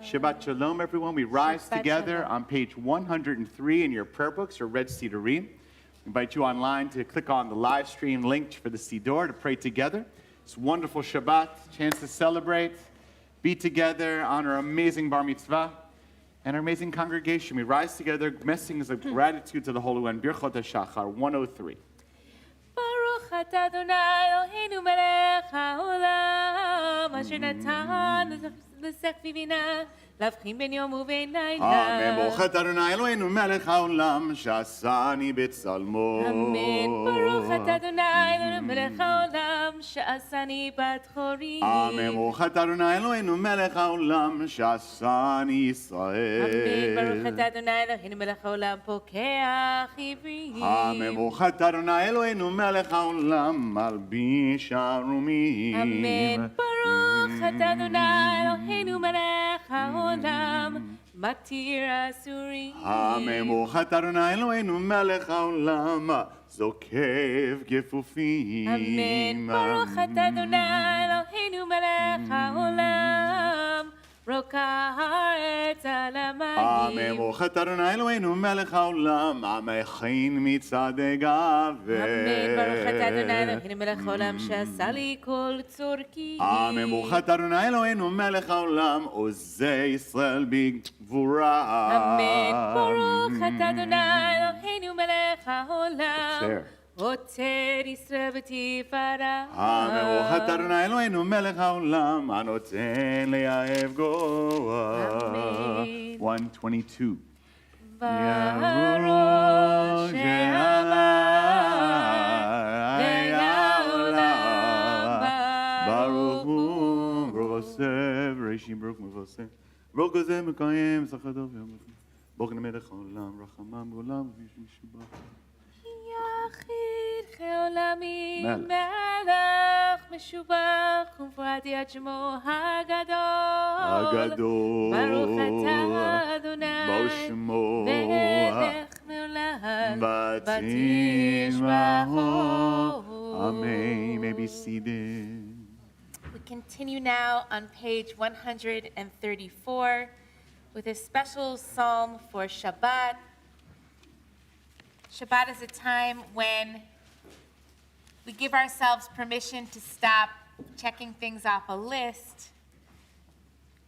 Shabbat Shalom, everyone. We rise Shabbat together Shalom. on page 103 in your prayer books or Red Sea to read. We invite you online to click on the live stream link for the Siddur to pray together. It's a wonderful Shabbat, chance to celebrate, be together, honor our amazing Bar Mitzvah and our amazing congregation. We rise together, messings of gratitude to the Holy One. Birchot HaShachar 103. Baruch atah Adonai Eloheinu melech haolam asher natan l'sechvivina להבחין בין יום ובין לילה. אמן. ברוך אתה אדוני אלוהינו מלך העולם שעשני בצלמו. אמן. ברוך אתה אדוני אלוהינו מלך העולם שעשני בת חורים. אמן. ברוך אתה אדוני אלוהינו מלך העולם שעשני ישראל. אמן. ברוך אתה אדוני אלוהינו מלך העולם פוקח עברים. אמן. ברוך אתה אדוני אלוהינו מלך העולם מלביש ערומים. אמן. ברוך אתה אדוני אלוהינו מלך העולם מתיר אסורים. אמן. ברוך אתה אדוני אלוהינו מלך העולם זוקף גפופים. אמן. ברוך אתה אדוני אלוהינו מלך העולם רוקע הארץ על המים. אמן. ברוך אתה אדוני אלוהינו מלך העולם המכין מצעדי גבר. אמן. ברוך אתה אדוני אלוהינו מלך העולם שעשה לי כל צורכי. אמן. ברוך אתה אדוני אלוהינו מלך העולם עוזי ישראל בגבורה. אמן. ברוך אתה אדוני אלוהינו מלך העולם עוצר ישראל בתפארה. אמן. ברוך אתה אדוני אלוהינו מלך העולם הנותן ליאהב גוה. אמן. 122. ברוך שעלה העולם ברוך הוא. ברוך עושה וראשים ברוך מבשר. ברוך כזה מקיים שכתו ויומך. ברוך למלך העולם רחמם גולם וישבח. יחיד כעולמי מלך משובח ומפרעתי עד שמו הגדול. ברוך אתה אדוני מלך מעולם ותשבחו. Amen. You may be seated. We continue now on page 134 with a special psalm for Shabbat. Shabbat is a time when we give ourselves permission to stop checking things off a list,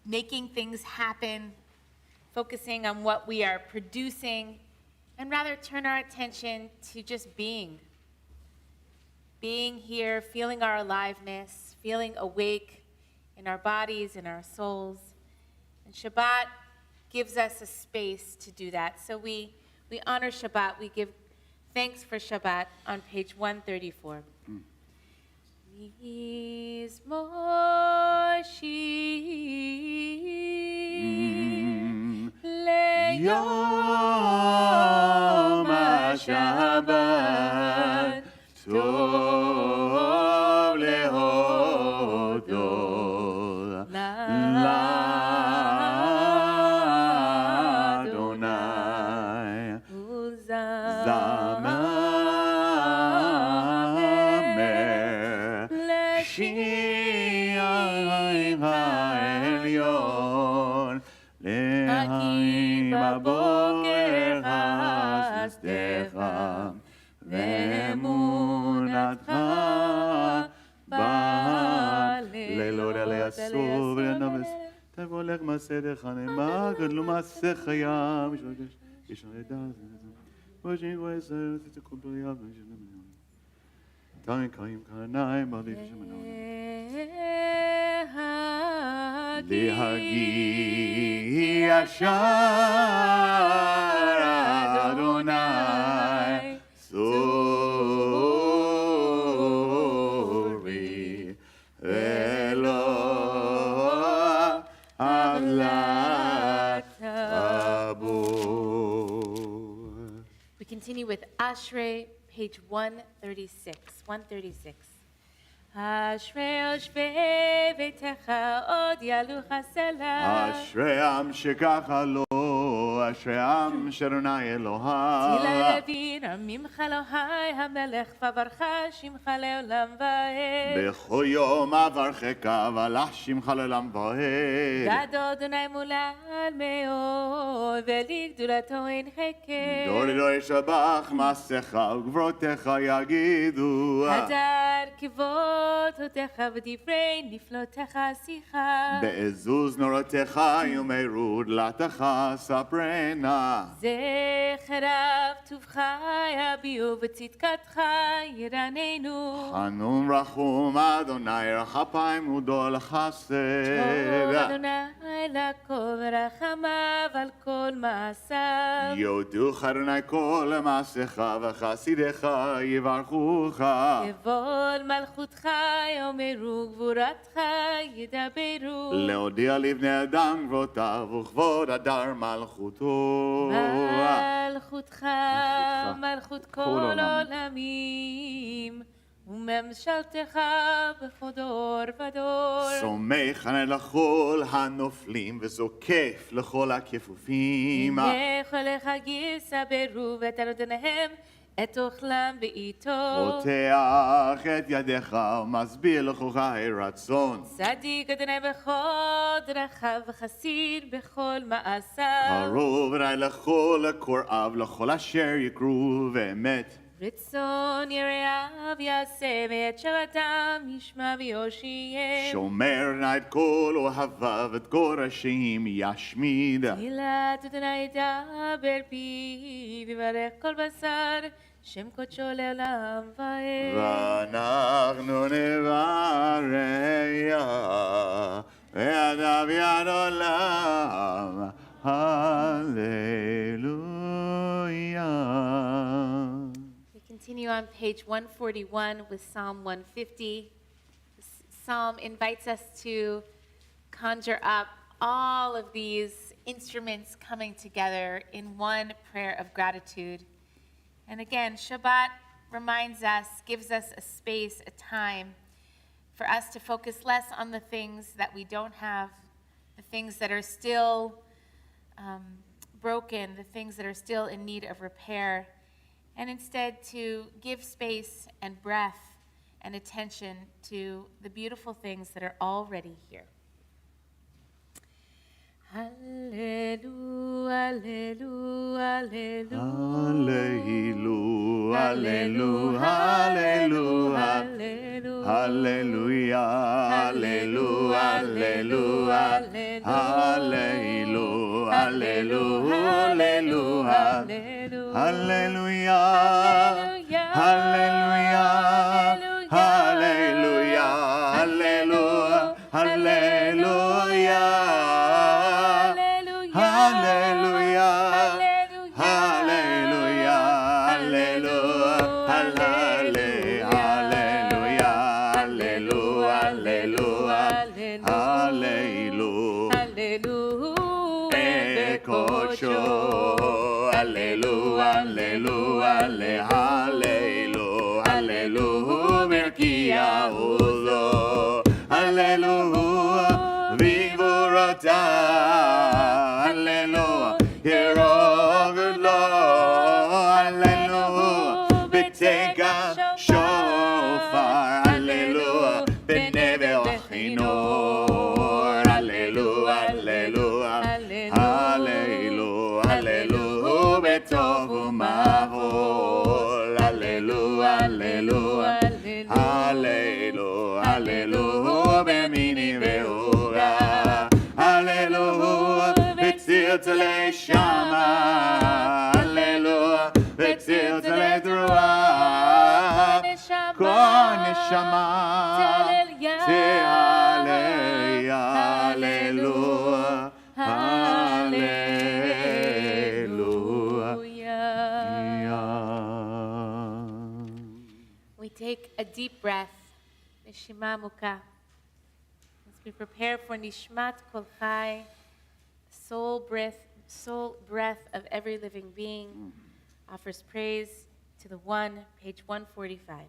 making things happen, focusing on what we are producing, and rather turn our attention to just being. Being here, feeling our aliveness, feeling awake in our bodies and our souls. And Shabbat gives us a space to do that. So we honor Shabbat. We give thanks for Shabbat on page 134. Mizmoshi leyom HaShabbat tov lehodot בבוקר חסדך ואמונתך בלילות אלה אסור ונמס תבוא לך מסדך נאמר גדלו מעשיך ים יש הרדה ושין ועשר תצקו בריאה תאים קיים קרניים ברדיף שמנון להגיע שער אדוני צורי ולא עוולת רבו. We continue with Ashrei, page 136. 136. אשרי יושבי ביתך עוד יעלוך סלה. אשרי עם שככה לו, אשרי עם שאדוני אלוהיו. תהילה לוי רמימך אלוהי המלך פברך שמך לעולם ועד. בכל יום אברכך והלך שמך לעולם ועד. גדול אדוני מולל מאוד ולגדולתו אין חקר. דור לדור ישבח מעשיך וגבורותיך יגידו. הדר כבודותיך ודברי נפלותיך שיחה. בעזוז נורותיך יאמרו דלתך ספרנה. זכר אב טובך יביאו וצדקתך ירננו. חנון רחום אדוני רחפיים ודול חסד. טוב אדוני לכל רחמיו על כל מעשיו. יודוך אדוני כל מעשיך וחסידיך יברכוך. כבוד מלכותך יאמרו גבורתך ידברו. להודיע לבני אדם גבורותיו וכבוד הדר מלכותו. מלכותך מלכות כל עולמים וממשלתך בכל דור ודור. סומך אני לכל הנופלים וזוקף לכל הכפופים. הנה כל חגים סברו ותלותיהם את אוכלם בעיתו. פותח את ידיך ומסביר לכוחך רצון. צדיק אדוני בכל דרכיו וחסיר בכל מעשיו. קרוב אלי לכל קוראיו לכל אשר יקרו ואמת. רצון יראיו יעשה ואת שבתם ישמע ויושיע. שומר נא את כל אוהביו את גורשים ישמיד. תהילת אדוני ידבר פיו יברך כל בשר שם קודשו לעולם ועד. ואנחנו נבריה וידיו יד עולם. Hallelujah. We continue on page 141 with Psalm 150. This psalm invites us to conjure up all of these instruments coming together in one prayer of gratitude. And again, Shabbat reminds us, gives us a space, a time for us to focus less on the things that we don't have, the things that are still broken, the things that are still in need of repair, and instead to give space and breath and attention to the beautiful things that are already here. Hallelujah, hallelujah, Hallelujah, hallelujah, hallelujah, hallelujah, hallelujah, hallelujah, hallelujah, hallelujah, hallelujah, hallelujah, hallelujah, hallelujah. Hallelujah, We take a deep breath, neshima muka, as we prepare for nishmat kol chai, soul breath of every living being, offers praise to the one, page 145.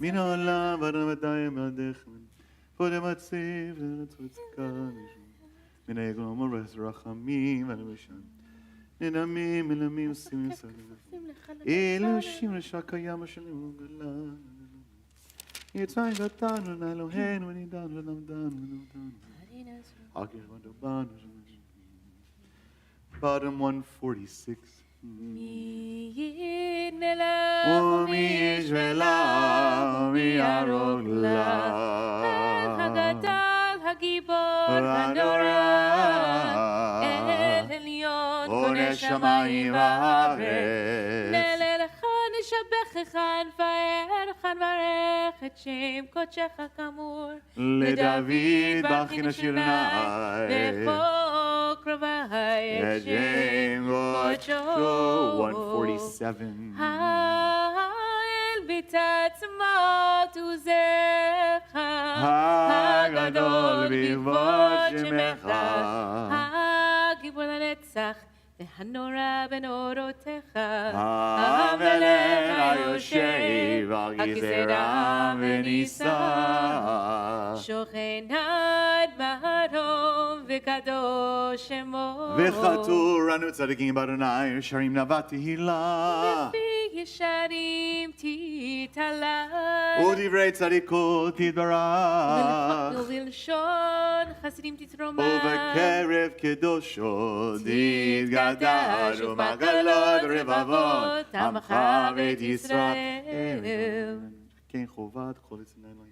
מן העולם ועד המדיים ועדיכם, פודם הציב לנצור צדקה, מן העגל המורס רחמים ועד המשם, ננמים מלמים עושים לסלם, אלושים לשעה קיים אשר נמוגלה, יצאים גתנו לאלוהינו ונידענו ונמדנו ונמדנו, הכיר ונדבנו, bottom 146. מי ידמלה ומי ישמלה ומי יהרוג לה הגדול הגיבור הנורא אל עליון קונה שמיים וארץ נלך נשבחך נפארך נברך את שם קודשך כאמור לדוד ברכי נשיר נאי וכל קרובי את שם קודשו 147 האל בתעצמות עוזך הגדול בכבוד שמך הגיבור לנצח והנורא בנורותיך המלך היושב על גזרה ונישא שוכן עד מרום וקדוש שמו וכתוב אנו צדיקים באדוני שרים נאווה תהילה בפי ישרים תתעלה ודברי צדיקות תתברך ובלשון חסידים תתרומם ובקרב קדושות תתגדל ומגלות רבבות עמך בית ישראל כן חובת כל אצלנו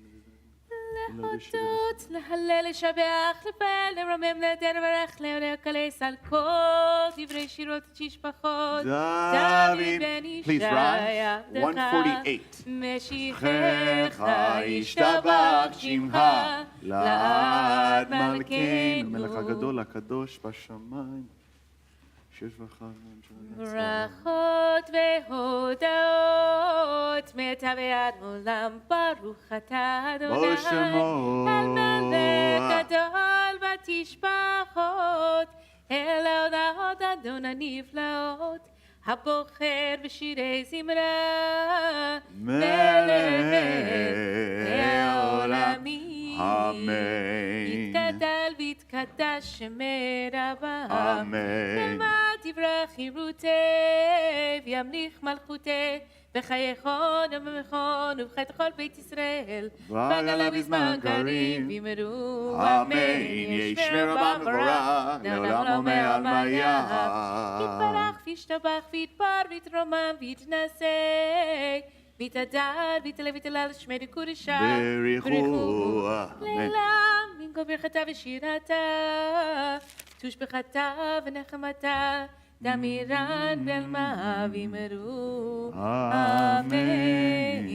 להודות, להלל, לשבח, לפעל, לרומם, לדן, לברך, לקלס על כל דברי שירות תשפחות. דוד בן ישי עבדך, משיחך ישתבח שמך, לעד מלכנו. מלך הגדול הקדוש בשמיים. ברכות והודאות מתה ועד עולם ברוך אתה אדוני המלך גדול בתשבחות אל ההודעות אדון הנפלאות הבוחר בשירי זמרה מלך העולמים אמן יתגדל ויתקדש שמרבה אמן תברח חירותי וימליך מלכותי בחייכון ובמכון ובחית כל בית ישראל וגלה בזמן קריב וימרו אמן ישמר במבורך לעולם ומעל מיה יתברך וישתבח ויתפאר ויתרומם ויתנשא ויתהדר ויתעלה ויתהלל שמי קודשה בריחו לעילם מנגו ברכתה ושירתה תושבחתה ונחמתה דמירן ואלמה וימרו אמן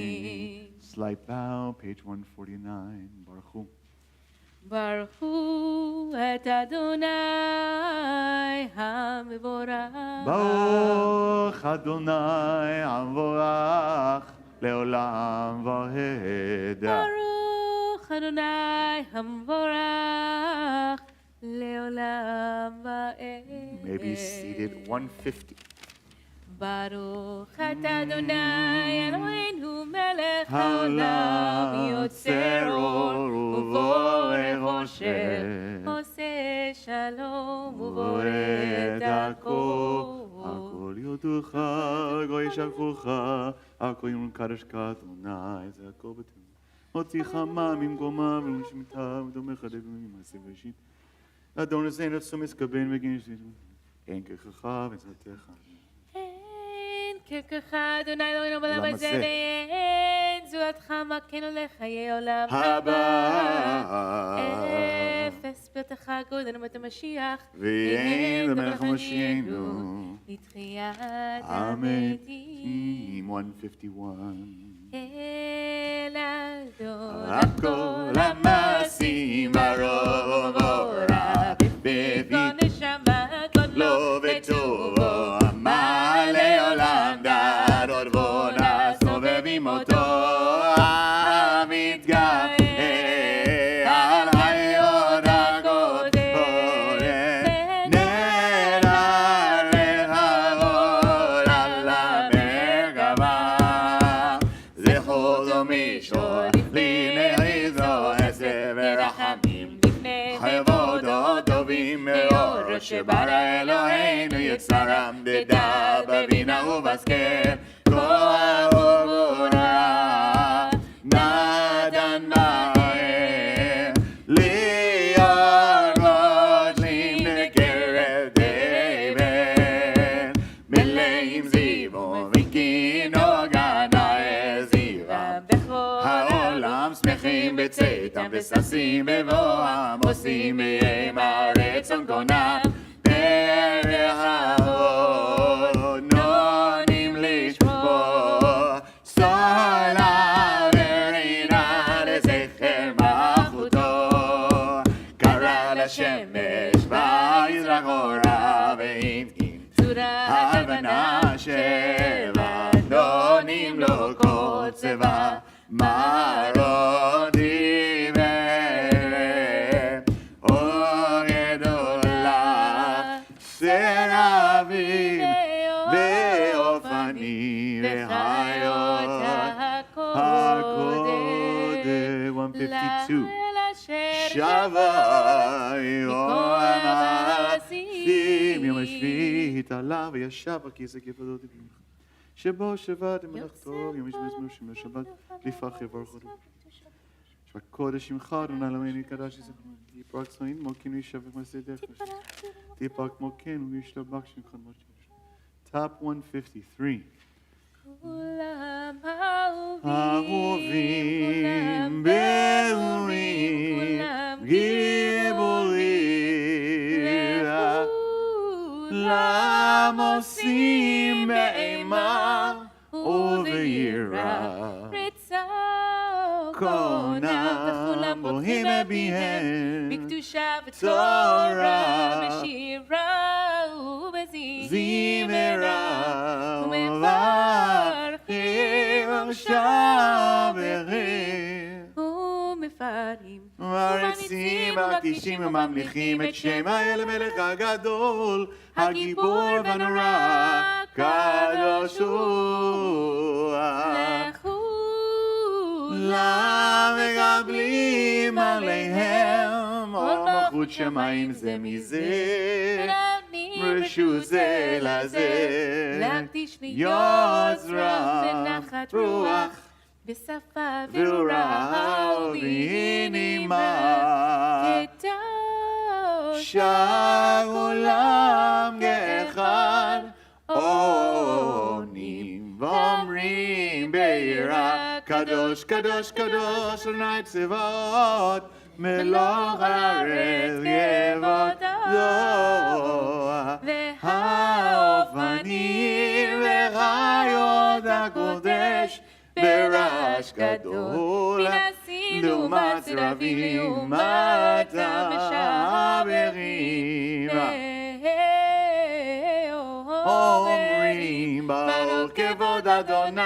Slight bow, page 149. Baruch Hu. Baruch hu et Adonai hamvorach. Baruch Adonai Hamvorach Leolam Vahed. Baruch Adonai hamvorach leolam va'ed. May be seated 150. Baruch atah Adonai Eloheinu melech haolam yotzer or uvorech osher oseh shalom uvorech darko. Hakol yoduch goy shachucha hakol yom kadosh kadonai ze hakol betum motzi chama mimgoma v'mishmita v'domech adegim v'maseh v'shit Adonai zeinu tzumis kaben v'gin en kechacha v'zatecha ככך אדוני אלוהינו בעולם הזה ואין זולתך מכנו לחיי עולם הבא. אפס פתח גודלנו בת המשיח ואין למלך משיחנו לתחיית המתים. המתים. 151 אל אדון הכל המעשים הרוב ורב בכל נשמה גודלו וטובו עמל לעולם דעת עודבונה סובבים אותו המתגאה על היוד הקודש נר הרחבות על המרכבה זכור זו מישור לפני זו עשב ורחמים חבודו טובים מאוד שברא אלוהינו יצרם דדה בבינה ובשכל כוח וגבורה נתן בהם להיות גודלים בקרב תבל מלאים זיו ומקינו גנה זיוה העולם שמחים בצאתם וששים בבואם עושים מהם הרצון קונם דרך ההוד נונים לשמור סולה ורינה לזכר מלכותו קרא לשמש ויזרח אורה והמתין הבנה שבע נונים לו כל צבע מרוד דיבר אור גדולה סרבים ואופנים וחיות הקודש 152 שבה יום המעשים יום השביעית עלה וישב הכיסא כבודו דבינך שבו שבת מלאכתו יום יש מזמור שם לשבת לפח יברך אותו שבת קודש שמך אדוני אלוהינו קדש יזכרנו יפרק צנועים מוקנו ישבח מסעדך תפרק מוקנו וישתבח שמך Top 153 כולם אהובים בהורים גיבורים למוסים באימה וביראה קונם בוהים בפיהם בקדושה תורה ותורה בשירה זמרה ומברכים ושברים ומפארים מריצים מקדישים וממליכים את שם האל המלך הגדול הגיבור והנורא קדוש הוא למקבלים עליהם אור מלכות שמיים זה מזה רשות זה לזה להקדיש יוזרם בנחת רוח בשפה ורעה ובנעימה קדוש שהעולם כאחד עונים ואומרים ביראה קדוש קדוש קדוש אדוני צבאות מלוך הארץ כבודו והאופנים וחיות הקודש ברעש גדול, מן לעומת רבים לעומת המשברים אומרים ברוך כבוד אדוני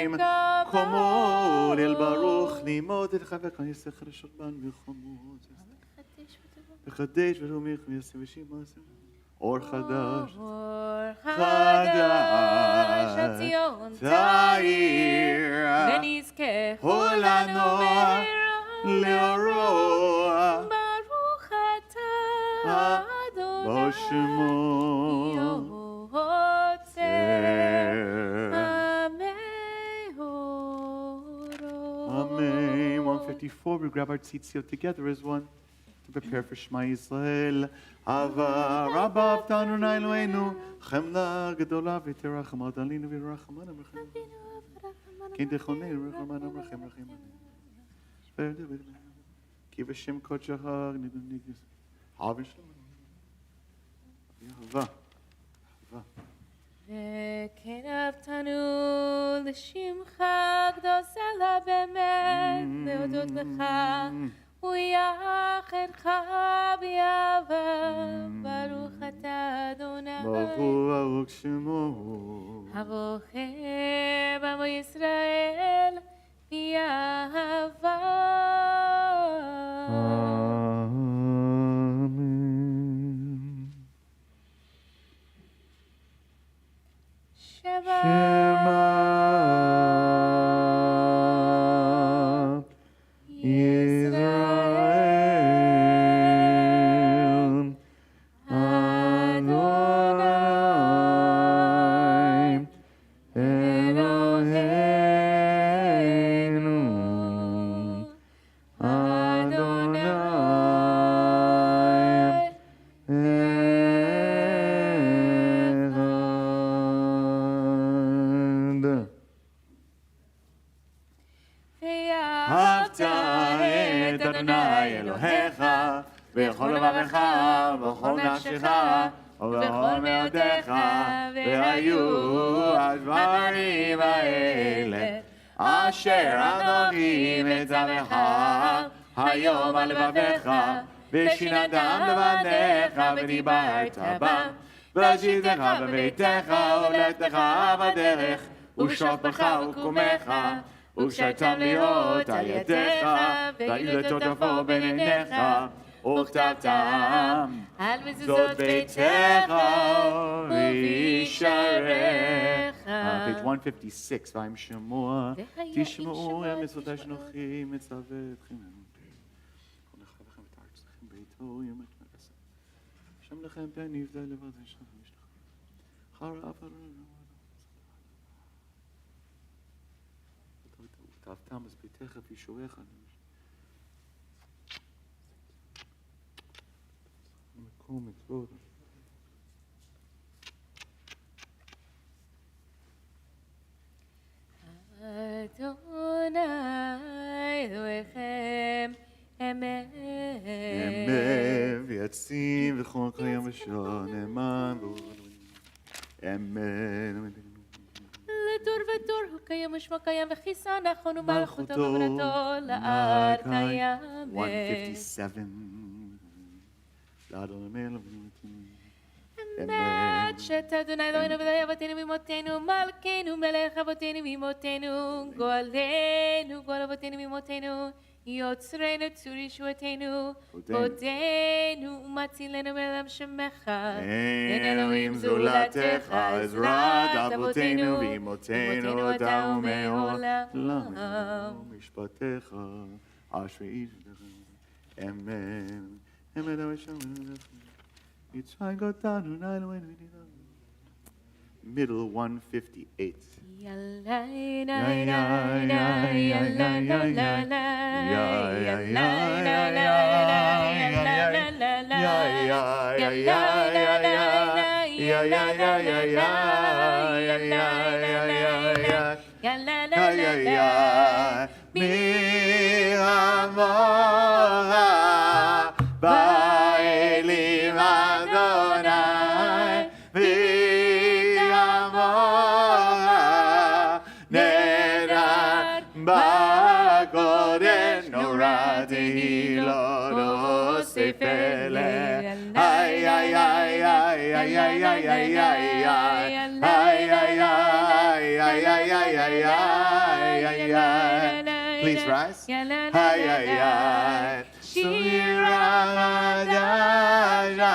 ממקומו אל ברוך נימוד אל חבר כאן יסך רשות בן מלחמות וחדש ולאומך ויעשה ושימוס אור חדש חדש הציון תאיר ונזכה כולנו לאורו ברוך אתה אדוני בשמו יוצר Amen. 154, we grab our tzitzit together as one to prepare for Shema Yisrael. Ava Rabba Avtanu Eloheinu Chemna Gedola V'teracham Adalinu V'racham Anamrachem Kin Techonenu Racham Anamrachem Rachim Anamrachem Ki V'shem Kodshachar Nidunigis Havin Shalom Ava וכן אהבתנו לשמך קדושה באמת להודות לך ויחדך באהבה ברוך אתה אדוני ברוך שמו הבוחר בעמו ישראל באהבה Shema Yisrael Adonai Eloheinu Adonai אהבת את אדוני אלוהיך בכל לבבך ובכל נפשך ובכל מאודיך והיו הדברים האלה אשר אנוכי מצווך היום על לבביך ושינתם לבניך ודיברת בם ועשיתך בביתך ובלכתך בדרך ושופך וקומך וקשרתם להיות על ידיך והיו לטוטפו בין עיניך וכתבתם על זאת מזוזות ביתך וישערך. page 156 ועם שמוע תשמעו מצוות שנוכי מצווה אתכם כל לכם את הארצכם ביתו יום את מרסה שם לכם פן נבדה לבד ושם משלכם חרב כתבתם אז ביתך וישוערך מקום מצוות אדוני אלוהיכם אמת אמת ויציב וכל קיים ושעה נאמן אמת לדור ודור הוא קיים ושמו קיים וכיסא נכון ומלכותו ואמונתו לעד קיים 157 לאדוני אמת שאת אדוני אלוהינו ואלוהי אבותינו ממותנו מלכנו מלך אבותינו ממותנו גואלנו גואל אבותינו ממותנו יוצרנו צור ישועתנו עודנו ומצילנו מעולם שמך אין אלוהים זולתך עזרת אבותינו ואמותינו אתה ומעולם משפטיך אשר ישבך אמן אמן יצחק אותנו נאלוהינו middle 158 Nera נורא תהי לו להוסיף אליה. איי איי איי איי איי איי איי איי איי איי איי איי איי. Please rise. Ay ay ay. Shira Daja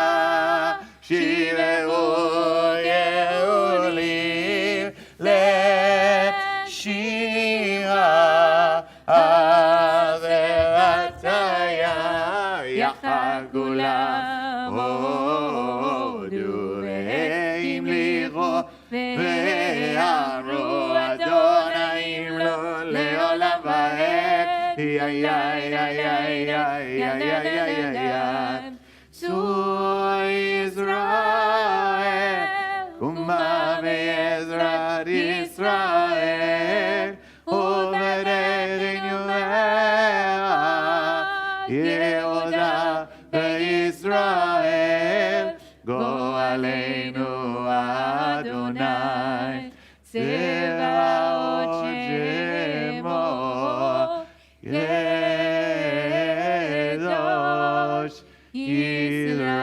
Shireu Yehulim Le Shira Azerataya Yachagula Hodu Ve'im Licho Ve'amru Adonaim Lo Le'olam Va'ed Ay ay ay ay ay ay ay ay. Zu Israel, Kuma ve'ezrat Israel, Omedet Inumeha, Yehuda ve'Israel, Go'aleinu Adonai, Tzevaot Shemo, Yedosh Yisrael.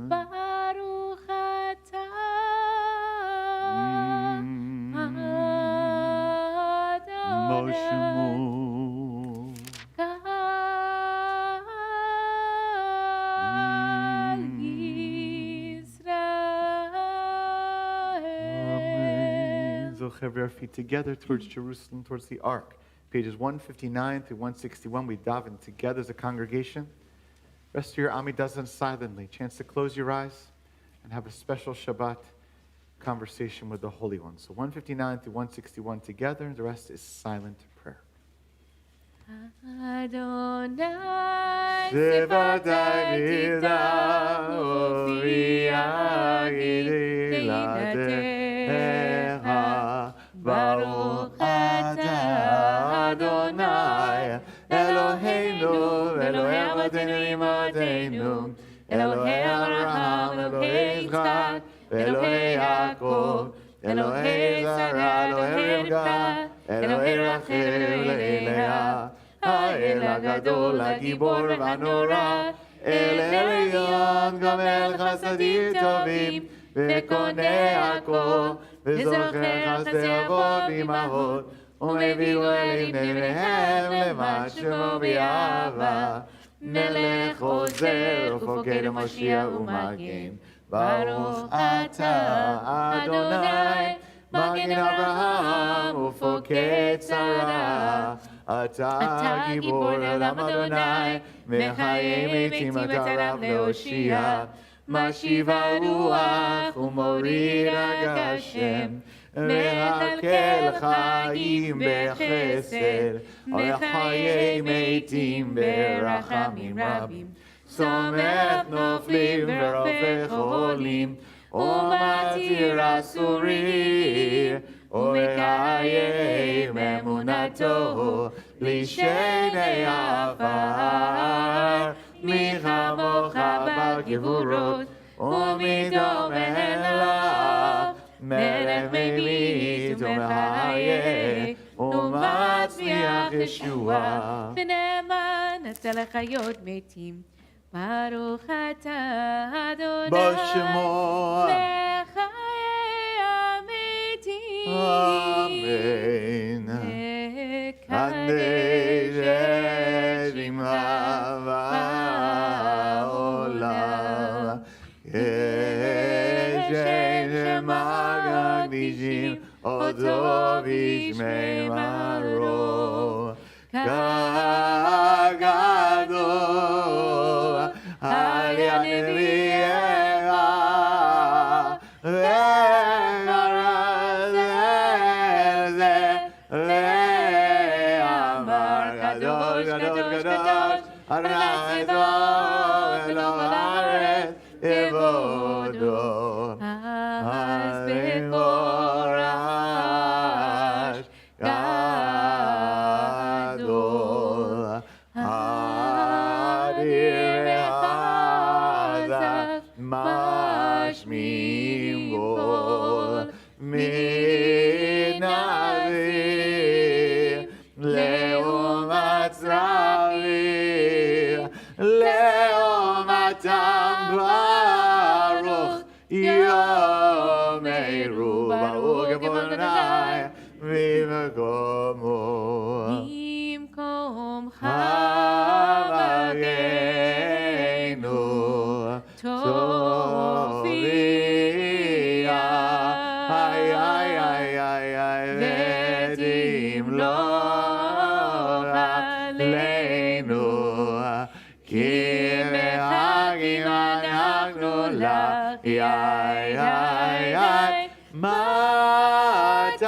Baruch atah Moshemu. Kal Yisrael. So have our feet together towards Jerusalem, towards the ark. Pages 159 through 161, we daven together as a congregation. Rest of your Amidah silently. Chance to close your eyes and have a special Shabbat conversation with the Holy One. So 159 through 161 together, the rest is silent prayer. Adonai Zevadai Sefadai Nidah Baruch atah Adonai Eloheinu Elohei Avotenu Imotenu Elohei Abraham Elohei Yitzchak Elohei Yaakov Elohei Sarah Elohei Rivka Elohei Rachel Elohei Leah האל הגדול הגיבור והנורא אל עליון גומל חסדים טובים וקונה הכל וזוכר חסדי אבות ואימהות ומביא גואלים בניהם למען שמו באהבה מלך עוזר ופוקד ומושיע ומגן ברוך אתה אדוני מגן אברהם ופוקד שרה אתה גיבור עולם אדוני מחיי מתים אתה רב להושיע משיב הרוח ומוריד הגשם מחכה לחיים בחסד ולחיי מתים ברחמים רבים סומך נופלים ורופא חולים ומתיר אסורים ומקיים אמונתו לשני עפר מי כמוך בגבורות ומדומה לך מלך ממית ומחיה ומצמיח ישועה ונאמן אתה לחיות מתים ברוך אתה אדוני בשמו לחיי המתים אמן קדש שמך בעולם יש שמך מקדישים אותו בשמי מרו כגדול על יד נביאך וקרא זה ואמר קדוש קדוש קדוש אדוני צבאות אלוהים הארץ יבודו אז בקול רעש גדול אדיר וחזק משמיעים קול מתנבאים Tzravir Leomatam Baruch Yomeru Baruch Adonai V'Makomo ממקומך Havagenu Tovia Ay ay ay ay ay Vetimloch Aleinu Ki Mechagim Anachnu Lach Ay ay ay Matai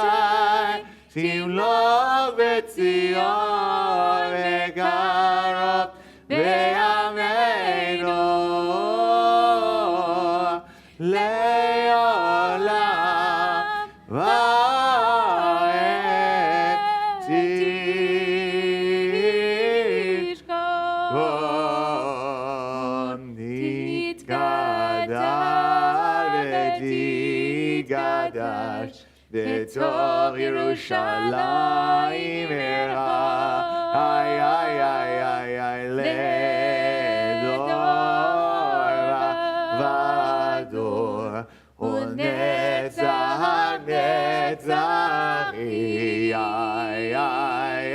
Timloch Betzion Vekarov Ve'ameinu Le'olam va'ed tishkon nitgadal v'tigadash B'tor Yerushalayim Erha Ay ay ay ay ay Ledor Vador Unetzach Netzach Ay ay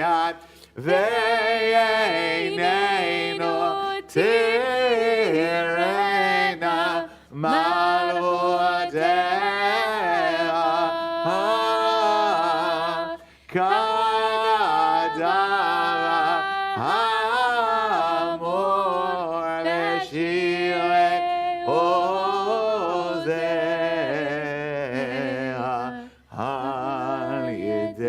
ay Ve'einenu Tirena Malvoteha Kadava Amor Leshiret Ozea Al Yedei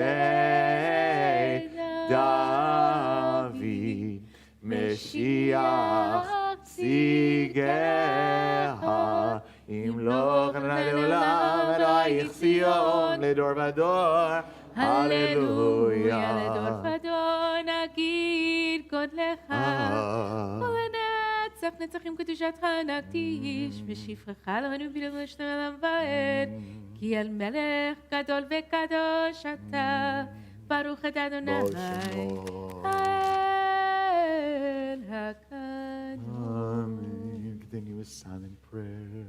David Meshiach Tzigeha Imloch Le'olam V'ra'ich Zion Ledor Vador הללויה לדור Hallelujah. ודור נגיד גודלך ולנצח נצחים קדושתך נקדיש ושפרך לנו בלעם לשלום עולם ועד כי על מלך גדול וקדוש אתה ברוך את אדוני האל הקדוש. Amen. Continue with silent prayer.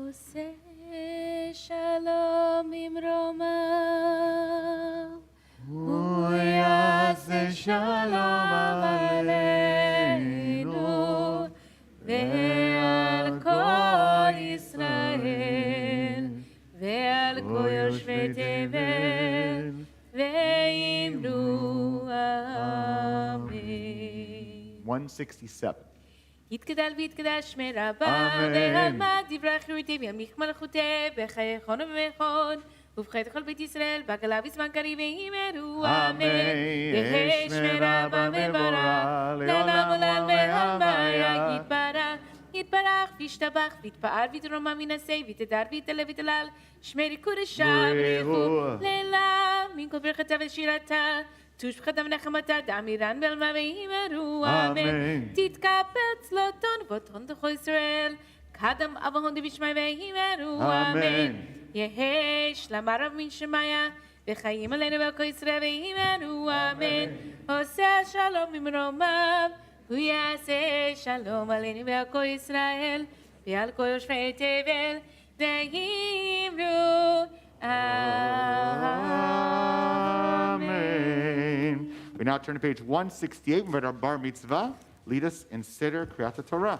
עושה שלום ממרומיו, הוא יעשה שלום עלינו ועל כל ישראל ועל כל יושבי תבל ואמרו 167. יתגדל ויתקדש שמי רבה, אמן. והלמד דברי חירותי וימליך מלכותי, בחייכון ובמכון, ובחית כל בית ישראל, בעגלה בזמן קריב וימרו, אמן. יהי שמי רבה מברך, לעולם עולם והלמיה יתברך. יתברך וישתבח ויתפאר ויתרומם וינשא ויתהדר ויתעלה ויתהלל שמי קודשה בריחו לעילם מן כל ברכתה ושירתה תושבחתה ונחמתה דאמירן בעלמה ויאמרו אמן תתקבל צלותון ובוטון תוכו ישראל קדם אבהון דבשמי ויאמרו אמן יהי שלמה רב מן שמיה וחיים עלינו ועל כל ישראל ויאמרו אמן עושה שלום ממרומיו הוא יעשה שלום עלינו ועל כל ישראל ועל כל יושבי תבל ויאמרו Amen. We now turn to page 168. We read our Bar Mitzvah. Lead us in Seder Kriyat Torah.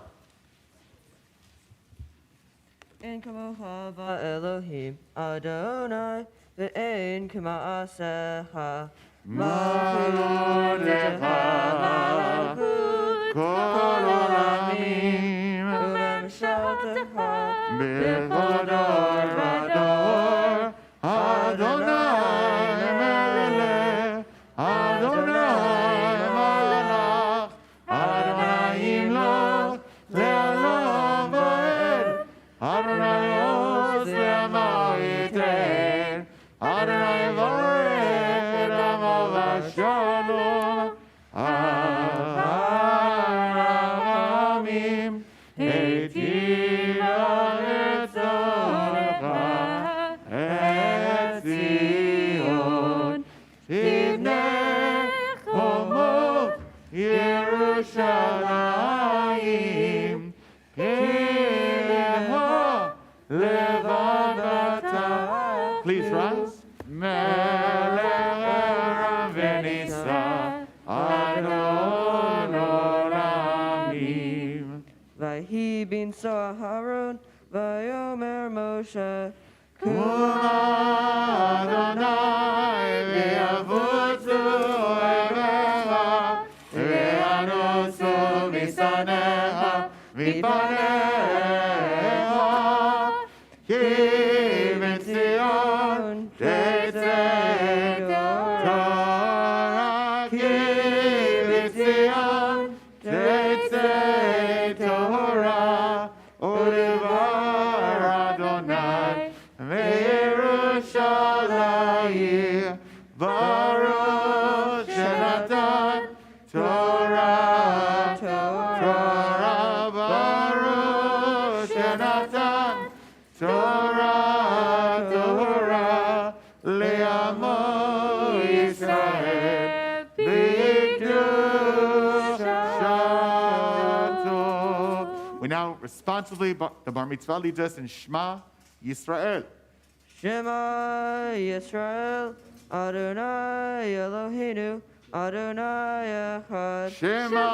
אין כמוך באלוהים אדוני ואין כמעשיך מלכותך כל עולמים וממשלתך בכל דור ודור אדוני מלך אדוני מלך אדוני ימלוך לעולם ועד אדוני עוז לעמו ייתן אדוני יברך עמו בשלום הרחמים היטיב רצונך את ציון תבנה חומות ירושלים כלהו לבדתה. Please rise. מלך עולם ונישא אדון עולמים. ויהי בנשוא אהרון ויאמר משה קומה אדוני ויבוצו אויביך וינוסו משנאיך מפניך כי מציון תצא תורה כי מציון תצא תורה ודבר אדוני מירושלים ברוך שנתן תורה תורה ברוך שנתן תורה תורה לעמו ישראל בקדושתו. We now responsibly, the Bar Mitzvah leads us in Shema Yisrael. Shema Yisrael Adonai Eloheinu Adonai Echad Shema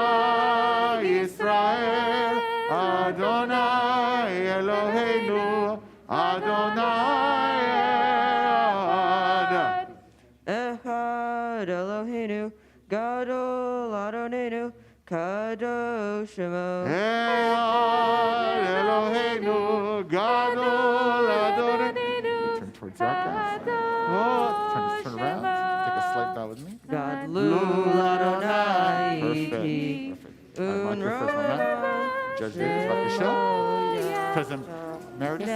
Yisrael Adonai Eloheinu Adonai Echad. Echad Eloheinu Gadol Adonenu Kadosh Shemo Echad Eloheinu Gadol Adonai. Turn towards our guys. Turn around. Take a slight bow with me. Gadlul Adonai Perfect. All right, mark your first one, man. Judge Davis, bבקשה. President Meredith.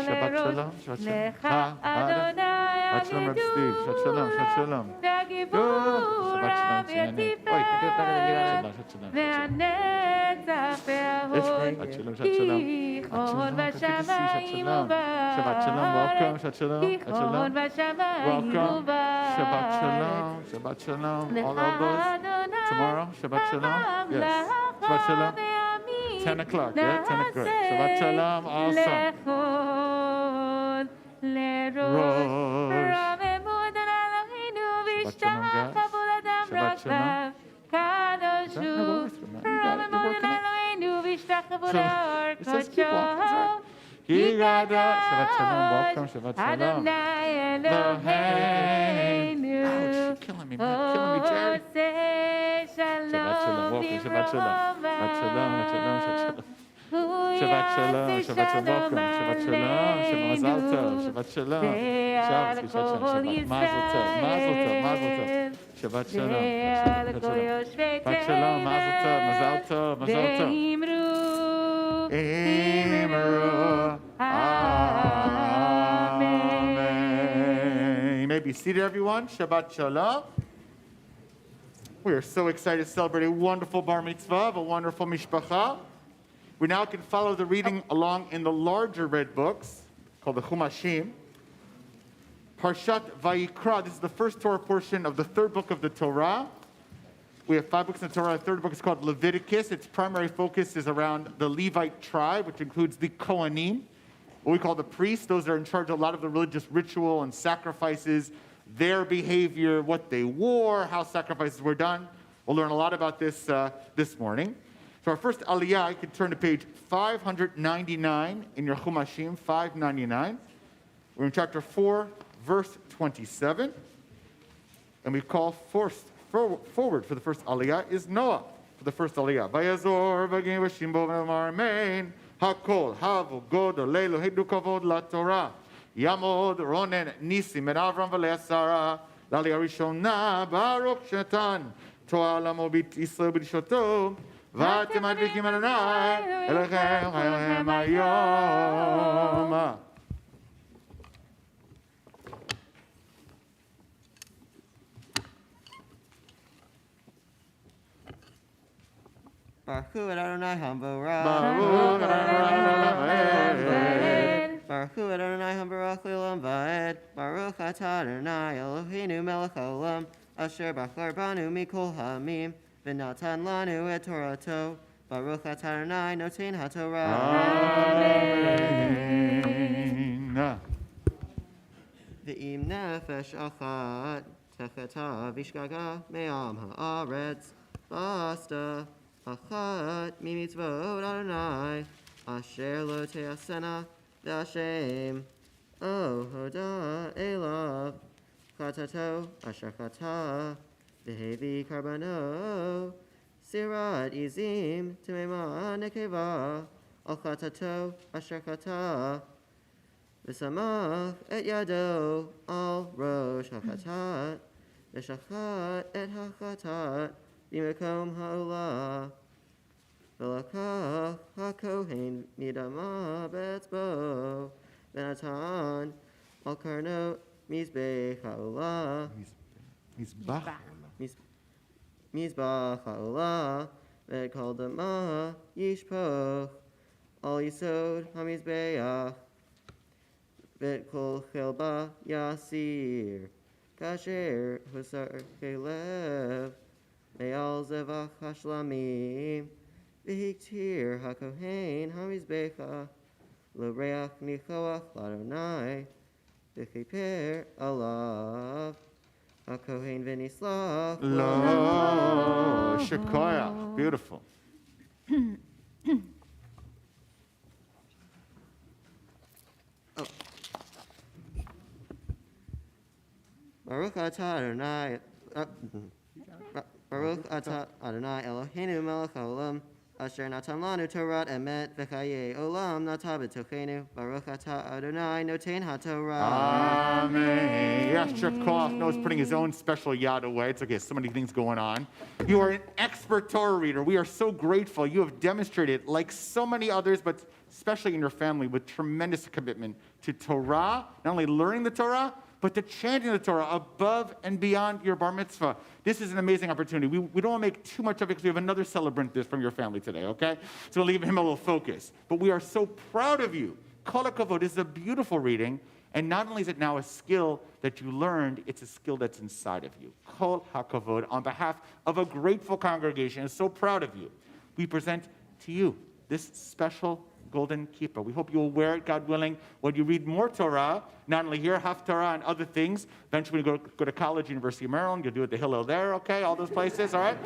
Shabbat Shalom, Shabbat Shalom, Reb Steve, Shabbat Shalom, Shabbat Shalom. Shabbat Shalom, Tiani. Oi, Shabbat Shalom. Shabbat Shalom, Shabbat Shalom. Good to see Shabbat Shalom. Shabbat Shalom, welcome, Shabbat Shalom, Shabbat Shalom. Welcome, Shabbat Shalom, Shabbat Shalom. All elbows. Tomorrow, Shabbat Shalom. Yes, Shabbat Shalom. 10 o'clock, yeah? 10 o'clock. Shabbat Shalom, awesome. Rosh. Shabbat Shalom, guys. Shabbat Shalom. No worries, man. You got it. You're working it. It says keep walking. It's all right. Shabbat Shalom, welcome. Shabbat Shalom. Ouch, you're killing me, man. Killing me, Jerry. Shabbat Shalom, welcome. Shabbat Shalom. Shabbat Shalom, Shalom, Shalom. Shabbat Shalom, Shabbat Shalom, welcome. Shabbat Shalom, Mazal Tov. Shabbat Shalom. Shabbat Shalom, Mazel Tov, Mazel Tov, Mazel Tov. Shabbat Shalom, Shabbat Shalom, Mazel Tov, Mazal Tov, Mazal Tov. Imru, Amen. You may be seated, everyone. Shabbat Shalom. We are so excited to celebrate a wonderful bar mitzvah of a wonderful mishpacha. We now can follow the reading along in the larger red books called the Chumashim. Parshat Vayikra, this is the first Torah portion of the third book of the Torah. We have 5 books in the Torah. The third book is called Leviticus. Its primary focus is around the Levite tribe, which includes the Kohanim, what we call the priests. Those are in charge of a lot of the religious ritual and sacrifices, their behavior, what they wore, how sacrifices were done. We'll learn a lot about this this morning. So our first aliyah, you can turn to page 599 in your Chumashim, 599. We're in chapter 4, verse 27. And we call forward for the first aliyah is Noah for the first aliyah. Vayazor v'gim v'shimbo v'marmein hakol havu god leilu heidu kavod la Torah yamod ronen nisim and Avram v'le'asara l'aliyah rishona Baruch shetan Torah lamobit Yisrael b'dishoto v'atem advikim Adonai elechem hayom hayom. Baruch Hu Adonai Hamborach. Baruch Hu Adonai Hamborach L'olam Va'ed. Baruch Atah Adonai Eloheinu Melech Haolam Asher Bachar Banu Mikol Hamim V'natan Lanu Et Torato. Baruch Atah Adonai Noten HaTorah. Amen. V'im nefesh achat techeta v'ishgaga me'am ha'aretz basta achat mi-mitzvot Adonai asher lo te'asena v'ashem o hoda elav chatato asher chata v'hevi karbano sirat izim t'meima nekeva al chatato asher chata v'samach et yado al rosh hachatat v'shachat et hachatat b'mekom ha'olah v'lakach ha'kohen midama be'etzbo v'natan al karno mizbech ha'olah mizbach ha'olah ve'kol dama yishpoch al yisod ha'mizbeach ve'kol chelba yasir kasher husar kelev me'al zevach hashlamim v'hiktir hakohen hamizbecha l'reach nichoach l'Adonai v'chiper alav hakohen v'nislach Lo Shekoyah. Beautiful. Baruch atah Adonai Baruch atah Adonai Eloheinu melech haolam asher natan lanu Torah emet v'chayei olam nata b'tochenu Baruch atah Adonai noten haTorah. Amen. Yes, Shekov knows putting his own special yad away. It's okay, so many things going on. You are an expert Torah reader. We are so grateful. You have demonstrated, like so many others, but especially in your family, with tremendous commitment to Torah, not only learning the Torah, but to chanting the Torah above and beyond your bar mitzvah. This is an amazing opportunity. We don't want to make too much of it because we have another celebrant from your family today, okay? So we'll leave him a little focus. But we are so proud of you. Kol HaKavod is a beautiful reading, and not only is it now a skill that you learned, it's a skill that's inside of you. Kol HaKavod, on behalf of a grateful congregation, is so proud of you. We present to you this special golden kippah. We hope you will wear it, God willing, when you read more Torah, not only here, Haftarah and other things. Eventually, when you go to college, University of Maryland, you'll do it the Hillel there, okay? All those places, all right?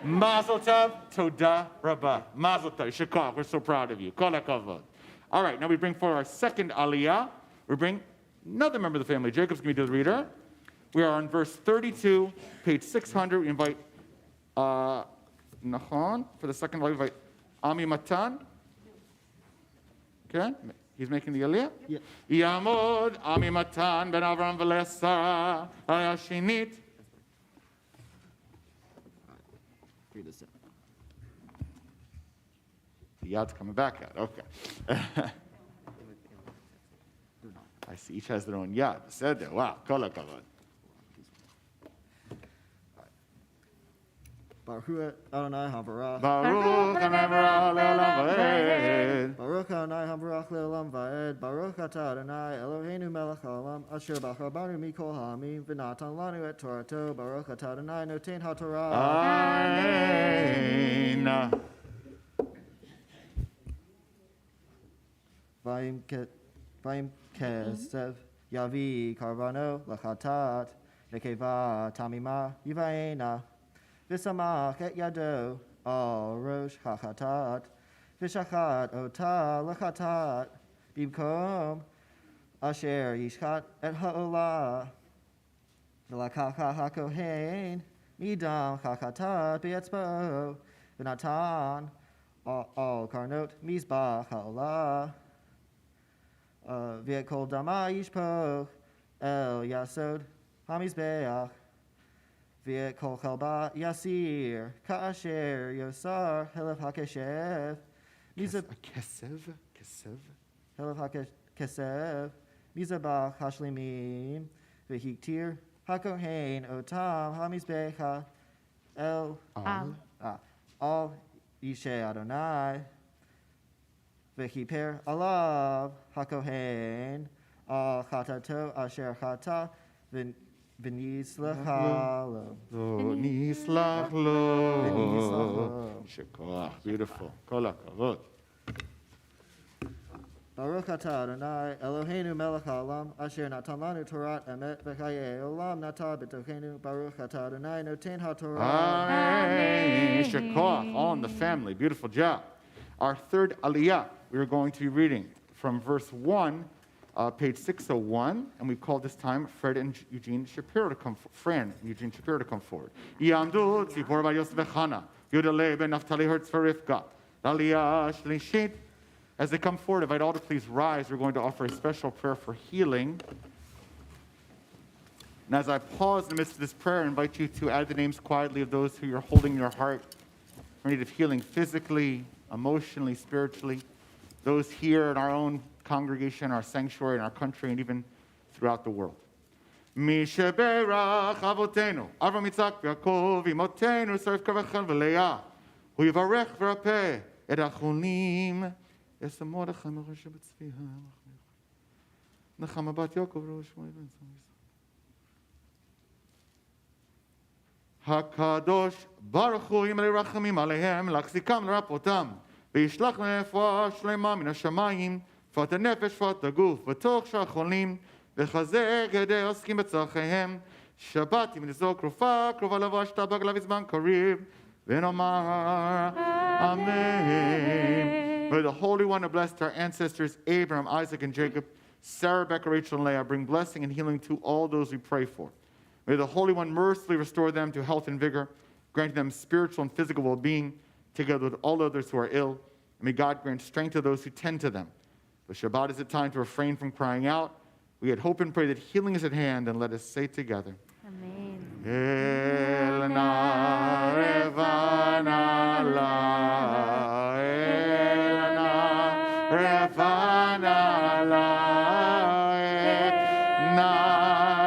Mazel tov, toda rabbah. Mazel tov, shekach, we're so proud of you. Kol hakavod. All right, now we bring forward our second aliyah. We bring another member of the family. Jacob's going to be the reader. We are on verse 32, page 600. We invite Nahon for the second aliyah. We invite Ami Matan. Okay, he's making the aliyah. Yamod Ami Matan ben Avram v'Lesara Ayashinit. Read this out. The yad's coming back out. Okay. I see each has their own yad. Said there. Wow. Kol hakavod. Baruch Adonai Habarach. Baruch Adonai le'olam va'ed. Baruch Adonai Habarach le'olam va'ed. Baruch atah Adonai Eloheinu melech haolam asher bachar banu mikol ha'amim v'natan lanu et Torato. Baruch atah Adonai noten ha'torah. Amen. Vayim kesev yavi karbano lachatat nekeva tamima yivayena. V'samach et yado al rosh hachatat, v'shachat ota lachatat, bimkom asher yishchat et ha'olah, v'lakacha hakohen, midam chachatat be'etzbo, v'natan al karnot mizbach ha'olah, v'ekol dama yishpoch el yasod hamizbeach, V'et kol chalba yasir, ka'asher yosar, helev ha'keshev. Kesev. Helev ha'keshev. Mizabach hashlimim. V'hiktir hakohen otam hamizbecha. El. Al yishe Adonai. V'hiper alav hakohen. Al chatato asher chata. V'nislach lo. Nislach lo. Shekoach. Beautiful. Kol hakavod. Baruch atah Adonai Eloheinu melech haolam asher natan lanu torat emet v'chayei olam nata b'tochenu. Baruch atah Adonai noten ha'torah. Amen. Shekoach. All in the family. Beautiful job. Our third aliyah, we are going to be reading from verse 1, page 601, and we call this time Fran and Eugene Shapiro to come forward. Yamdu tzipor bar Yosef v'Chana, Yudaleh ben Naftali Hertz v'Rivka, Aliyah Shlishit. As they come forward, invite all to please rise. We're going to offer a special prayer for healing. And as I pause in the midst of this prayer, I invite you to add the names quietly of those who you're holding in your heart in need of healing physically, emotionally, spiritually. Those here in our own congregation, our sanctuary, in our country, and even throughout the world. Mi sheberach avotenu, Avram Yitzchak v'Yaakov, imotenu, Sarif Kavachan v'Leah, hu yivarech v'rapeh et acholim, Yesem Mordechai Moshe b'tzviha, Nechama bat Yaakov rosh Shmuel ben HaKadosh Baruch Hu yimlei rachamim aleihem, l'achzikam l'rapotam, v'yishlach le'refuah shlema min hashamayim, פת הנפש, פת הגוף, בתוך שהחולים, וחזק ידי העוסקים בצרכיהם, שבת אם נזרוק רופאה, קרובה לבוא השתבח לה בזמן קריב, ונאמר Amen. May the Holy One who blessed our ancestors, Abraham, Isaac, and Jacob, Sarah, Rebecca, Rachel, and Leah, bring blessing and healing to all those we pray for. May the Holy One mercifully restore them to health and vigor, granting them spiritual and physical well-being, together with all others who are ill. And may God grant strength to those who tend to them. But Shabbat is a time to refrain from crying out. We had hope and pray that healing is at hand, and let us say together. Amen. El na revana la, el na revana la, el na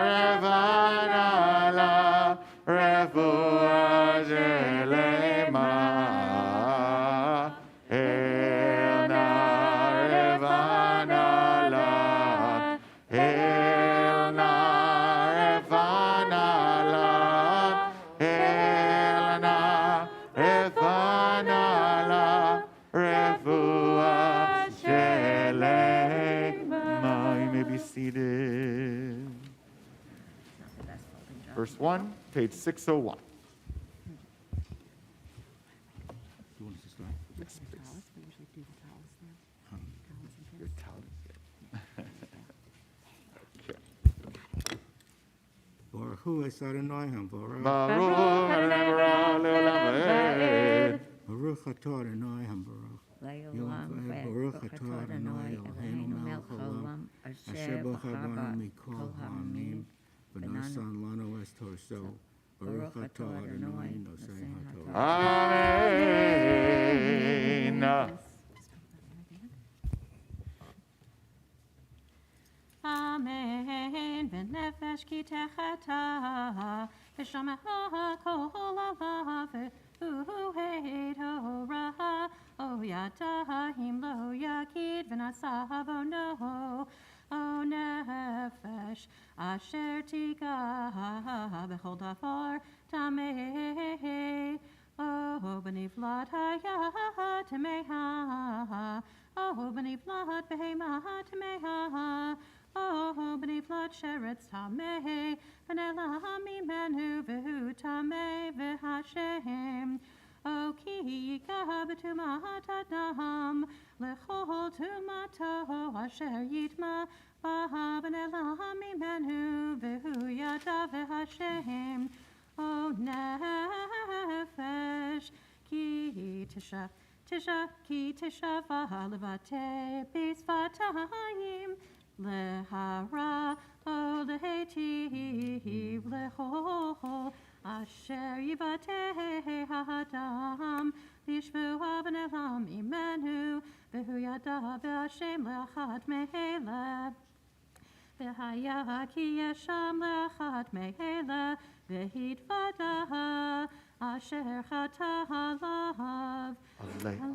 revana la, revuah jelema. El na revana la, el na revana la, el na revana la, revuah. 1, page 601. You want us to start? Yes, please. Your towel is here. Okay. Baruch Hu es Adonai HaBaruch. Baruch Adonai Bara Leolam Vaed. Baruch atah Adonai HaBaruch. Le'olam vaed. Baruch Baruch atah Adonai Eloheinu melech haolam. Asher b'chavanu mikol ha'amim. V'nasan lanu es torso. Baruch atah Adonai nosei ha'torah. Amen. Amen. V'nefesh ki techata, v'shamecha kol alav, v'u'hed hora, o yadahim lo yakid, v'nasavo no, o nefesh, asher tiga, b'chol davar tameh, o b'niflat hayat tameha, o b'niflat behema tameha, oh, b'niflat sheretz tameh, v'nelah mimenu v'hu tameh v'hashem. O ki yika b'tumat adam, l'chol tumato asher yitma, v'nelah mimenu v'hu yada v'hashem. O nefesh, ki tisha v'levate b'sfatayim, Lehara, o lehetiv, lehol, asher yivate ha'adam, lishvu v'nelam imenu, v'hu yada v'ashem le'achat me'ela, v'haya ki yesham le'achat me'ela, v'hitvada, asher chata halav, aleha,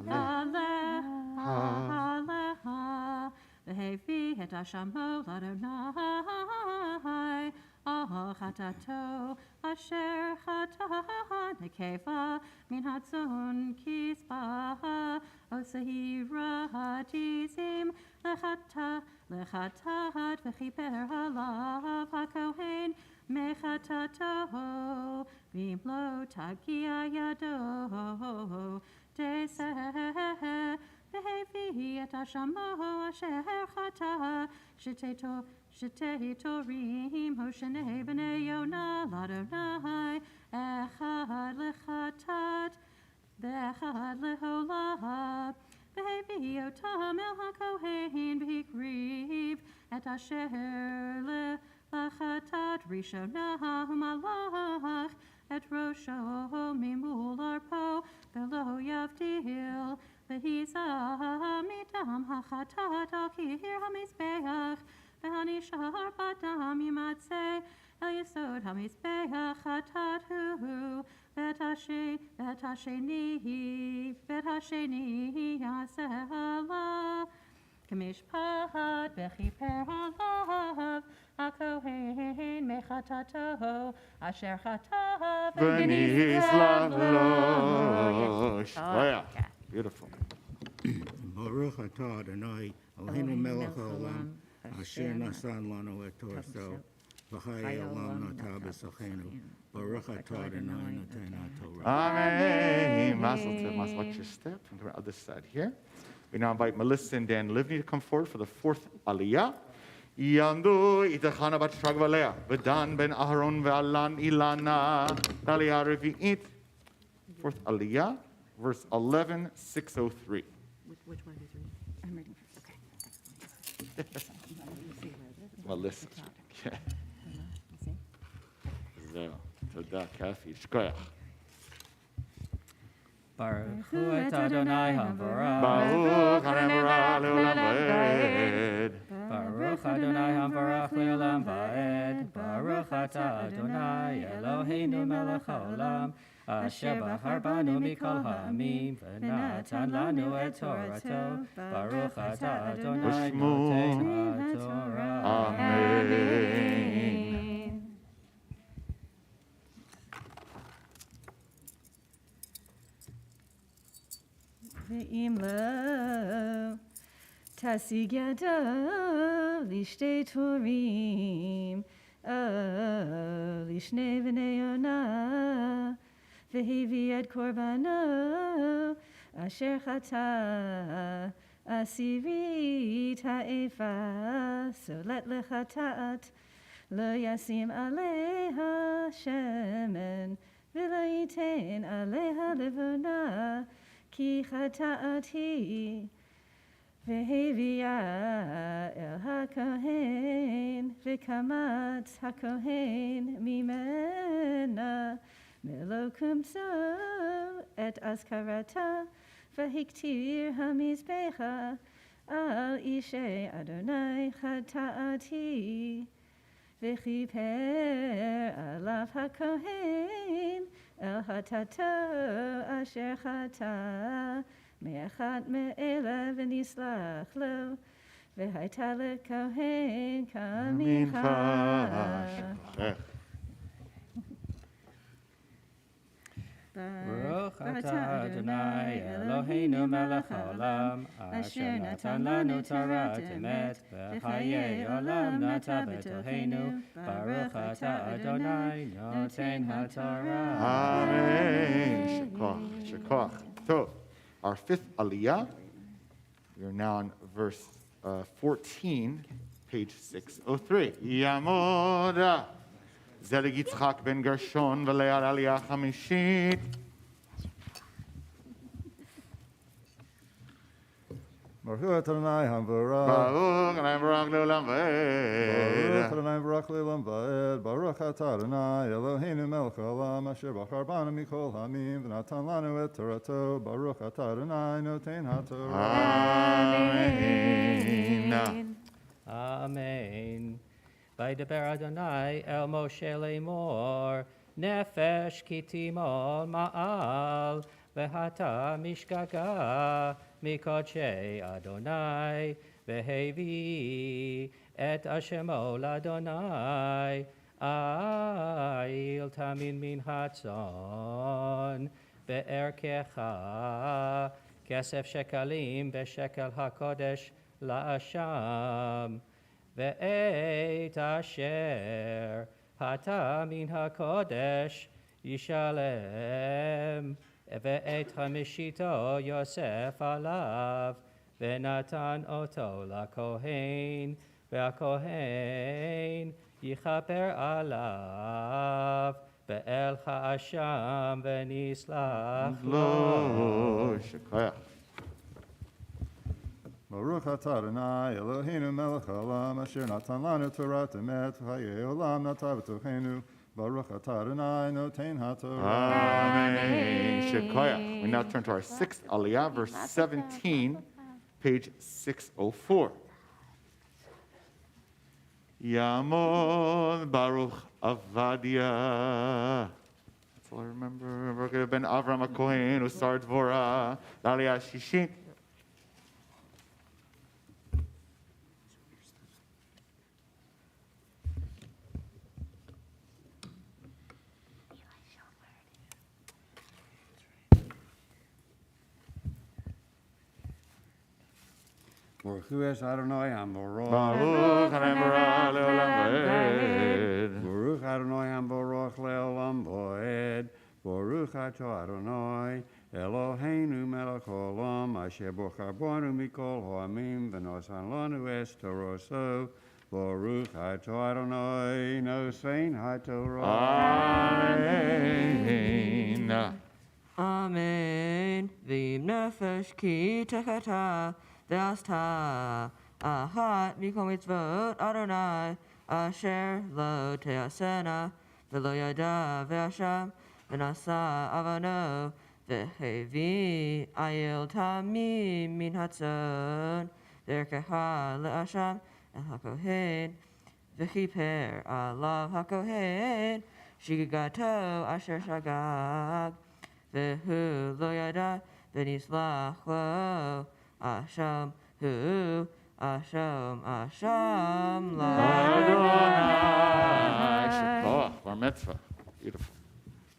V'hevi et hashamo l'Adonai, al chatato asher chata nekeva min hatzon kispa, o sehira tizim lechatat v'chiper halav hakohen mechatato v'imlo tagia yado deseh. V'hevi et hashamo asher chata, shetei torim, hoshenei b'nei Yonah l'Adonai, echad lechatat, v'echad leholab. V'hevi otam el hakohen b'hikriv, et asher lechatat rishonah malach, et rosho mimul arpo, v'lo yavdil, V'hisa midam hachatat al kir hamizbeach, v'hanishar badam yimatzeh el yesod hamizbeach chatat hu, v'hasheni yaseh alav, k'mishpat v'chiper alav, hakohen mechatato, asher chatav V'nizlav lo. Shkoyach. Beautiful. Baruch atah Adonai Eloheinu melech haolam. Asher nasan lanu et torso. V'chai olam nata b'sachenu. Baruch atah Adonai noten ha'torah. Amen. Mazel tov. Mazel. Watch your step. And the other side here. We now invite Melissa and Dan Livni to come forward for the fourth aliyah. Yandu itachana bat shragvalea. V'dan ben Aharon ve'alan ilana. Aliyah revi'it. Fourth aliyah. Verse 11, 603. Which one is reading? I'm reading first. Okay. Melissa. זהו. תודה, קפי. שכוח. Baruch Hu et Adonai HaBaruch. ברוך הנברא לעולם ועד. Baruch Adonai HaBaruch le'olam va'ed. Baruch atah Adonai Eloheinu melech haolam. Asher bahar banu mikol ha'amim, v'natan lanu et Torato. Baruch atah Adonai noten ha'torah. Amen. Ve'im lo tasig yado lishtei torim, לשני בני יונה, והביא את קורבנו, אשר חטא עשירית האיפה, סולת לחטאת, לא ישים עליה שמן, ולא ייתן עליה לבונה, כי חטאת היא. והביאה אל הכהן, וקמץ הכהן ממנה, מלוא קומצו את אזכרתה, והקטיר המזבחה על אישי אדוני חטאתי. וכיפר עליו הכהן אל חטאתו אשר חטא, מאחד מאלה ונסלח לו, והייתה לכהן כמנחה. ברוך אתה אדוני אלוהינו מלך העולם, אשר נתן לנו תורת אמת, וחיי עולם נטע בתוכנו. ברוך אתה אדוני נותן התורה. Amen. Shekach. So, our fifth aliyah, we are now on verse 14, page 603. Yamoda. זלג יצחק בן גרשון ולאה עלייה חמישית. ברוך אדוני המבורך. ברוך אדוני מבורך לעולם ועד. ברוך אדוני מבורך לעולם ועד. ברוך אתה אדוני אלוהינו מלך העולם אשר בחר בנו מכל העמים ונתן לנו את תורתו. ברוך אתה אדוני נותן התורה. אמן. אמן. וידבר אדוני אל משה לאמור, נפש כי תימול מעל, ואתה משגגה מקודשי אדוני, והביא את השמו לאדוני, איל תמין מן הצאן, בערכך כסף שקלים בשקל הקודש לאשם. ואת אשר אתה מן הקודש ישלם, ואת חמישיתו יוסף עליו, ונתן אותו לכהן, והכהן יכפר עליו, באלך אשם ונסלח לו. ברוך אתה אדוני אלוהינו מלך העולם אשר נתן לנו תורת אמת וחיי עולם נטע בתוכנו. ברוך אתה אדוני נותן התורה. Amen. Shekoyach. We now turn to our sixth aliyah, verse 17, page 604. Yamod Baruch Avadia. That's all I remember. Baruch ben Avram HaKohen, Usar Dvorah, Aliyah Shishit. Baruch es Adonai HaMorach. Baruch Adonai Le'olam Va'ed. Baruch Adonai HaMorach Le'olam Va'ed. Baruch atah Adonai Eloheinu melech haolam asher bochar banu mikol ha'amim v'nosan lanu es toroso. Baruch atah Adonai nosein haTorah. Amen. Amen. V'im nefesh ki techata Ve'asta ahat mikol mitzvot Adonai asher lo te'asena ve'lo yada ve'asham ve'nasa avano ve'hevi ayil tamim min hatzon ve'erkeha le'asham el hakohen ve'chiper alav hakohen shigato asher shagag ve'hu lo yada ve'nislach lo Asham hu, Asham la Adonai. Shekach, bar mitzvah. Beautiful.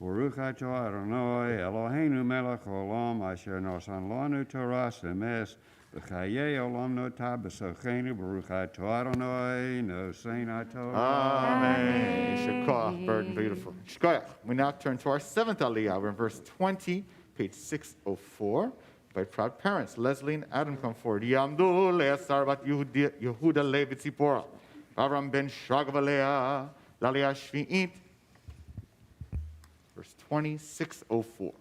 Baruch atah Adonai Eloheinu melech haolam asher nosan lanu Torah semes v'chayei olam notah b'sochenu Baruch atah Adonai nosein haTorah. Amen. Shkoyach, burden, beautiful. Shkoyach. We now turn to our seventh Aliyah. We're in verse 20, page 604. By proud parents, Leslie and Adam come forward. Yamdu le'asar bat Yehuda Levi Tzipora. Avram ben Shagavalea, Laliyah Shvi'it. Verse 20, 604.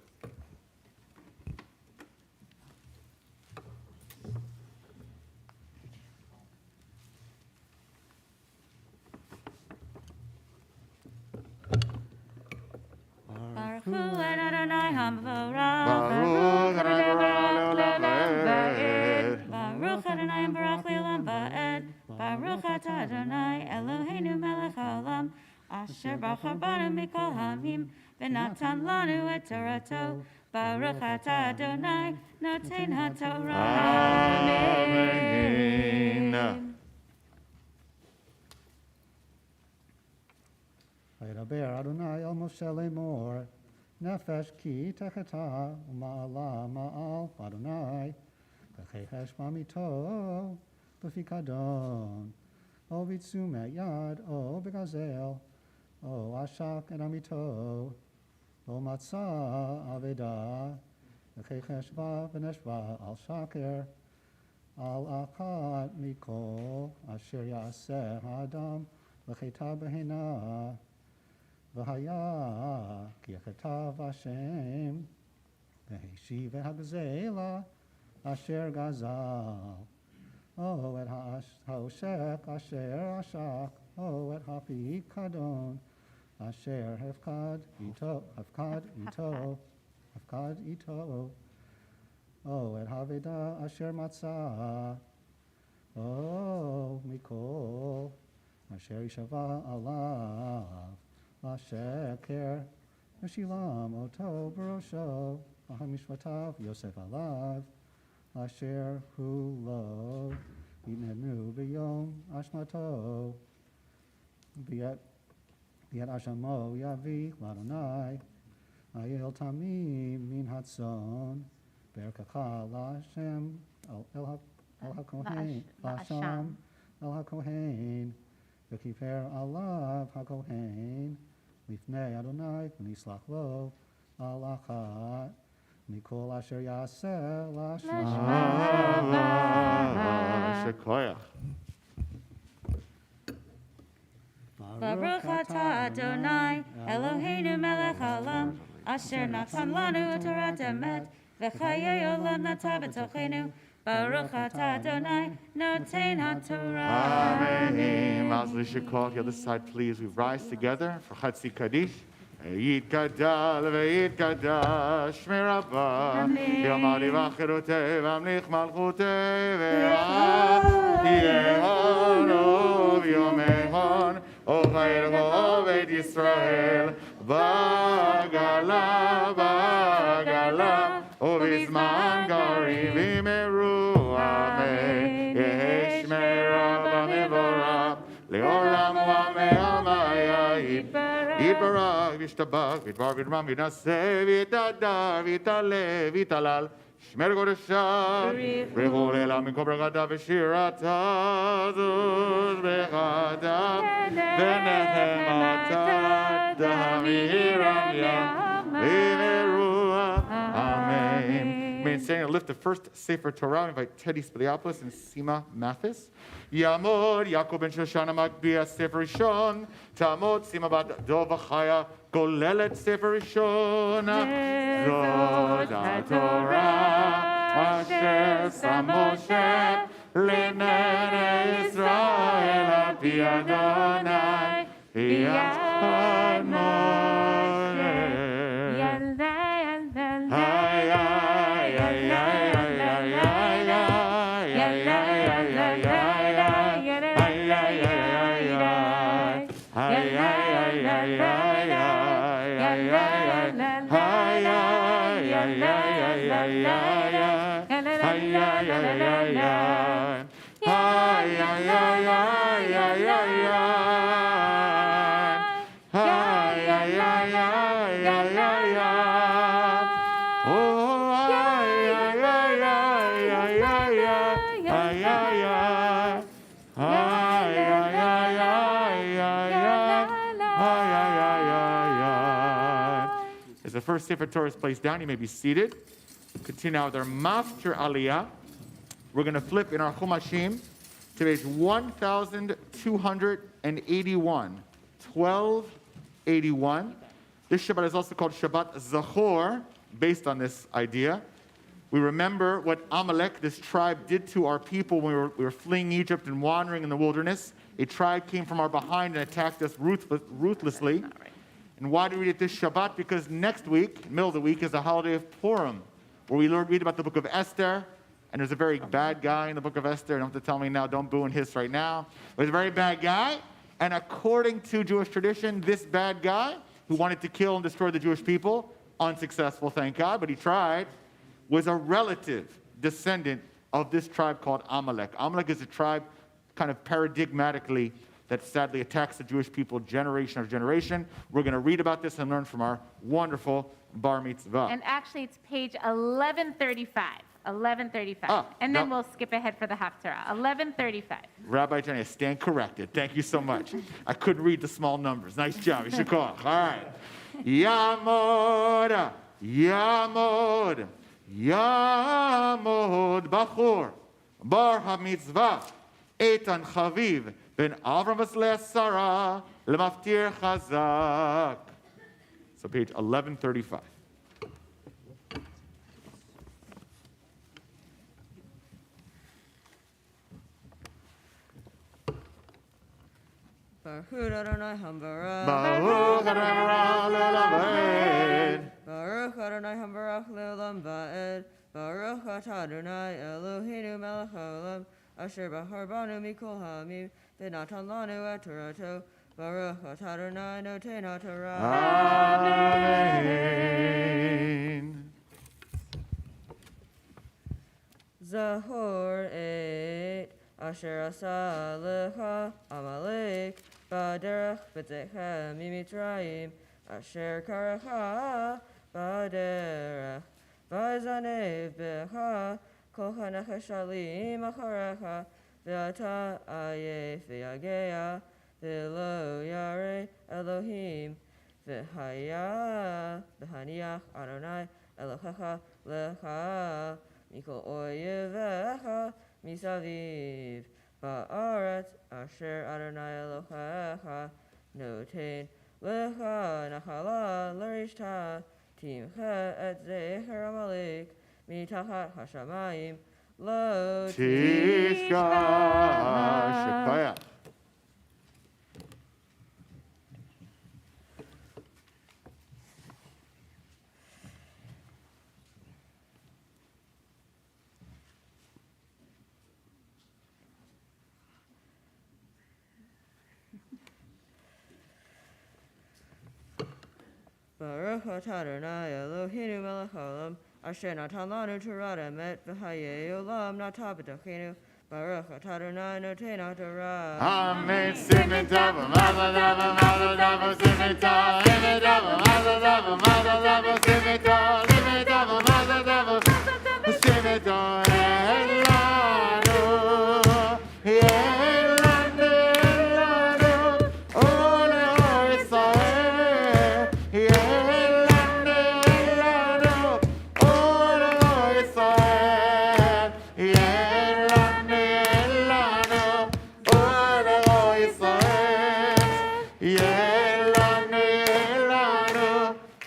Baruch Hu Adonai HaMevorach. Baruch Adonai Le'olam Va'ed. Baruch Adonai Baruch Le'olam Va'ed. Baruch Atah Adonai Eloheinu melech haolam asher bachar banu mikol hamim v'natan lanu et Torato. Baruch Atah Adonai noten haTorah. Amen. וידבר אדוני אל משה לאמור, נפש כי תחתה ומעלה מעל אדוני, וכחש במיתו בפיקדון, או בתשומת יד, או בגזל, או עשק את עמיתו, או מצא אבדה, וכחש בה ונשבע על שקר, על אחת מכל אשר יעשה האדם, וחטא בהנה. והיה כי כתב השם והשיב את הגזלה אשר גזל או את העושק אשר עשק או את הפיקדון אשר הפקד איתו או את האבדה אשר מצא או מכל אשר ישבע עליו השקר, ושילם אותו בראשו, המשפטיו יוסף עליו, אשר הוא לו, יתננו ביום אשמתו, ואת אשמו יביא לאדוני, אייל תמים מן הצאן, ברכך להשם, אל הכהן, להשם, אל הכהן, וכיפר עליו הכהן, לפני אדוני, ונסלח לו על אחת, מכל אשר יעשה לשמה. Shkoyach. Baruch atah Adonai Eloheinu melech haolam asher natan lanu et Torah emet v'chayei olam natah b'tochenu. Baruch atah Adonai noten haTorah. Amen. Masli Shkoyach. The other side, please. We rise together for Chatzi Kaddish. יתגדל ויתקדש מרבה, יאמרי וחירותי והמליך מלכותי, תהיה הונו ויומי הון, ובערבו בית ישראל, בעגלה, ובזמן גרים וימרו, אמן. יהי שמי רבה מבורך, לעולם ועמיה יתברך וישתבח ויתברך ויתרומם וינשא ויתהדר ויתעלה ויתהלל שמר קודשה בריחו לעילם מכל ברכתה ושירתה זוז בחדה ונחמתה דהמירם ים וימרוה אמן. May standing to lift the first Sefer Torah, invite Teddy Spiliopoulos and Sima Mathis. Yamod Yaakov ben Shoshana Magbiya Sefer Rishon. Tamod Sima bat Dova Chaya Golelet Sefer Rishon. Zod HaTorah Asher Sam Moshe L'nei Yisrael al pi Adonai Yad Moshe. the first Sefer Torah is placed down, you may be seated. Continue now with our Maftir Aliyah. We're going to flip in our Chumashim to page 1281. 1281. This Shabbat is also called Shabbat Zachor, based on this idea. We remember what Amalek, this tribe, did to our people when we were fleeing Egypt and wandering in the wilderness. A tribe came from our behind and attacked us ruthlessly. And why do we read it this Shabbat? Because next week, middle of the week, is the holiday of Purim, where we read about the book of Esther. And there's a very bad guy in the book of Esther. You don't have to tell me now, don't boo and hiss right now. But there's a very bad guy. And according to Jewish tradition, this bad guy, who wanted to kill and destroy the Jewish people, unsuccessful, thank God, but he tried, was a relative descendant of this tribe called Amalek. Amalek is a tribe kind of paradigmatically that sadly attacks the Jewish people generation after generation. We're going to read about this and learn from our wonderful Bar Mitzvah. And actually, it's page 1135. 1135. And then we'll skip ahead for the Haftarah. 1135. Rabbi Johnny, I stand corrected. Thank you so much. I couldn't read the small numbers. Nice job. You should call. All right. Yamod, Yamod, Yamod Bachor, Bar HaMitzvah, Eitan Chaviv, Ben Avram Vasleh Sarah, Lemaftir Chazak. So page 1135. Baruch Adonai Hambarach. Baruch Adonai Le'olam Va'ed. Baruch Adonai Hambarach Le'olam Va'ed. Baruch Atah Adonai Eloheinu Melech HaOlam, Asher Bahar Banu Mikol Ha'amim, V'natan Lanu Et Torato. Baruch Atah Adonai Noten HaTorah. Amen. Zahor et Asher asa lecha Amalek b'derech b'tzecha mimitzrayim Asher karecha b'derech v'zanev b'cha kol hanecheshalim acharecha v'ata ayef v'yagea v'lo yareh Elohim v'haniach Adonai Elohecha lecha mikol oyevecha Misaviv ba'aretz asher Adonai Elohecha noten lecha nachala l'rishta timcha et zecher Amalek mitachat hashamayim lo Tishka Shekaya. Baruch atah Adonai Eloheinu melech haolam asher natan lanu Torah emet v'hayei olam nata b'tochenu Baruch atah Adonai noten haTorah. Amen. Simitava, Mazadava, Mazadava, Simitava, Simitava, Mazadava, Mazadava, Simitava, Simitava, Mazadava, Simitava, Elanu, Elanu, Elanu, Ole Israel, Elanu, Elanu, Ole Israel, Elanu, Elanu, Ole Israel, Elanu, Elanu,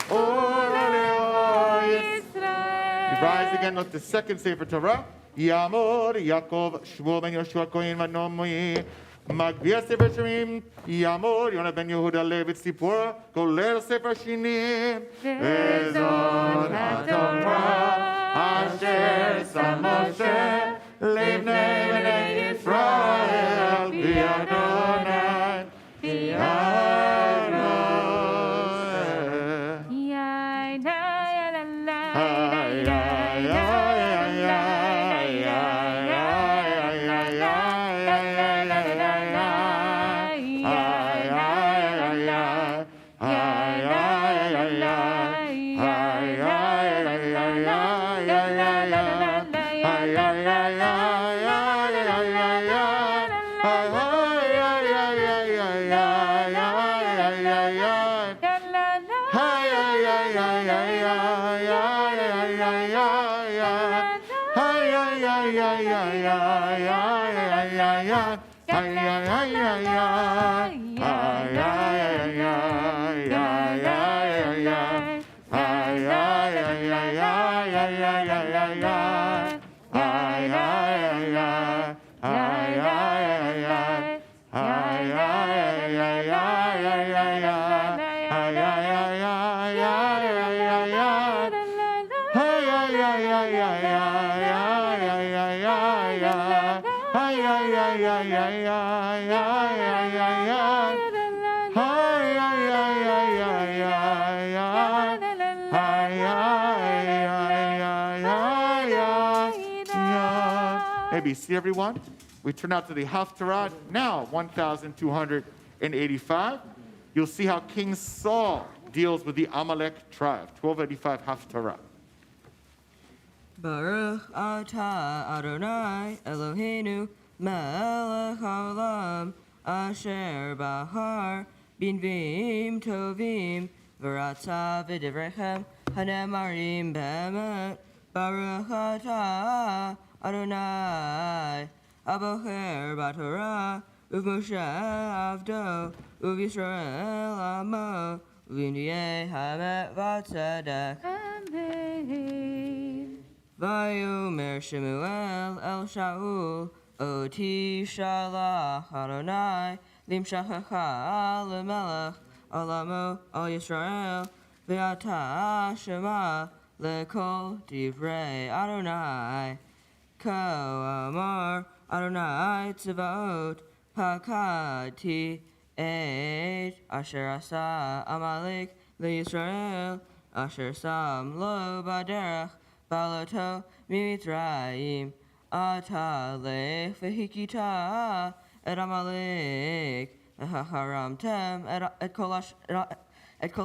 Ole Israel. We rise again with the second Sefer Torah. Yamor Yaakov Shmuel ben Yoshua Kohen Vanomui Magvia Sefer Shirim Yamor Yonah ben Yehuda Levi Tzipora Koler Sefer Shinim Vezon HaTorah Asher Sam Moshe Levnei Bnei Yisrael B'Adonai B'Adonai See everyone? We turn out to the Haftarah now, 1285. You'll see how King Saul deals with the Amalek tribe. 1285 Haftarah. Baruch atah Adonai Eloheinu melech haolam asher bahar binvim tovim v'ratza v'divrechem hanemarim be'emet Baruch atah Adonai abocher b'Torah uv'Moshe avdo uv'Yisrael amo uv'niyeh hamet v'tzedek. Amen. Vayomer Shemuel el Shaul oti shalach Adonai limshachacha lemelech alamo al Yisrael v'ata shema lekol divrei Adonai ko amar Adonai tzvaot pakati et asher asa Amalek leYisrael asher sam lo baderech Balato Mitzrayim Ata lech v'hikita et Amalek haramtem et kol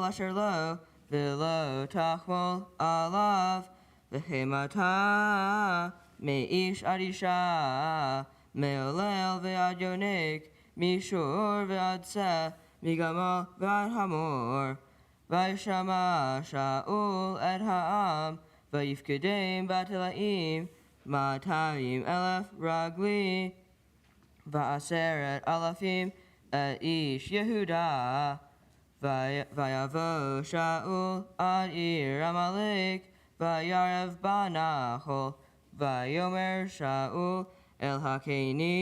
asher lo v'lo tachmol alav v'chemata me'ish ad isha me'olel v'ad yonik mishur v'ad seh migamal v'ad hamor v'yishama Shaul et ha'am Vayifkedem batelaim, matayim elef ragli, va'aseret alafim et ish Yehuda, vayavo Shaul ad ir Amalek, vayarev banachol, vayomer Shaul el hakeni,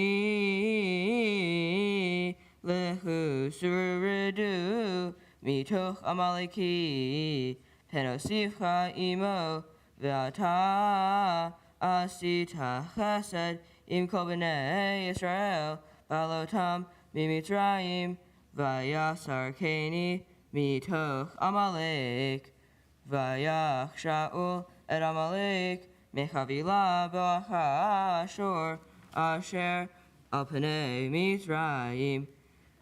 lehu suridu, mitoch Amaleki, penosifcha imo, V'ata asita chesed im kol b'nei Yisrael balotam mimitzrayim v'yasarkeni mitoch Amalek v'yach Shaul et Amalek mechavila b'acha Ashur asher al pnei Mitzrayim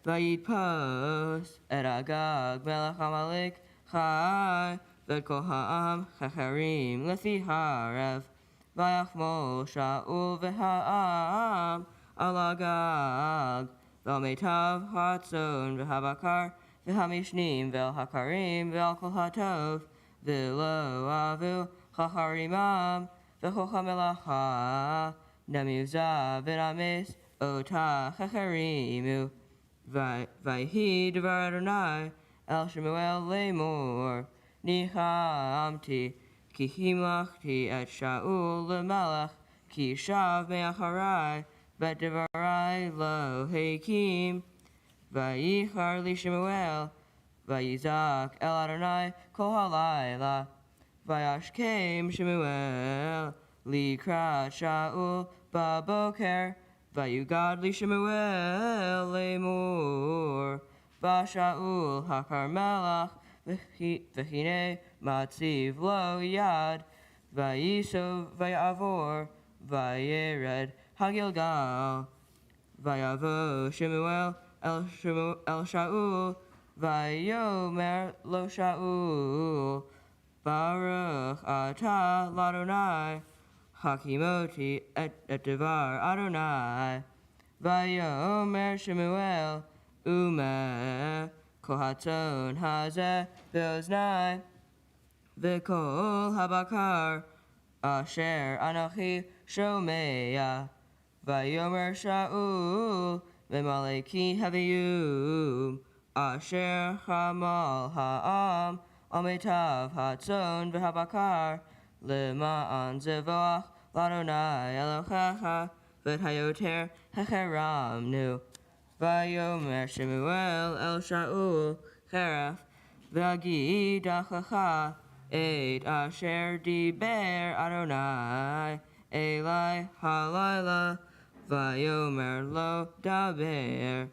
v'yitpos et Agag melech Amalek chai V'kol ha'am chacharim lefi ha'arev v'yachmol Shaul v'ha'am al Agag v'al-meitav ha'atzon v'habakar v'hamishnim v'al hakarim v'al kol ha'tov v'lo avu chacharimam v'chol ha'melacha namivza v'namis ota chacharimu v'yihi devar Adonai el Shemuel lemor Nihamti ki himachti et Shaul lemelech ki shav me'acharai bet devarai lo heikim vayichar li Shemuel vayizak el Adonai kol halayla vayashkem Shemuel likrat Shaul baboker vayugad li Shemuel lemor vashaul hakar melech V'chine matziv lo yad, v'yisov v'yavor, v'yered hagilgal, v'yavo Shemuel el Shaul, v'yomer lo Shaul, Baruch atah l'Adonai, hakimoti et devar Adonai, v'yomer Shemuel, umeh, Kohaton hazeh v'oznai v'kol habakar asher anochi shomea. Vayomer Shaul v'maleki haviyum asher hamal ha'am ametav hatzon v'habakar lema'an zevoach l'Adonai Elohecha v'hayoter hecheramnu. Vayomer Shemuel el Shaul cheref v'agid achacha et asher diber Adonai Eli halayla vayomer lo daber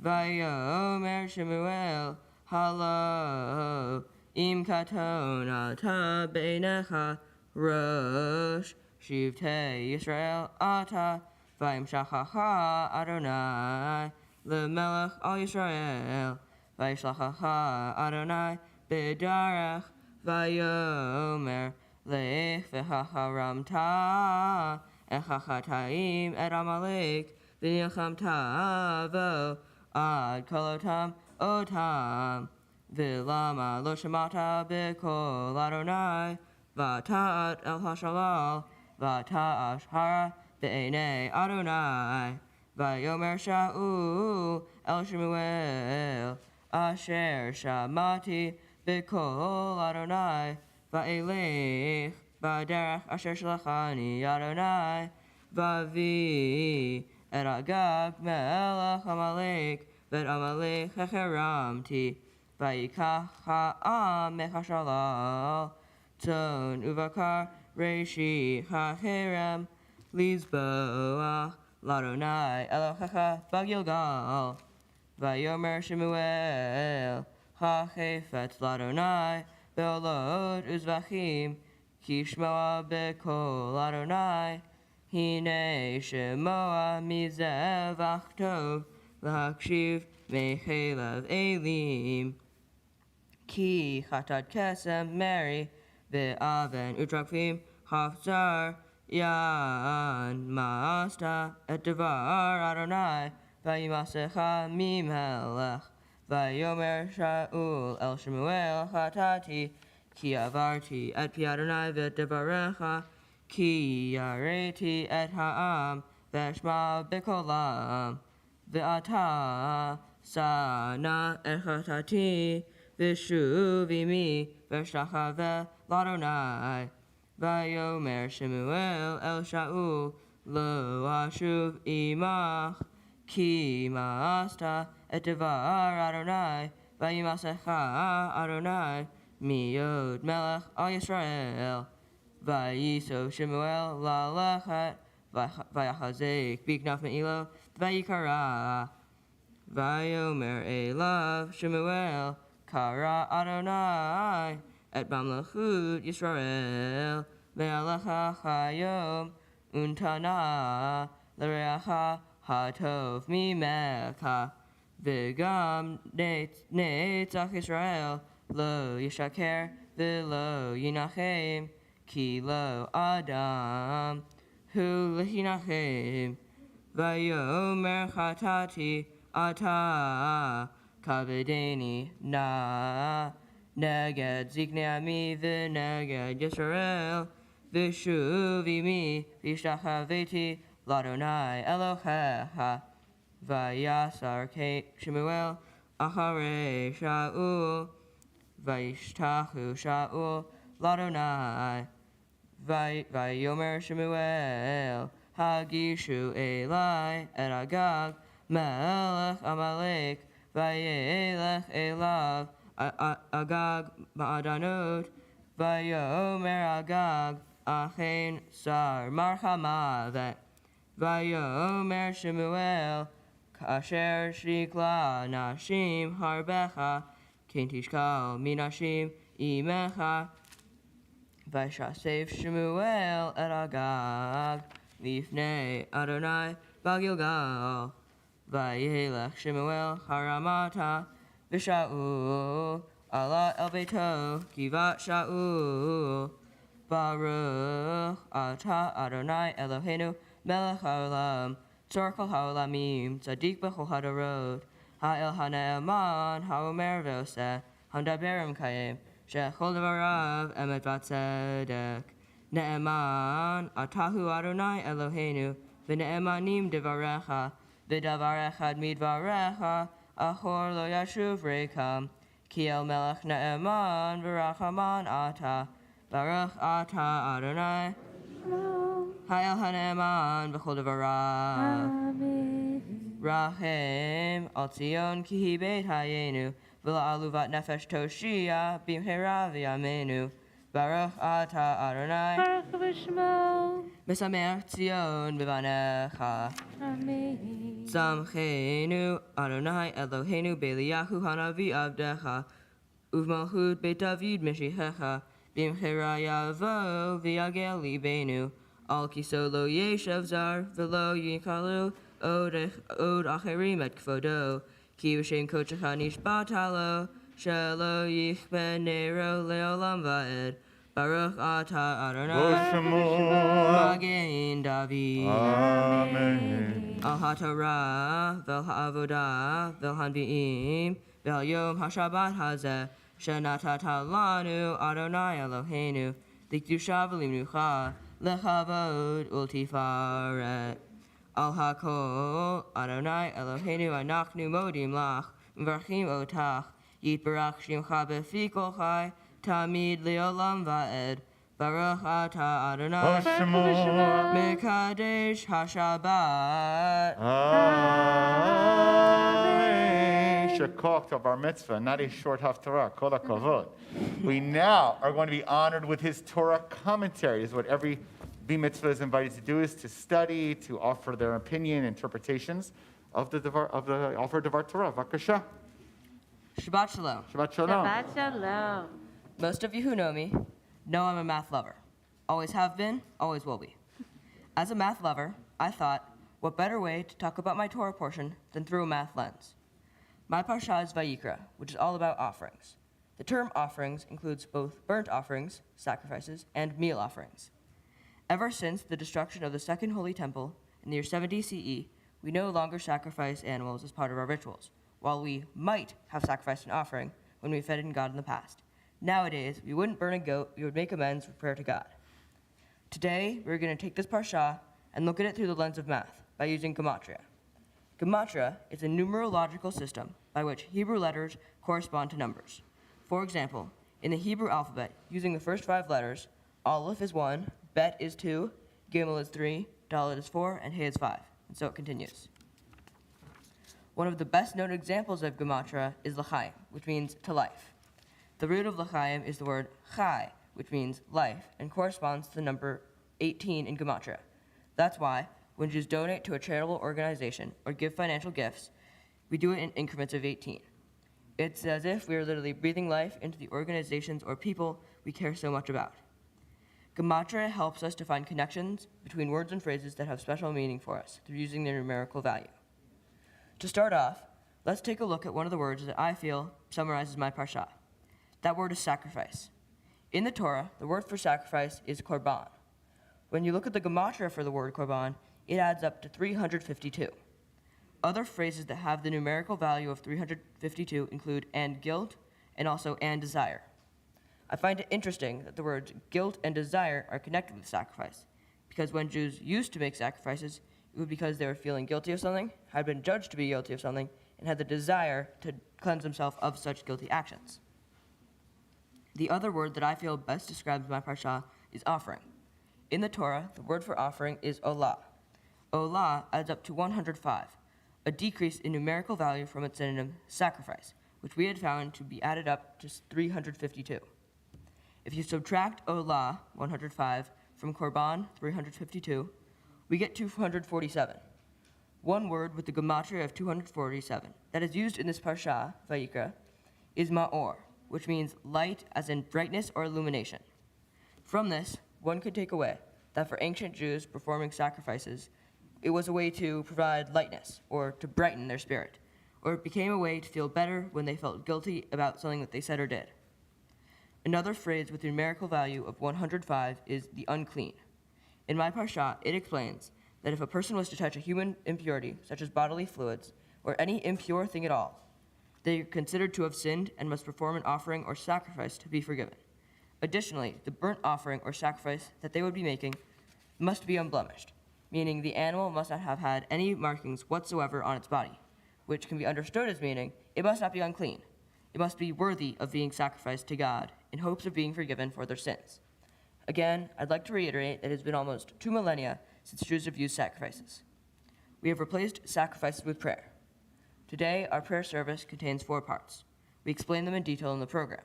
vayomer Shemuel halo im katon ata beinecha rosh shivtei Yisrael ata vayim shachacha Adonai lemelech al Yisrael vayishlachacha Adonai bedarech vayomer Lech v'hacharamta echachataim et Amalek v'nilchamta vo ad kolotam otam v'lama lo shemata b'kol Adonai v'ta'at el hashalal v'ta'ash hara b'einei Adonai vayomer Shaul el Shemuel asher shamati b'kol Adonai Va'elech v'derech asher shalachani Adonai v'avi et Agag melech Amalek v'et Amalek hecheramti v'yikach ha'am mechashalal tzon uvakar reishi ha'cherem lizboach l'Adonai Elohecha b'Gilgal v'yomer Shemuel ha'chefetz l'Adonai Be'olot uzvachim ki shmoa b'kol Adonai hine shemoa mizevach tov l'hakshiv mechelav elim ki chatat kesem meri ve'aven utrakfim hafzar yan ma'asta et devar Adonai vayimasecha mimelech Vayomer Shaul el Shemuel chatati ki avarti et pi Adonai v'devarecha ki yareti et ha'am v'eshma b'kolam v'ata sana et chatati v'shuvi mi v'shtachave l'Adonai Vayomer Shemuel el Shaul lo ashuv imach ki ma'asta et devar Adonai vayimasecha Adonai miyod melech al Yisrael vayiso Shemuel la'lechet vayachazek biknaf me'ilo vayikara vayomer elav Shemuel kara Adonai et mamlechut Yisrael ve'alecha chayom untana l'reacha hatov mimecha v'gam netzach Yisrael lo yishaker v'lo yinachem ki lo adam hu l'hinachem vayomer chatati ata kavedeni na neged ziknei ami v'neged Yisrael v'shuvi mi v'ishtachaveti l'Adonai Elohecha vayasar Shemuel acharei Shaul vayishtachu Shaul l'Adonai vayomer Shemuel hagishu Eli et Agag melech Amalek vayelech elav Agag ma'adanot vayomer Agag achen sar marchamavet Vayomer Shemuel kasher shikla nashim harbecha ken tishkal minashim imecha vayshasef Shemuel et Agag lifnei Adonai b'Gilgal vayelech Shemuel haramata v'Shaul ala el beito givat Shaul Baruch atah Adonai Eloheinu melech haolam tzor kol haolamim tzadik b'chol hadorot ha'el ha'ne'eman ha'omer ve'oseh ha'medaber kayem shechol devarav emet v'tzedek Ne'eman, atahu Adonai Eloheinu, v'ne'emanim devarecha, v'davar echad midvarecha, achor lo yashuv rekam, ki el melech ne'eman, v'rachaman ata, baruch ata Adonai, ha'el ha'ne'eman, v'chol devarav. Rachem al Tzion ki hi beit hayenu, v'la'aluvat nefesh toshia, bimhera v'yamenu, baruch ata Adonai, Baruch v'shmo. mesameach Tzion b'vanecha. Amen. Zamchenu Adonai Eloheinu Beliyahu Hanavi Avdecha, Uvmalchut Beit David Meshichecha, Bimchera Yavo V'yagel Libenu, Al Kiso Lo Yeshev Zar, V'lo Yikalu, Od Acherim Et Kvodo, Ki V'shem Kochecha Nishbatalo, Shelo Yichben Nero Leolam Va'ed, Baruch Ata Adonai, Magen David. Amen. Al HaTorah, Vel HaAvodah, Vel HaNvi'im, Vel Yom HaShabbat Hazeh, Shenatata Lanu Adonai Eloheinu, L'Kedusha V'Limnucha, Lechavod Ultifaret. Al HaKol, Adonai Eloheinu Anachnu Modim Lach, Mvarchim Otach, Yitbarach Shimcha B'fi Kol Chai, Tamid Leolam Va'ed, Baruch Ata Adonai, Mekadesh HaShabbat. Amen. Shekok to Bar Mitzvah, not a short haftarah. Kol hakavod. We now are going to be honored with his Torah commentary. This is what every B-Mitzvah is invited to do, is to study, to offer their opinion, interpretations of the offered Devar Torah. Vakasha. Shabbat Shalom. Shabbat Shalom. Shabbat Shalom. Most of you who know me know I'm a math lover. Always have been, always will be. As a math lover, I thought, what better way to talk about my Torah portion than through a math lens? My parsha is Vayikra, which is all about offerings. The term offerings includes both burnt offerings, sacrifices, and meal offerings. Ever since the destruction of the Second Holy Temple in the year 70 CE, we no longer sacrifice animals as part of our rituals, while we might have sacrificed an offering when we offended God in the past. Nowadays, we wouldn't burn a goat, we would make amends with prayer to God. Today, we're going to take this parsha and look at it through the lens of math by using Gamatra. Gamatra is a numerological system by which Hebrew letters correspond to numbers. For example, in the Hebrew alphabet, using the first 5 letters, Aleph is 1, Bet is 2, Gimel is 3, Dalet is 4, and He is 5. And so it continues. One of the best known examples of Gamatra is L'chaim, which means to life. The root of L'chaim is the word chai, which means life, and corresponds to the number 18 in Gamatra. That's why, when Jews donate to a charitable organization or give financial gifts, we do it in increments of 18. It's as if we are literally breathing life into the organizations or people we care so much about. Gamatra helps us to find connections between words and phrases that have special meaning for us through using their numerical value. To start off, let's take a look at one of the words that I feel summarizes my parsha. That word is sacrifice. In the Torah, the word for sacrifice is korban. When you look at the Gamatra for the word korban, it adds up to 352. Other phrases that have the numerical value of 352 include and guilt and also and desire. I find it interesting that the words guilt and desire are connected with sacrifice, because when Jews used to make sacrifices, it was because they were feeling guilty of something, had been judged to be guilty of something, and had the desire to cleanse themselves of such guilty actions. The other word that I feel best describes my parsha is offering. In the Torah, the word for offering is olah. Olah adds up to 105, a decrease in numerical value from its synonym sacrifice, which we had found to be added up to 352. If you subtract olah, 105, from korban, 352, we get 247. One word with the gematria of 247 that is used in this parsha, Vayikra, is ma'or, which means light as in brightness or illumination. From this, one could take away that for ancient Jews performing sacrifices, it was a way to provide lightness or to brighten their spirit, or it became a way to feel better when they felt guilty about something that they said or did. Another phrase with a numerical value of 105 is the unclean. In my parsha, it explains that if a person was to touch a human impurity, such as bodily fluids, or any impure thing at all, they are considered to have sinned and must perform an offering or sacrifice to be forgiven. Additionally, the burnt offering or sacrifice that they would be making must be unblemished, meaning the animal must not have had any markings whatsoever on its body, which can be understood as meaning it must not be unclean. It must be worthy of being sacrificed to God in hopes of being forgiven for their sins. Again, I'd like to reiterate that it has been almost 2 millennia since Jews have used sacrifices. We have replaced sacrifices with prayer. Today, our prayer service contains 4 parts. We explain them in detail in the program.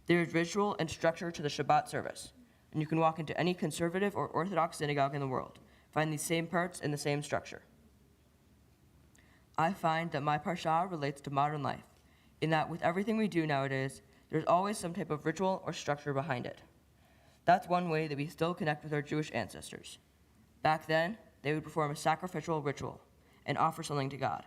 There is ritual and structure to the Shabbat service, and you can walk into any conservative or Orthodox synagogue in the world, find these same parts and the same structure. I find that my parsha relates to modern life, in that with everything we do nowadays, there's always some type of ritual or structure behind it. That's one way that we still connect with our Jewish ancestors. Back then, they would perform a sacrificial ritual and offer something to God.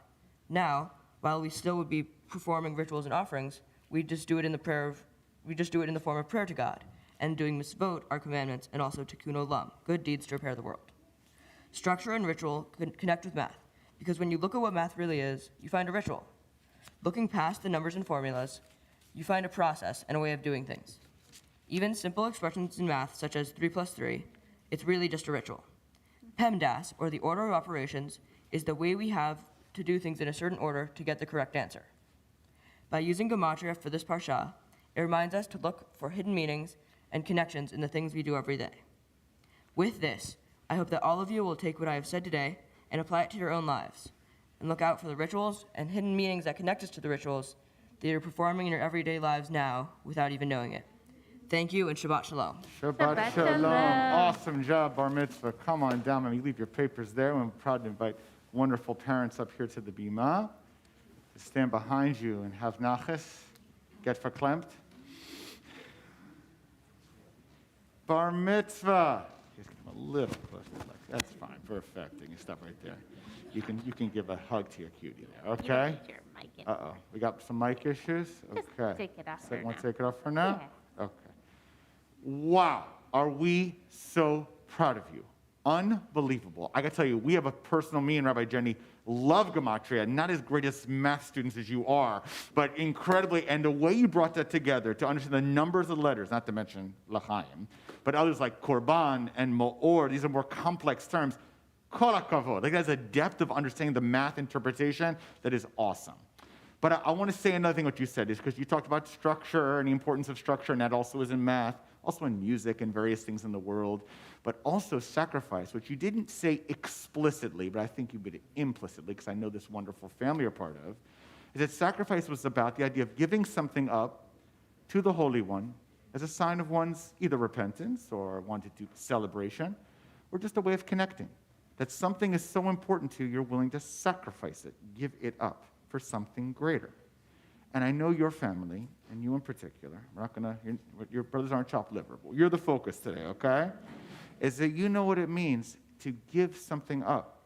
Now, while we still would be performing rituals and offerings, we just do it in the form of prayer to God, and doing mitzvot, our commandments, and also tikkun olam, good deeds to repair the world. Structure and ritual connect with math, because when you look at what math really is, you find a ritual. Looking past the numbers and formulas, you find a process and a way of doing things. Even simple expressions in math, such as 3 plus 3, it's really just a ritual. PEMDAS, or the order of operations, is the way we have to do things in a certain order to get the correct answer. By using Gamatra for this parsha, it reminds us to look for hidden meanings and connections in the things we do every day. With this, I hope that all of you will take what I have said today and apply it to your own lives, and look out for the rituals and hidden meanings that connect us to the rituals that you're performing in your everyday lives now without even knowing it. Thank you, and Shabbat Shalom. Shabbat Shalom. Awesome job, Bar Mitzvah. Come on down. Let me leave your papers there. I'm proud to invite wonderful parents up here to the bima. Stand behind you and have nachas. Get verklempt. Bar Mitzvah. Just come a little closer. That's fine. Perfect. You can stop right there. You can give a hug to your cutie there, okay? Uh-oh. We got some mic issues? Okay. take it off for Want to now. take it off for now? Yeah. Okay. Wow. Are we so proud of you? Unbelievable. I got to tell you, we have a personal, me and Rabbi Jenny love Gematria, not as great as math students as you are, but incredibly, and the way you brought that together to understand the numbers of the letters, not to mention L'chaim, but others like Korban and Mo'or, these are more complex terms. Kol hakavod. Like, there's a depth of understanding the math interpretation that is awesome. But I want to say another thing what you said is because you talked about structure and the importance of structure, and that also is in math, also in music and various things in the world, but also sacrifice, which you didn't say explicitly, but I think you did implicitly, because I know this wonderful family you're part of, is that sacrifice was about the idea of giving something up to the Holy One as a sign of one's either repentance or wanted to celebration, or just a way of connecting. That something is so important to you, you're willing to sacrifice it, give it up for something greater. And I know your family, and you in particular, we're not gonna, your brothers aren't chopped liver, but you're the focus today, okay? Is that you know what it means to give something up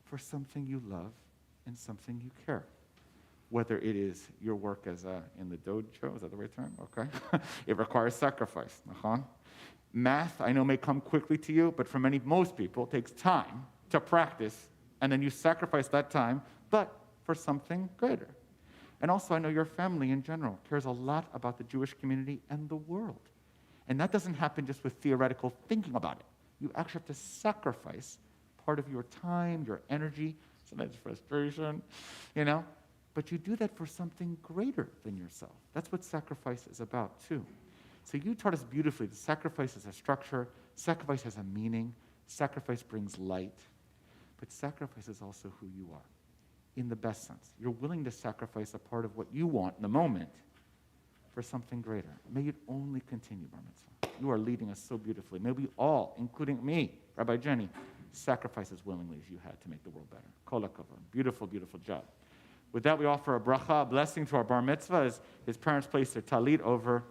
for something you love and something you care. Whether it is your work as in the dojo, is that the right term? Okay. It requires sacrifice. Math, I know, may come quickly to you, but for most people, it takes time to practice, and then you sacrifice that time, but for something greater. And also, I know your family in general cares a lot about the Jewish community and the world. And that doesn't happen just with theoretical thinking about it. You actually have to sacrifice part of your time, your energy, sometimes frustration, but you do that for something greater than yourself. That's what sacrifice is about, too. So you taught us beautifully that sacrifice has a structure, sacrifice has a meaning, sacrifice brings light, but sacrifice is also who you are, in the best sense. You're willing to sacrifice a part of what you want in the moment for something greater. May it only continue, Bar Mitzvah. You are leading us so beautifully. May we all, including me, Rabbi Jenny, sacrifice as willingly as you had to make the world better. Kol hakavod. Beautiful, beautiful job. With that, we offer a bracha, a blessing to our Bar Mitzvah as his parents place their talit over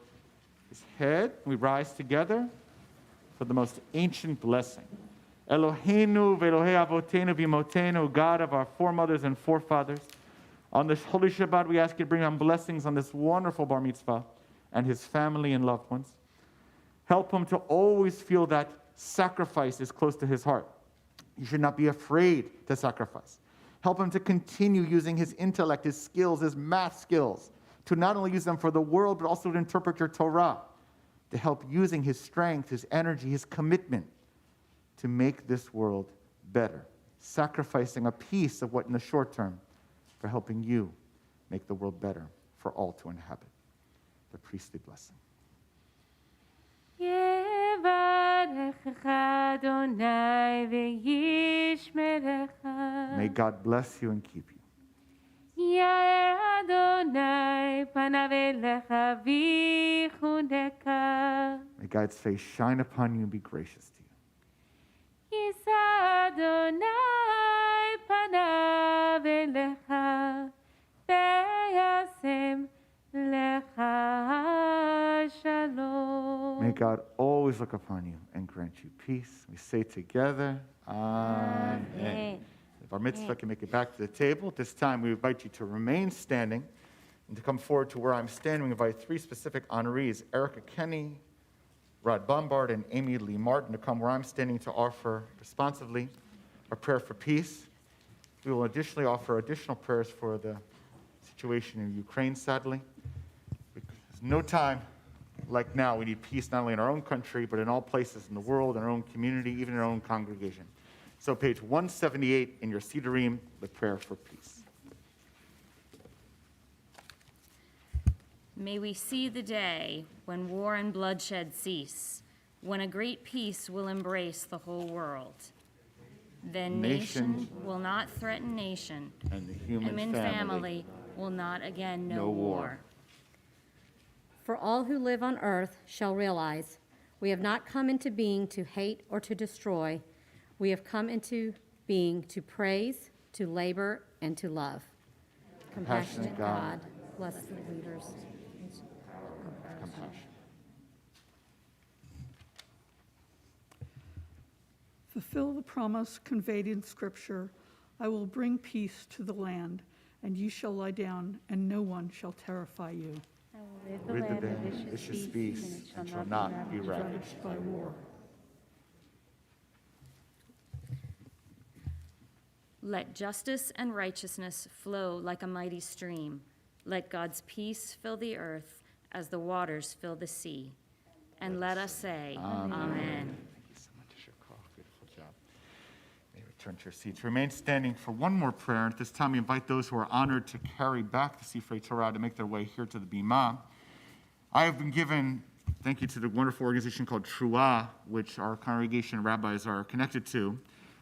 his head. We rise together for the most ancient blessing. Eloheinu ve'Elohei avotenu v'imotenu, God of our foremothers and forefathers. On this holy Shabbat, we ask you to bring down blessings on this wonderful Bar Mitzvah and his family and loved ones. Help him to always feel that sacrifice is close to his heart. You should not be afraid to sacrifice. Help him to continue using his intellect, his skills, his math skills, to not only use them for the world, but also to interpret your Torah, to help using his strength, his energy, his commitment to make this world better, sacrificing a piece of what in the short term for helping you make the world better for all to inhabit. The priestly blessing. May God bless you and keep you. May God's face shine upon you and be gracious to you. May God always look upon you and grant you peace. We say together, Amen. If our mitzvah can make it back to the table, at this time we invite you to remain standing and to come forward to where I'm standing. We invite three specific honorees, Erica Kenny, Rod Bombard, and Amy Lee Martin, to come where I'm standing to offer responsively a prayer for peace. We will additionally offer additional prayers for the situation in Ukraine, sadly. There's no time like now. We need peace not only in our own country, but in all places in the world, in our own community, even in our own congregation. So page 178 in your Sidurim, the prayer for peace. May we see the day when war and bloodshed cease, when a great peace will embrace the whole world. Then nation will not threaten nation, and the human family will not again know war. For all who live on earth shall realize we have not come into being to hate or to destroy. We have come into being to praise, to labor, and to love. Compassionate God, bless the leaders. Compassion. Fulfill the promise conveyed in Scripture. I will bring peace to the land, and you shall lie down, and no one shall terrify you. I will rid Rid the the land land of vicious beasts, and shall not be ravaged by war. Let justice and righteousness flow like a mighty stream. Let God's peace fill the earth as the waters fill the sea. And let us say, Amen. Thank you so much, Shirkoff. Beautiful job. May return to your seats. Remain standing for one more prayer. At this time, we invite those who are honored to carry back the Sifrei Torah to make their way here to the Bima. I have been given, thank you to the wonderful organization called Truah, which our congregation rabbis are connected to.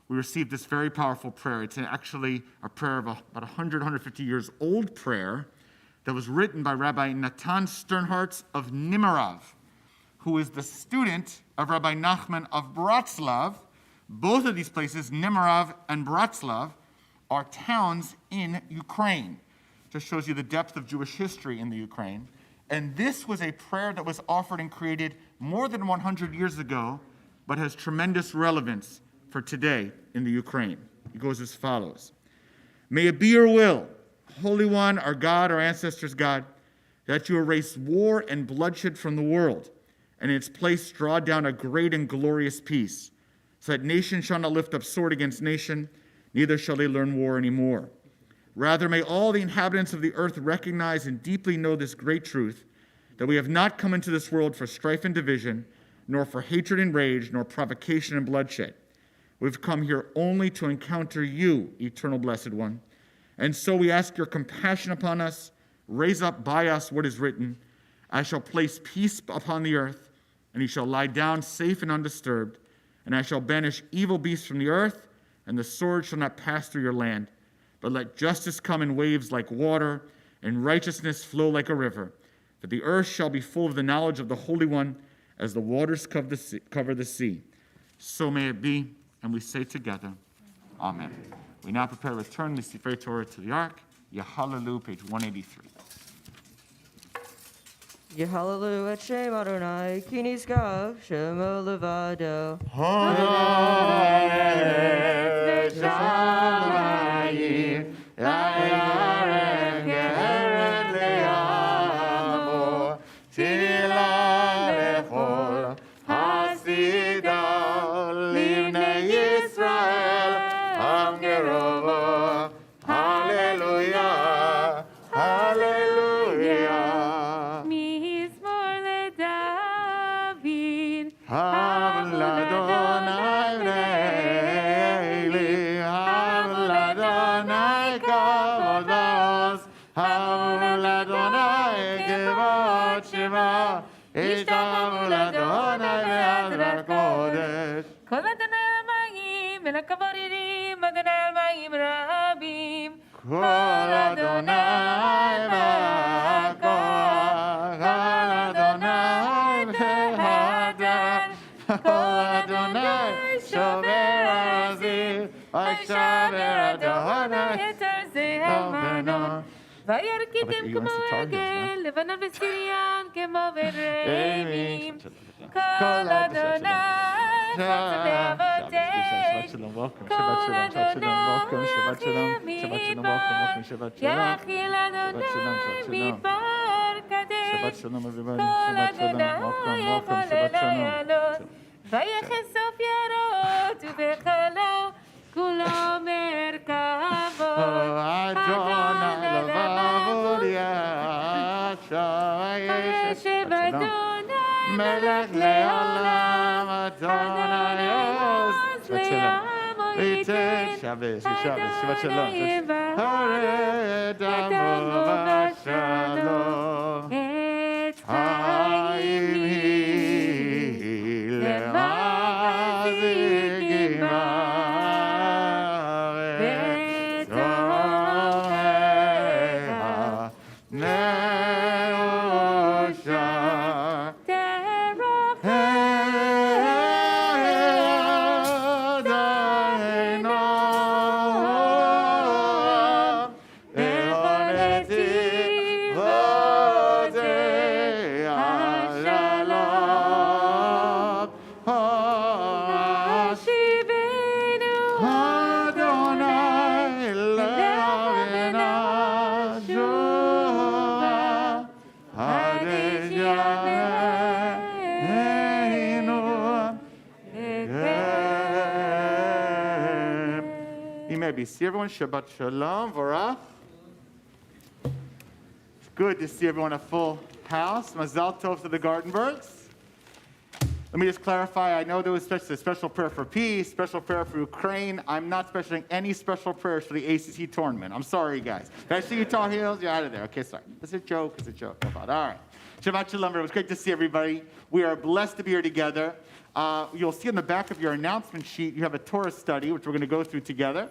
We received this very powerful prayer. It's actually a prayer of about 100, 150 years old prayer that was written by Rabbi Natan Sternhartz of Nimerav, who is the student of Rabbi Nachman of Bratslav. Both of these places, Nimerav and Bratslav, are towns in Ukraine. Just shows you the depth of Jewish history in the Ukraine. And this was a prayer that was offered and created more than 100 years ago, but has tremendous relevance for today in the Ukraine. It goes as follows. May it be your will, Holy One, our God, our ancestors' God, that you erase war and bloodshed from the world, and in its place draw down a great and glorious peace, so that nation shall not lift up sword against nation, neither shall they learn war anymore. Rather, may all the inhabitants of the earth recognize and deeply know this great truth, that we have not come into this world for strife and division, nor for hatred and rage, nor provocation and bloodshed. We've come here only to encounter you, eternal blessed one. And so we ask your compassion upon us. Raise up by us what is written. I shall place peace upon the earth, and he shall lie down safe and undisturbed. And I shall banish evil beasts from the earth, and the sword shall not pass through your land. But let justice come in waves like water, and righteousness flow like a river. For the earth shall be full of the knowledge of the Holy One, as the waters cover the sea. So may it be. And we say together, Amen. We now prepare to return the Sifrei Torah to the Ark. Yehalalu, page 183. Yehalalu et Shem Adonai, ki nizgav Shemo levado. Haaretz v'shamayim, la'arem geret le'amor, tila lechol hasidah livnei Yisrael, am gerovo. Hallelujah, hallelujah. Mizmor שירים, אדוני על מים רבים. קול אדוני והכל, קול אדוני והדר, קול אדוני שובר ארזים, וישבר אדוני את ארזי המנון. וירקידם כמו עגל, לבנון וסיריון כמו ברמים. קול אדוני, חוצה באבותינו. קול אדוני, יחי מדבר. יחיל אדוני מדבר קדש. קול אדוני יכול אלי עלות. ויחס סוף ירות ובחלו, כולו מרכבו. אדוני לבב וישב אדוני מלך לעולם, אדוני עוז לעמו ייתן. שבת שלום. הרד עמו בשלום. את חיים היא למזיקים הארץ, זוהרה נאושה. See everyone, Shabbat Shalom, Vorach. It's good to see everyone a full house. Mazal Tov to the Gartenbergs. Let me just clarify, I know there was a special prayer for peace, special prayer for Ukraine. I'm not specialing any special prayers for the ACC tournament. I'm sorry, guys. Did I see you Tar Heels? You're out of there. Okay, sorry. It's a joke. It's a joke. All right. Shabbat Shalom. It was great to see everybody. We are blessed to be here together. You'll see on the back of your announcement sheet, you have a Torah study, which we're going to go through together.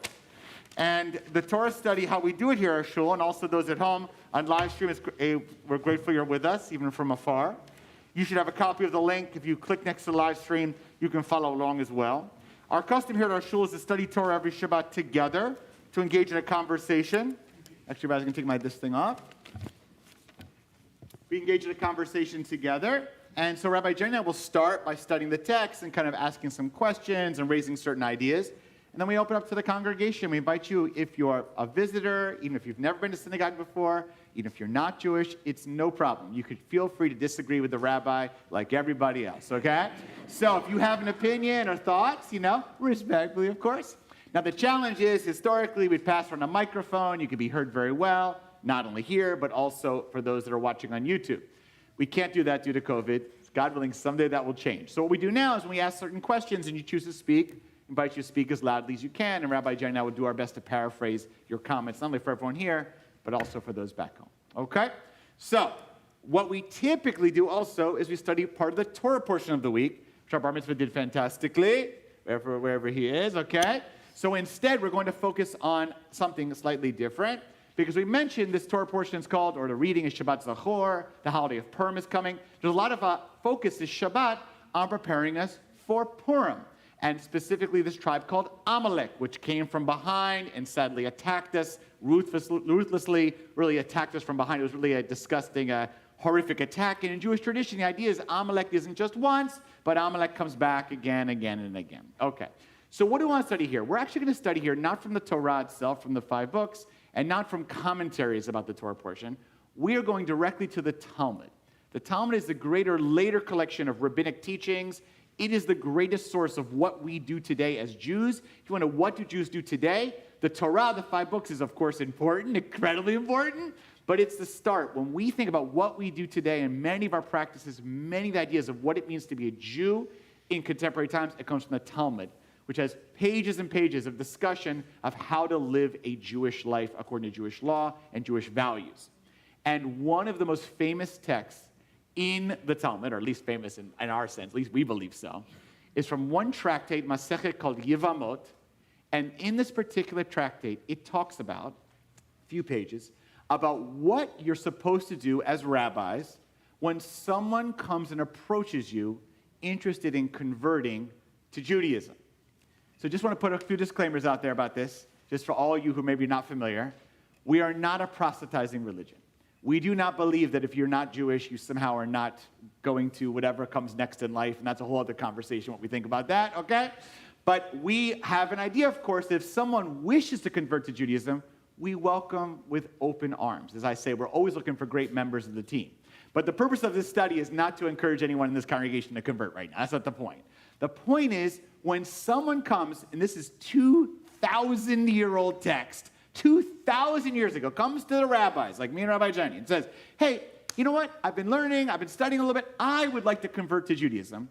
And the Torah study, how we do it here at Shul, and also those at home on live stream, we're grateful you're with us, even from afar. You should have a copy of the link. If you click next to the live stream, you can follow along as well. Our custom here at our Shul is to study Torah every Shabbat together, to engage in a conversation. Actually, I was going to take this thing off. We engage in a conversation together. And so Rabbi Jenna will start by studying the text and kind of asking some questions and raising certain ideas. And then we open up to the congregation. We invite you, if you're a visitor, even if you've never been to synagogue before, even if you're not Jewish, it's no problem. You could feel free to disagree with the rabbi like everybody else, okay? So if you have an opinion or thoughts, respectfully, of course. Now the challenge is, historically, we'd pass around a microphone. You could be heard very well, not only here, but also for those that are watching on YouTube. We can't do that due to COVID. God willing, someday that will change. So what we do now is when we ask certain questions and you choose to speak, invite you to speak as loudly as you can, and Rabbi Jay and I will do our best to paraphrase your comments, not only for everyone here, but also for those back home. Okay? So, what we typically do also is we study part of the Torah portion of the week, which our Bar Mitzvah did fantastically, wherever he is, okay? So instead, we're going to focus on something slightly different, because we mentioned this Torah portion is called, or the reading is Shabbat Zachor, the holiday of Purim is coming. There's a lot of focus this Shabbat on preparing us for Purim. And specifically this tribe called Amalek, which came from behind and sadly attacked us ruthlessly, really attacked us from behind. It was really a disgusting, horrific attack. And in Jewish tradition, the idea is Amalek isn't just once, but Amalek comes back again, again, and again. Okay, so what do we want to study here? We're actually going to study here not from the Torah itself, from the 5 books, and not from commentaries about the Torah portion. We are going directly to the Talmud. The Talmud is the greater later collection of rabbinic teachings. It is the greatest source of what we do today as Jews. If you want to know what do Jews do today, the Torah, the 5 books, is of course important, incredibly important, but it's the start. When we think about what we do today and many of our practices, many of the ideas of what it means to be a Jew in contemporary times, it comes from the Talmud, which has pages and pages of discussion of how to live a Jewish life according to Jewish law and Jewish values. And one of the most famous texts in the Talmud, or at least famous in our sense, at least we believe so, is from one tractate, Masechet, called Yevamot. And in this particular tractate, it talks about, a few pages, about what you're supposed to do as rabbis when someone comes and approaches you interested in converting to Judaism. So just want to put a few disclaimers out there about this, just for all you who may be not familiar. We are not a proselytizing religion. We do not believe that if you're not Jewish, you somehow are not going to whatever comes next in life, and that's a whole other conversation, what we think about that, okay? But we have an idea, of course, that if someone wishes to convert to Judaism, we welcome with open arms. As I say, we're always looking for great members of the team. But the purpose of this study is not to encourage anyone in this congregation to convert right now. That's not the point. The point is, when someone comes, and this is 2,000-year-old text, 2,000 years ago, comes to the rabbis, like me and Rabbi Jenny, and says, hey, you know what? I've been learning, I've been studying a little bit. I would like to convert to Judaism.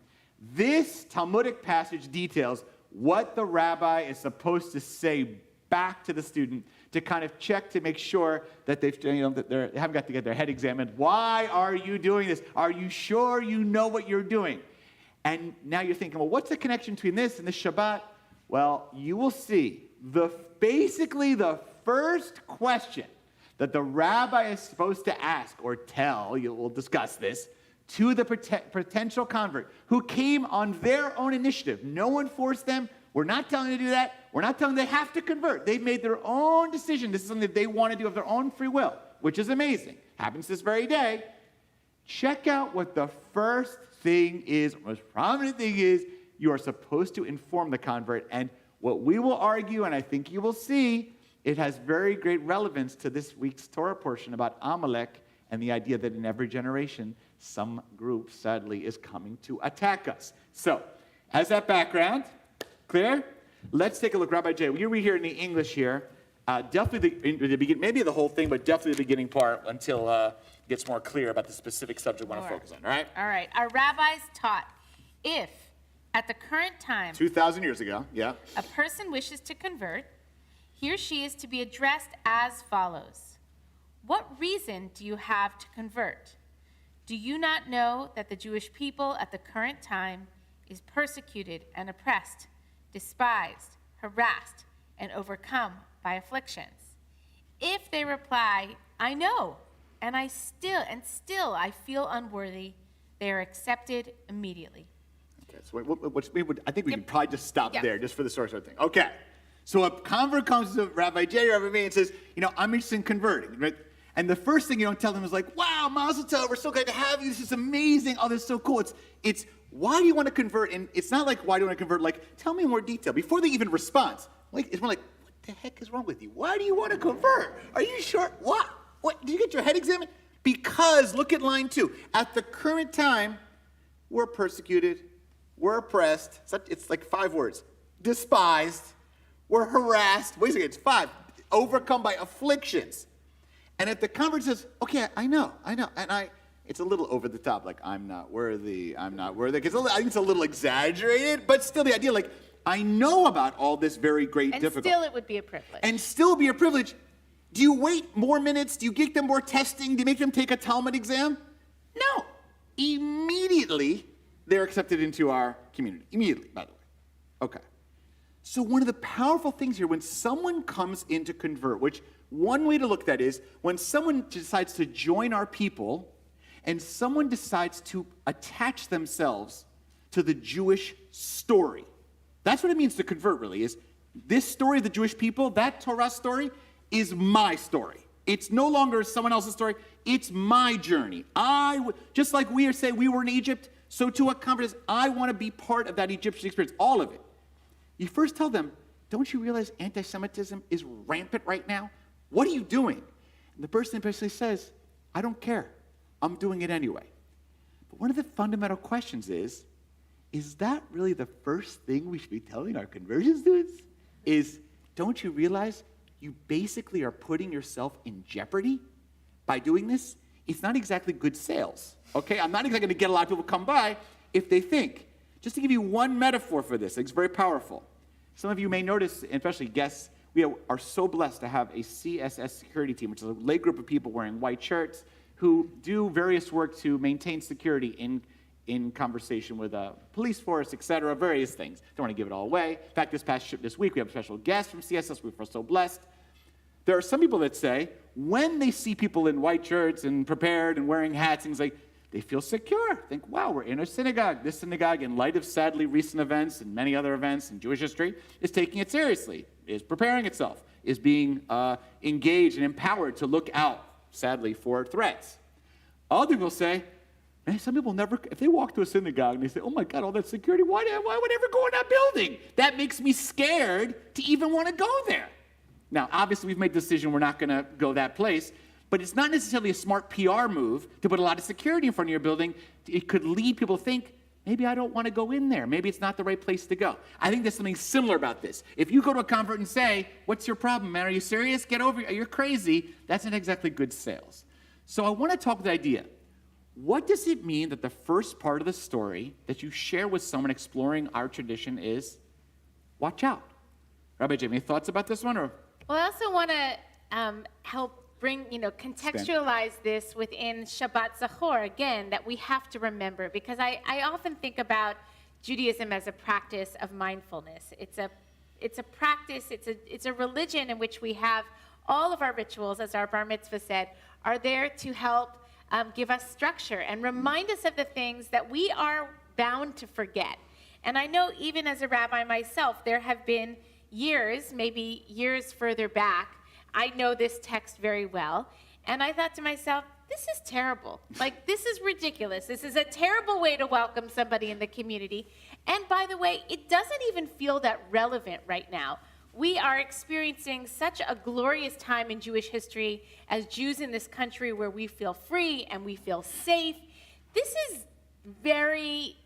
This Talmudic passage details what the rabbi is supposed to say back to the student to kind of check to make sure that they haven't got to get their head examined. Why are you doing this? Are you sure you know what you're doing? And now you're thinking, well, what's the connection between this and the Shabbat? Well, you will see basically the first question that the rabbi is supposed to ask or tell, we'll discuss this, to the potential convert who came on their own initiative. No one forced them. We're not telling them to do that. We're not telling them they have to convert. They've made their own decision. This is something that they want to do of their own free will, which is amazing. Happens this very day. Check out what the first thing is, most prominent thing is, you are supposed to inform the convert. And what we will argue, and I think you will see, it has very great relevance to this week's Torah portion about Amalek and the idea that in every generation, some group, sadly, is coming to attack us. So, as that background, clear? Let's take a look. Rabbi Jay, will you read here in the English here? Definitely the beginning, maybe the whole thing, but definitely the beginning part until it gets more clear about the specific subject we want to focus on, all right? All right. Our rabbis taught, if at the current time, 2,000 years ago, yeah, a person wishes to convert, he or she is to be addressed as follows. What reason do you have to convert? Do you not know that the Jewish people at the current time is persecuted and oppressed, despised, harassed, and overcome by afflictions? If they reply, I know, and still I feel unworthy, they are accepted immediately. Okay, so I think we can probably just stop there, just for the source of the thing. Okay, so a convert comes to Rabbi Jay or Rabbi me and says, I'm interested in converting, right? And the first thing you don't tell them is like, wow, Mazel Tov, we're so glad to have you. This is amazing. Oh, this is so cool. It's why do you want to convert? And it's not like, why do you want to convert? Like, tell me in more detail. Before they even respond, it's more like, what the heck is wrong with you? Why do you want to convert? Are you sure? What? Did you get your head examined? Because, look at line 2. At the current time, we're persecuted. We're oppressed. It's like 5 words. Despised. We're harassed. Wait a second, it's 5. Overcome by afflictions. And if the convert says, okay, I know, and it's a little over the top, like, I'm not worthy, because I think it's a little exaggerated, but still the idea, like, I know about all this very great difficulty. And still it would be a privilege. And still be a privilege. Do you wait more minutes? Do you get them more testing? Do you make them take a Talmud exam? No. Immediately, they're accepted into our community. Immediately, by the way. Okay. So one of the powerful things here, when someone comes in to convert, which one way to look at that is, when someone decides to join our people, and someone decides to attach themselves to the Jewish story. That's what it means to convert, really, is this story of the Jewish people, that Torah story, is my story. It's no longer someone else's story. It's my journey. Just like we say we were in Egypt, so to a convert, I want to be part of that Egyptian experience, all of it. You first tell them, don't you realize anti-Semitism is rampant right now? What are you doing? And the person basically says, I don't care. I'm doing it anyway. But one of the fundamental questions is that really the first thing we should be telling our conversion students? Don't you realize you basically are putting yourself in jeopardy by doing this? It's not exactly good sales, okay? I'm not exactly going to get a lot of people to come by if they think. Just to give you one metaphor for this, it's very powerful. Some of you may notice, especially guests, we are so blessed to have a CSS security team, which is a lay group of people wearing white shirts who do various work to maintain security in conversation with a police force, et cetera, various things. Don't want to give it all away. In fact, this week, we have a special guest from CSS. We feel so blessed. There are some people that say, when they see people in white shirts and prepared and wearing hats, things like, they feel secure. Think, wow, we're in a synagogue. This synagogue, in light of sadly recent events and many other events in Jewish history, is taking it seriously, is preparing itself, is being engaged and empowered to look out, sadly, for threats. Other people say, man, some people never, if they walk to a synagogue and they say, oh my God, all that security, why would I ever go in that building? That makes me scared to even want to go there. Now, obviously, we've made the decision we're not going to go that place, but it's not necessarily a smart PR move to put a lot of security in front of your building. It could lead people to think, maybe I don't want to go in there. Maybe it's not the right place to go. I think there's something similar about this. If you go to a convert and say, what's your problem, man? Are you serious? Get over it. You're crazy. That's not exactly good sales. So I want to talk with the idea. What does it mean that the first part of the story that you share with someone exploring our tradition is, watch out? Rabbi Jay, any thoughts about this one? Or? Well, I also want to help bring, contextualize this within Shabbat Zachor, again, that we have to remember, because I often think about Judaism as a practice of mindfulness. It's a practice, it's a religion in which we have all of our rituals, as our Bar Mitzvah said, are there to help give us structure and remind us of the things that we are bound to forget. And I know even as a rabbi myself, there have been years, maybe years further back, I know this text very well, and I thought to myself, this is terrible. Like, this is ridiculous. This is a terrible way to welcome somebody in the community. And by the way, it doesn't even feel that relevant right now. We are experiencing such a glorious time in Jewish history as Jews in this country where we feel free and we feel safe. This is very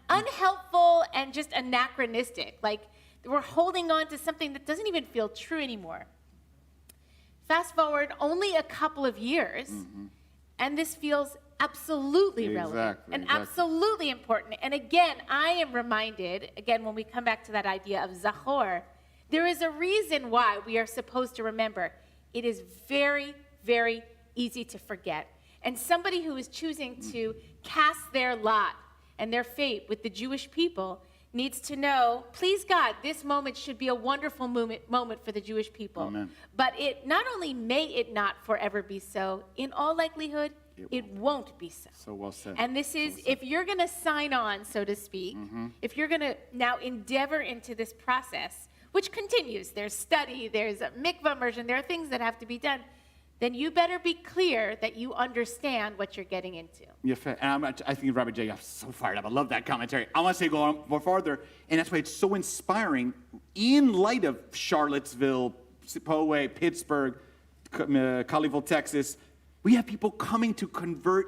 unhelpful and just anachronistic. Like, we're holding on to something that doesn't even feel true anymore. Fast forward only a couple of years, and this feels absolutely relevant and absolutely important. And again, I am reminded, when we come back to that idea of Zachor, there is a reason why we are supposed to remember. It is very, very easy to forget. And somebody who is choosing to cast their lot and their fate with the Jewish people needs to know, please God, this moment should be a wonderful moment for the Jewish people. Amen. But it not only may it not forever be so, in all likelihood, it won't be so. So well said. And this is, if you're going to sign on, so to speak, if you're going to now endeavor into this process, which continues, there's study, there's a mikvah immersion, there are things that have to be done, then you better be clear that you understand what you're getting into. Yeah, and I think Rabbi Jay, I'm so fired up. I love that commentary. I want to say go farther, and that's why it's so inspiring in light of Charlottesville, Poway, Pittsburgh, Colleyville, Texas. We have people coming to convert,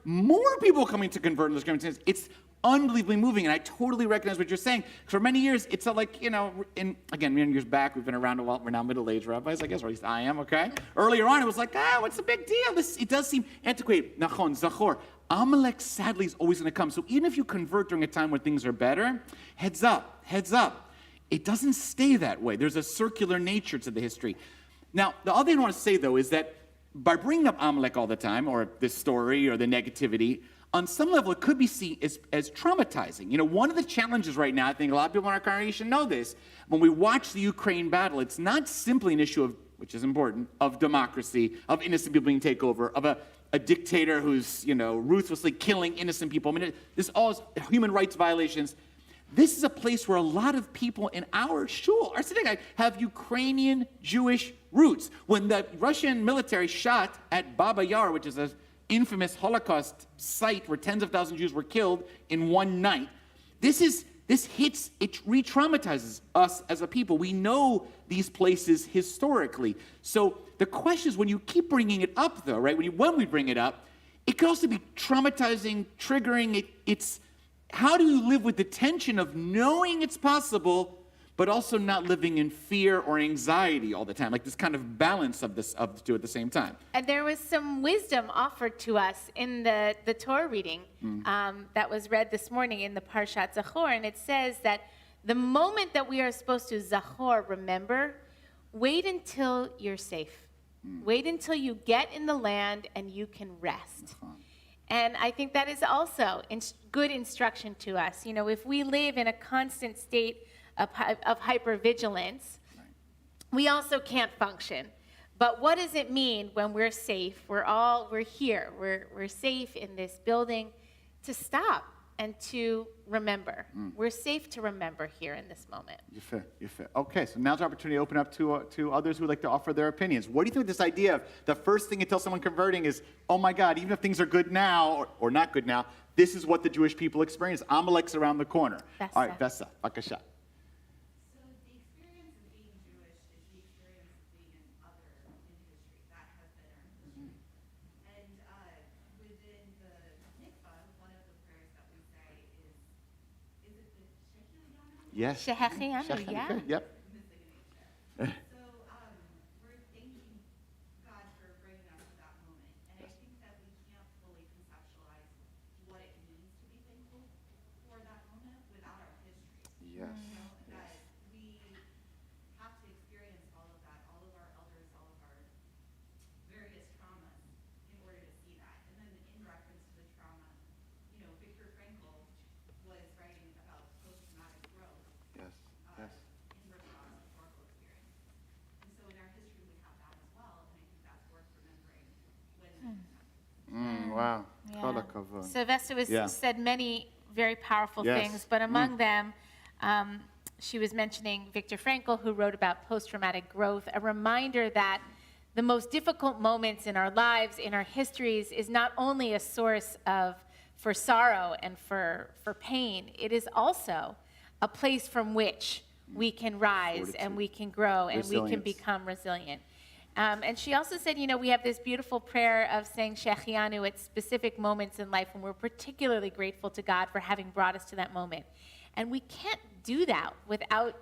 more people coming to convert in those circumstances. It's unbelievably moving, and I totally recognize what you're saying. For many years, it's like, many years back, we've been around a while. We're now middle-aged rabbis, I guess, or at least I am, okay? Earlier on, it was like, what's the big deal? It does seem antiquated. Nachon, Zachor. Amalek, sadly, is always going to come. So even if you convert during a time when things are better, heads up. It doesn't stay that way. There's a circular nature to the history. Now, the other thing I want to say, though, is that by bringing up Amalek all the time, or this story, or the negativity, on some level, it could be seen as traumatizing. One of the challenges right now, I think a lot of people in our congregation know this, when we watch the Ukraine battle, it's not simply an issue of, which is important, of democracy, of innocent people being taken over, of a dictator who's, ruthlessly killing innocent people. I mean, this all is human rights violations. This is a place where a lot of people in our shul, our synagogue, have Ukrainian Jewish roots. When the Russian military shot at Baba Yar, which is an infamous Holocaust site where tens of thousands of Jews were killed in one night, this hits, it re-traumatizes us as a people. We know these places historically. So the question is, when you keep bringing it up, though, right? When we bring it up, it could also be traumatizing, triggering. It's how do you live with the tension of knowing it's possible, but also not living in fear or anxiety all the time, like this kind of balance of the two at the same time. And there was some wisdom offered to us in the Torah reading that was read this morning in the Parshat Zachor, and it says that the moment that we are supposed to Zachor, remember, wait until you're safe. Wait until you get in the land and you can rest. And I think that is also good instruction to us. You know, if we live in a constant state of hypervigilance, we also can't function. But what does it mean when we're safe? We're here. We're safe in this building to stop and to remember. We're safe to remember here in this moment. Yefeh. Okay, so now's our opportunity to open up to others who would like to offer their opinions. What do you think of this idea of the first thing you tell someone converting is, oh my God, even if things are good now or not good now, this is what the Jewish people experience. Amalek's around the corner. Vesa. All right, Vesa, bakasha. Yes. Shehechianu, yeah. Yep. We're thanking God for bringing us to that moment. And I think that we can't fully conceptualize what it means to be thankful for that moment without our history. Yes. You know, that we have to experience all of that, all of our elders, all of our various traumas in order to see that. And then in reference to the trauma, you know, Viktor Frankl was writing about post-traumatic growth. Yes. In response to historical experience. And so in our history we have that as well, and I think that's worth remembering when Wow. Yeah. Sylvester Yeah. said many very powerful Yes. things, but among them, she was mentioning Viktor Frankl, who wrote about post-traumatic growth, a reminder that the most difficult moments in our lives, in our histories, is not only a source for sorrow and for pain, it is also a place from which we can rise and we can grow and we can become resilient. And she also said, you know, we have this beautiful prayer of saying Shechianu at specific moments in life when we're particularly grateful to God for having brought us to that moment. And we can't do that without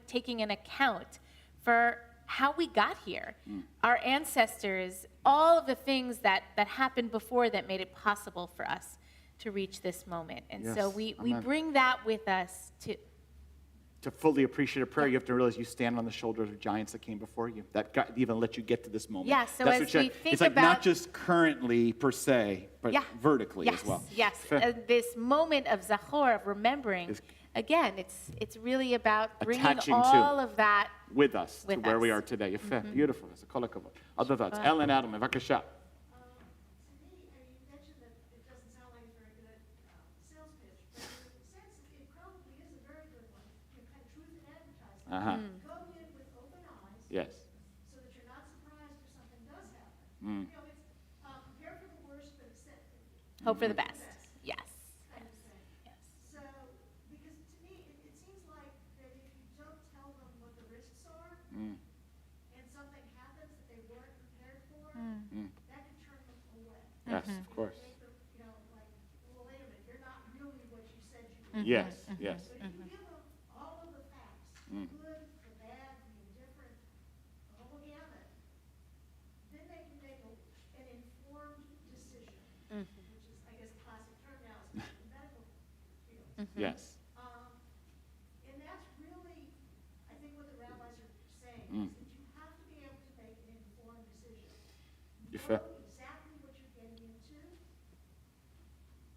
taking an account for how we got here. Our ancestors, all of the things that happened before that made it possible for us to reach this moment. And so we bring that with us to fully appreciate a prayer, you have to realize you stand on the shoulders of giants that came before you, that got, even let you get to this moment. Yeah, so That's as what we think it's like about, not just currently per se, but vertically as well. Yes, this moment of Zachor, of remembering, again, it's really about bringing attaching all of that with us to where we are today. Beautiful. It's a kol hakavod. Other thoughts? Ellen Adam, bevakasha. Go in with open eyes. Yes. So that you're not surprised if something does happen. You know, it's prepare for the worst, but hope for the best. Yes. Kind of thing. Yes. So, because to me, it seems like that if you don't tell them what the risks are, and something happens that they weren't prepared for, that can turn them away. Yes, of course. Make them, you know, like, well, wait a minute, you're not really what you said you were. Yes, yes. But if you give them all of the facts, the good, the bad, the indifferent, the whole gamut, then they can make an informed decision, which is, I guess, a classic term now, especially in the medical field. Yes. And that's really, I think, what the rabbis are saying, is that you have to be able to make an informed decision. Know exactly what you're getting into,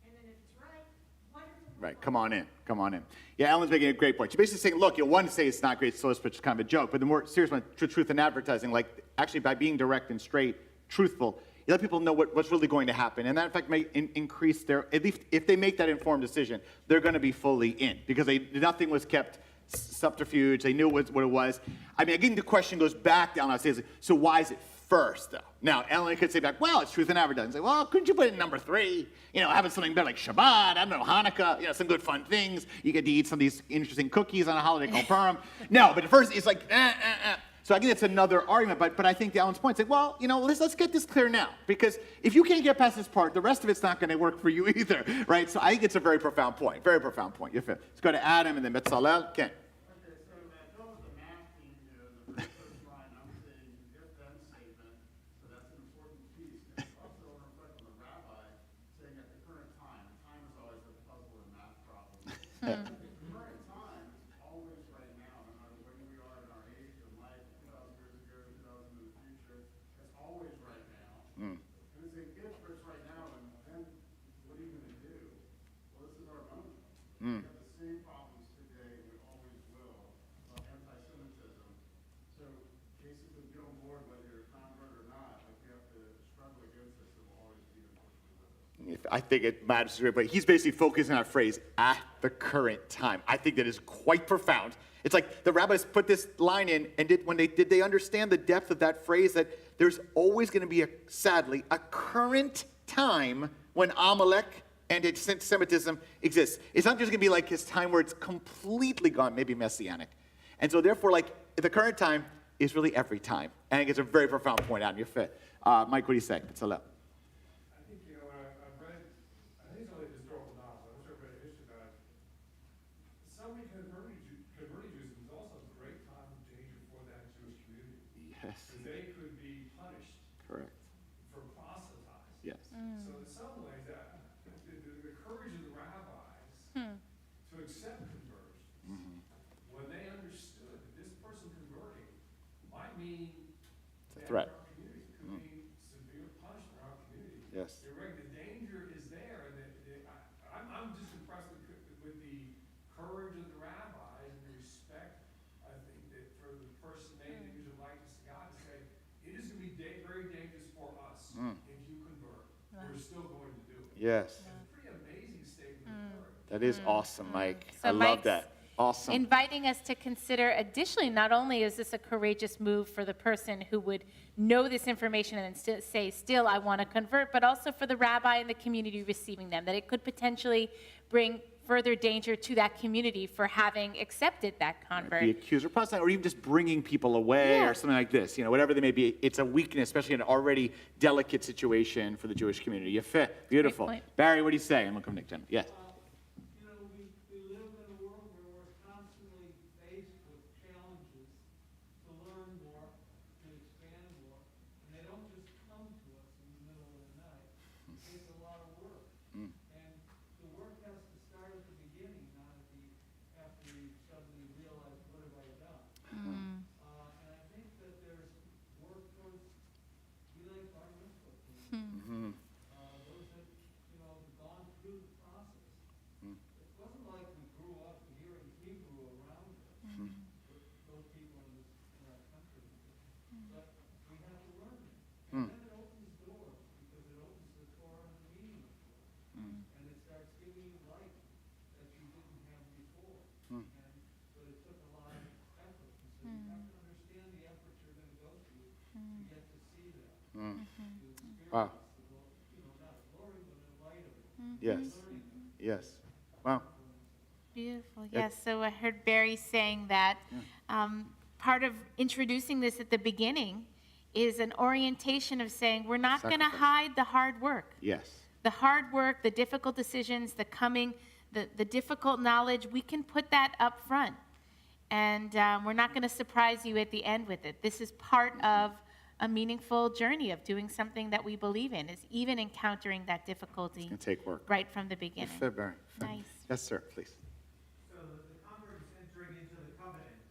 and then if it's right, wonderful. Right, come on in. Yeah, Ellen's making a great point. She's basically saying, look, you'll want to say it's not great, so it's just kind of a joke, but the more serious one, truth in advertising, like actually by being direct and straight, truthful, you let people know what's really going to happen, and that in fact may increase their, at least if they make that informed decision, they're going to be fully in, because nothing was kept subterfuge, they knew what it was. I mean, again, the question goes back down, I say, so why is it first, though? Now, Ellen could say back, well, it's truth in advertising. Say, well, couldn't you put it in number 3? You know, having something better like Shabbat, I don't know, Hanukkah, you know, some good fun things. You get to eat some of these interesting cookies on a holiday called Purim. No, but at first it's like, So I think that's another argument, but I think Ellen's point is like, well, you know, let's get this clear now, because if you can't get past this part, the rest of it's not going to work for you either, right? So I think it's a very profound point, You fit. Let's go to Adam and then Betzalel. Ken. The current time is always right now, no matter where we are in our age and life, 2,000 years ago, 2,000 in the future, it's always right now. And it's a gift for us right now, and then I think it matters, but he's basically focusing on that phrase, at the current time. I think that is quite profound. It's like the rabbis put this line in, and did they understand the depth of that phrase, that there's always going to be, sadly, a current time when Amalek and anti-Semitism exists. It's not just going to be like his time where it's completely gone, maybe messianic. And so therefore, like, the current time is really every time. And I think it's a very profound point out in your fit. Mike, what do you say? It's allowed. I think, I've read, I think it's only a historical novel, I'm not sure I've read a history about it. So many converted Jews, it was also a great time of danger for that Jewish community. Yes. Because they could be punished. Correct. For proselytizing. Yes. So in some ways, the courage of the rabbis to accept conversions, when they understood that this person converting might mean It's a threat. Yes. You're right. The danger is there. I'm just impressed with the courage of the rabbis and the respect, I think, that for the person maybe that gives a likeness to God to say, it is going to be very dangerous for us if you convert. We're still going to do it. Yes. It's a pretty amazing statement of courage. That is awesome, Mike. So I love Mike's that. Awesome. Inviting us to consider, additionally, not only is this a courageous move for the person who would know this information and say, still, I want to convert, but also for the rabbi and the community receiving them, that it could potentially bring further danger to that community for having accepted that convert. The accuser proselyte, or even just bringing people away or something like this, whatever they may be. It's a weakness, especially in an already delicate situation for the Jewish community. You fit. Beautiful. Barry, what do you say? I'm going to come to Nick. Yes. Wow. Yes. Yes. Wow. Beautiful. Yes. So I heard Barry saying that part of introducing this at the beginning is an orientation of saying we're not going to hide the hard work. Yes. The hard work, the difficult decisions, the difficult knowledge, we can put that up front. And we're not going to surprise you at the end with it. This is part of a meaningful journey of doing something that we believe in, is even encountering that difficulty. It's going to take work. Right from the beginning. Barry. Nice. Yes, sir, please. So the convert is entering into the covenant.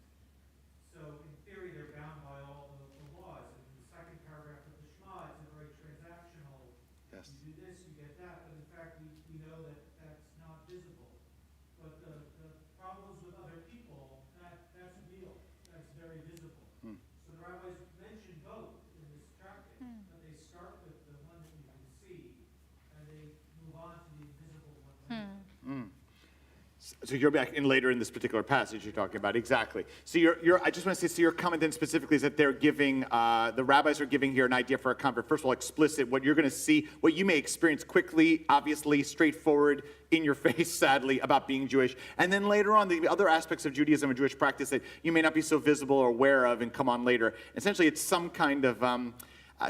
So in theory, they're bound by all the laws. And in the second paragraph of the Shema, it's a very transactional. Yes. You do this, you get that. But in fact, we know that that's not visible. But the problems with other people, that's real. That's very visible. So the rabbis mention both in this chapter, but they start with the one that you can see, and they move on to the invisible one later. So you're back in later in this particular passage you're talking about, exactly. So I just want to say, so your comment then specifically is that they're giving, the rabbis are giving here an idea for a convert. First of all, explicit, what you're going to see, what you may experience quickly, obviously, straightforward, in your face, sadly, about being Jewish. And then later on, the other aspects of Judaism and Jewish practice that you may not be so visible or aware of and come on later. Essentially, it's some kind of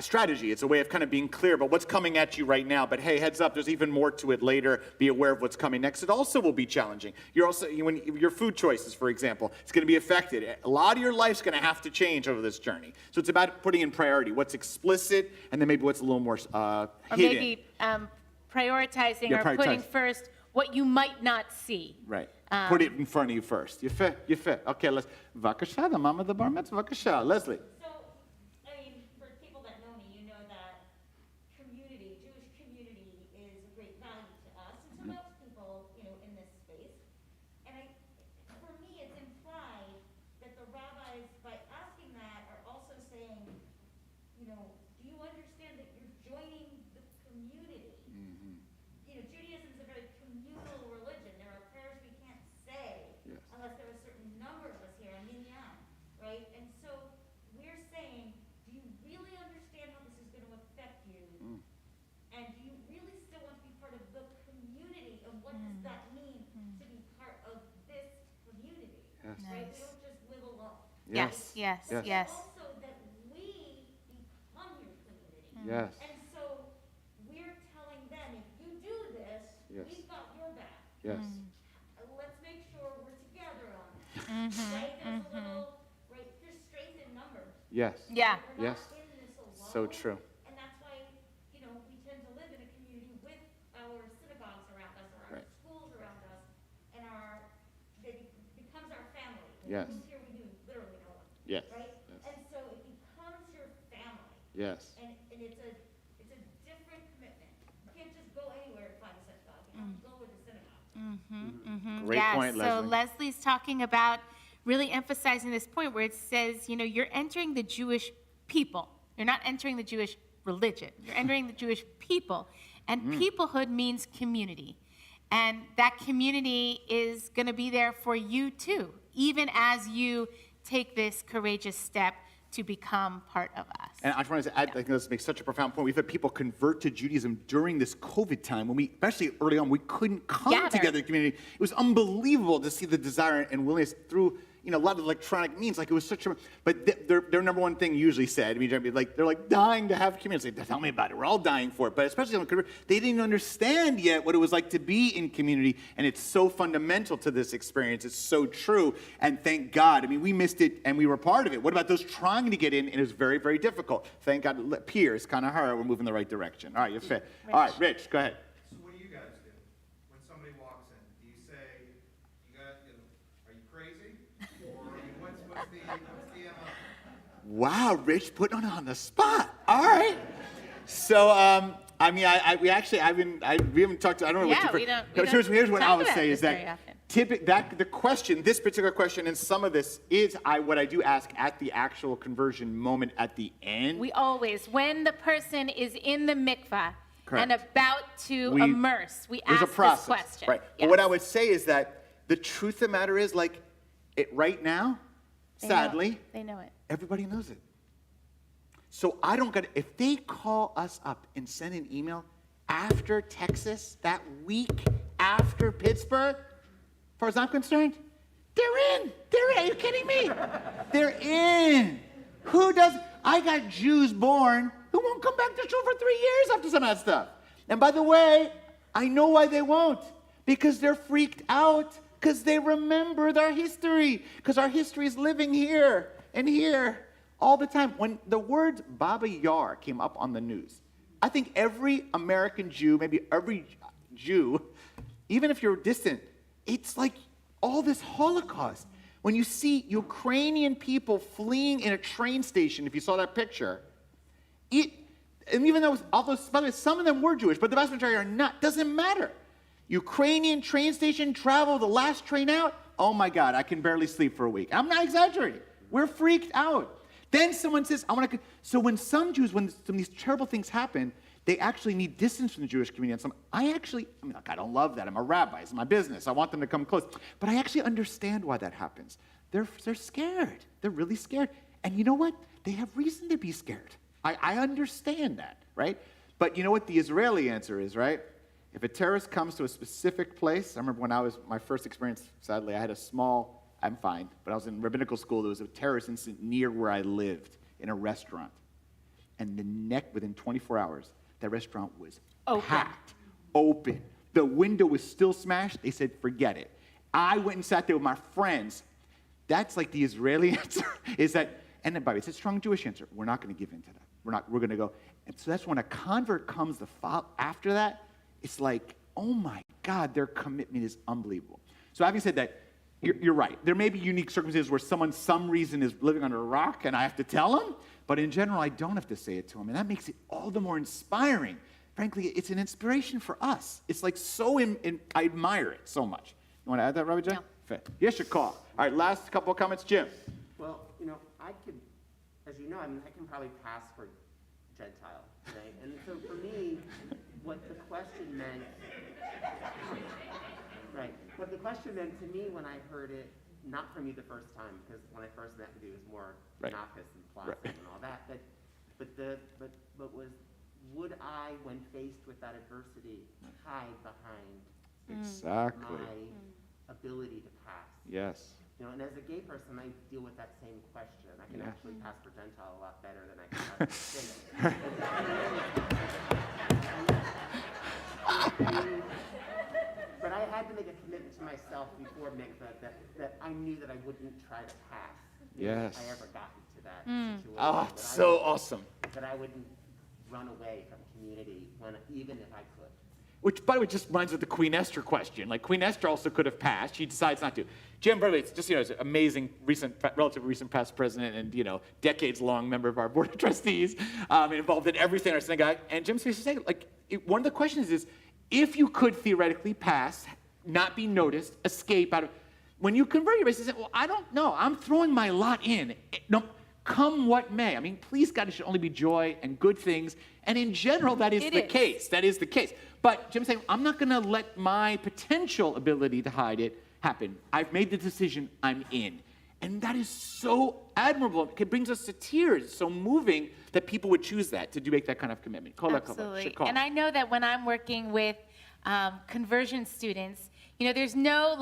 strategy. It's a way of kind of being clear about what's coming at you right now. But hey, heads up, there's even more to it later. Be aware of what's coming next. It also will be challenging. When your food choices, for example, it's going to be affected. A lot of your life's going to have to change over this journey. So it's about putting in priority, what's explicit, and then maybe what's a little more hidden. Or maybe prioritizing or putting first what you might not see. Right. Put it in front of you first. You fit. Okay, let's. Vakasha, the mama of the bar mitzvah. Vakasha. Leslie. Right? Nice. They don't just live alone. Yes, yes, Yes. yes. Also that we become your community. Yes. And so we're telling them, if you do this, Yes. we've got your back. Yes. Let's make sure we're together on that. Mhm, Right? There's mhm. a little, right, there's strength in numbers. Yes. Yeah. We're not Yes. in this alone. So true. And that's why, you know, we tend to live in a community with our synagogues around us, or our Right. schools around us, and becomes our family. Yes. Who's here, we do literally know one. Yes. Right? Yes. And so it becomes your family. Yes. And it's a different commitment. You can't just go anywhere to find a synagogue. You have to go with the synagogue. Great Yes, point, so Leslie. Leslie's talking about really emphasizing this point where it says, you know, you're entering the Jewish people. You're not entering the Jewish religion. You're entering the Jewish people. And peoplehood means community. And that community is going to be there for you too, even as you take this courageous step to become part of us. And I just wanted to add, I think this makes such a profound point. We've had people convert to Judaism during this COVID time when we, especially early on, we couldn't come Gather. together in the community. It was unbelievable to see the desire and willingness through, you know, a lot of electronic means. Like it was such a, but their number one thing usually said, I mean, like they're like dying to have community. Like, tell me about it. We're all dying for it. But especially when they didn't even understand yet what it was like to be in community. And it's so fundamental to this experience. It's so true. And thank God. I mean, we missed it and we were part of it. What about those trying to get in? And it was very, very difficult. Thank God. Peers, kind of hard. We're moving the right direction. All right, you're fit. All right, Rich, go ahead. So what do you guys do when somebody walks in? Do you say, are you crazy? Or what's the MO? Wow, Rich, putting on the spot. All right. So, I mean, we haven't talked. I don't know Yeah, what we you. don't Here's what I talk would about say is this very that often. the question, this particular question, and some of this is what I do ask at the actual conversion moment at the end. We always, when the person is in the mikvah Correct. and about to We- immerse, we There's ask a process, this question. right? Yes. But what I would say is that the truth of the matter is, like, it right now, They know it. sadly, They know it. everybody knows it. So I don't get it. If they call us up and send an email after Texas, that week after Pittsburgh, as far as I'm concerned, they're in. They're in. Are you kidding me? They're in. Who does? I got Jews born who won't come back to shul for 3 years after some of that stuff. And by the way, I know why they won't. Because they're freaked out. Because they remember their history. Because our history is living here and here all the time. When the words Baba Yar came up on the news, I think every American Jew, maybe every Jew, even if you're distant, it's like all this Holocaust. When you see Ukrainian people fleeing in a train station, if you saw that picture, and even though all those, by the way, some of them were Jewish, but the vast majority are not, doesn't matter. Ukrainian train station travel, the last train out, oh my God, I can barely sleep for a week. I'm not exaggerating. We're freaked out. Then someone says, so when some Jews, when some of these terrible things happen, they actually need distance from the Jewish community. And I don't love that. I'm a rabbi. It's my business. I want them to come close. But I actually understand why that happens. They're scared. They're really scared. And you know what? They have reason to be scared. I understand that, right? But you know what the Israeli answer is, right? If a terrorist comes to a specific place, I remember when my first experience, sadly, I had I'm fine, but I was in rabbinical school. There was a terrorist incident near where I lived in a restaurant. And within 24 hours, that restaurant was packed, open. The window was still smashed. They said, forget it. I went and sat there with my friends. That's like the Israeli answer, is that, and then, by the way, it's a strong Jewish answer. We're not going to give in to that. We're going to go. And so that's when a convert comes after that, it's like, oh my God, their commitment is unbelievable. So having said that, you're right. There may be unique circumstances where some reason is living under a rock and I have to tell them, but in general, I don't have to say it to them. And that makes it all the more inspiring. Frankly, it's an inspiration for us. It's like I admire it so much. You want to add that, Rabbi Jen? No. Yes, your call. All right, last couple of comments, Jim. Well, I could, as you know, I can probably pass for Gentile, right? And so for me, what the question meant, right? What the question meant to me when I heard it, not from you the first time, because when I first met with you, it was more Nafis and Placid and all that. But was, would I, when faced with that adversity, hide behind Exactly. my ability to pass? Yes. You know, and as a gay person, I deal with that same question. I can Yeah. actually pass for Gentile a lot better than I can pass for gay. But I had to make a commitment to myself before mikvah that I knew that I wouldn't try to pass. Yes. If I ever got into that Mm. situation. Oh, That I so would- awesome. That I wouldn't run away from community even if I could. Which, by the way, just reminds me of the Queen Esther question. Like, Queen Esther also could have passed. She decides not to. Jim Burley, it's just, is an amazing, relatively recent past president and, decades-long member of our board of trustees, involved in everything in our synagogue. And Jim's used to say, one of the questions is, if you could theoretically pass, not be noticed, escape out of... When you convert your race, you say, well, I don't know. I'm throwing my lot in. No, come what may. I mean, please, God, it should only be joy and good things. And in general, that is the case. That is the case. But Jim's saying, I'm not going to let my potential ability to hide it happen. I've made the decision. I'm in. And that is so admirable. It brings us to tears. It's so moving that people would choose that, to make that kind of commitment. Absolutely. And I know that when I'm working with conversion students, there's no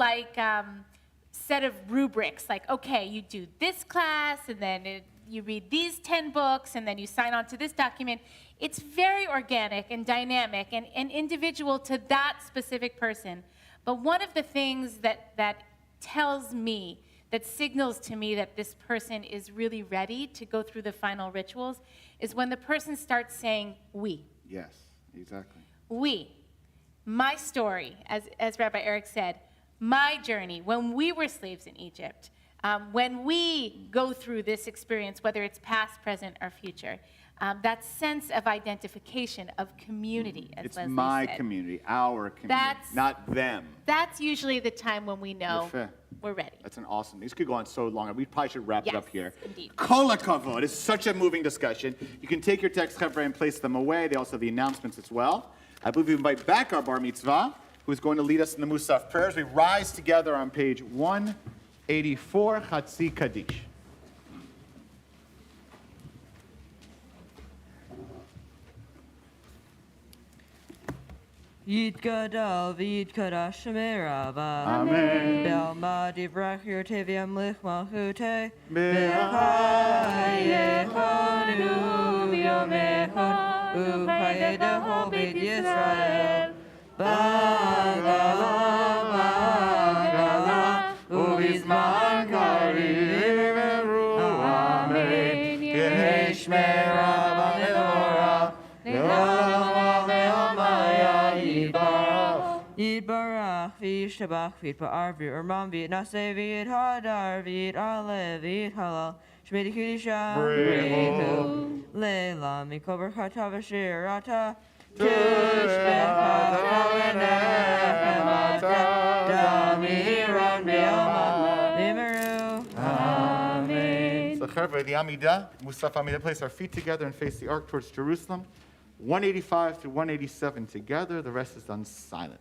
set of rubrics, like, okay, you do this class, and then you read these 10 books, and then you sign on to this document. It's very organic and dynamic and individual to that specific person. But one of the things that tells me, that signals to me that this person is really ready to go through the final rituals is when the person starts saying, we. Yes, exactly. We. My story, as Rabbi Eric said, my journey, when we were slaves in Egypt, when we go through this experience, whether it's past, present, or future, that sense of identification, of community, as Leslie my said. community, our community, not them. That's usually the time when we know Yafeh. we're ready. That's an awesome. These could go on so long. We probably should wrap it up here. Indeed. Kol hakavod. It's such a moving discussion. You can take your text cover and place them away. They also have the announcements as well. I believe we invite back our bar mitzvah, who's going to lead us in the Musaf prayers. We rise together on page 184, Chatzi Kaddish. Yitgadal v'yitgadash Shemerava. Amen. Belma divrach yirteviam lich malchute. V'chayechonu v'yomecho u'chayedaho beit Yisrael. Bagala, bagala, u'bizman karim. Amen. Yehi Shmerava menorah. Yitbarach v'yishtabach v'yitba'ar v'yirmam v'yitnaseh v'yithadar v'yit'aleh v'yithalal shmei kudisha Brehu Leila mikol berchata v'shirata Tushbecha v'nechemata Damiran b'yama v'meru Amen. So, Chevra, the Amidah, Musaf Amidah, place our feet together and face the ark towards Jerusalem. 185 through 187 together. The rest is done silent.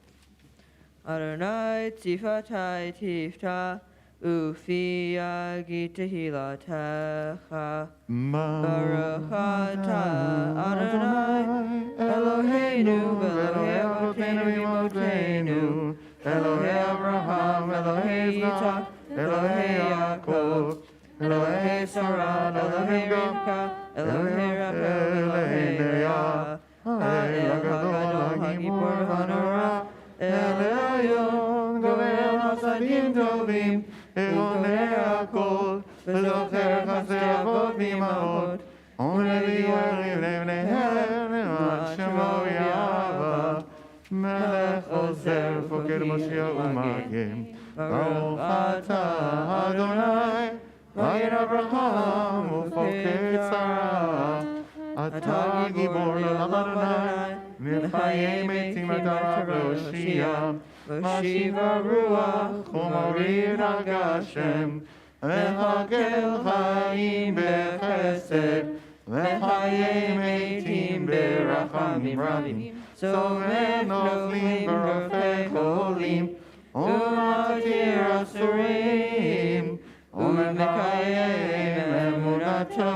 Adonai tzifatai tifta ufia gitahilatecha Baruch atah Adonai Eloheinu v'Elohei Avotenu Imotenu Elohei Abraham Elohei Yitzhak Elohei Yaakov Elohei Sarah Elohei Rivka Elohei Rachel Elohei Leah Ha'el HaGadol HaGibor HaNorah Elyon gover hasadim tovim, Eloner hakol, v'zocher chasdei avot v'imahot, Omevi yarim levnehem, Le'ad shemo yahava, Melech ozer foked Moshiach u'magim, Baruch atah Adonai, Vayir Abraham u'foked Sarah, Atah gibor l'olam Adonai, V'chayei metim atah v'oshia, V'shiva ruach u'morid al Gashem, V'hagel chayim b'chesed, V'chayei metim b'rachamim rabim, Sover noflim v'rofei cholim, U'matir asurim, U'mekayem emunato,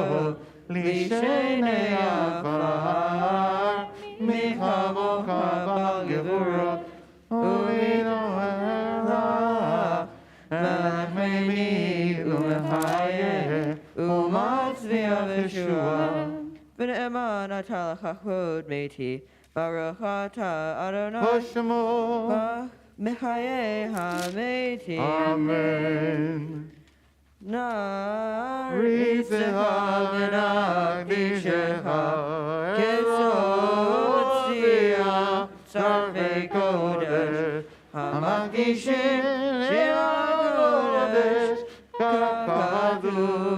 Lishenei afar, Michamocha bal gevurot, U'vino elach, Melech meimim Umatzvia Veshua. V'ne'eman atah l'chachvod meiti. Baruch atah Adonai. Mechaye hameiti. Amen. Na'ritzecha v'nagdishecha. Kitzotzia tzarvei kodesh. Hamakdishim shema kodesh. Kakadu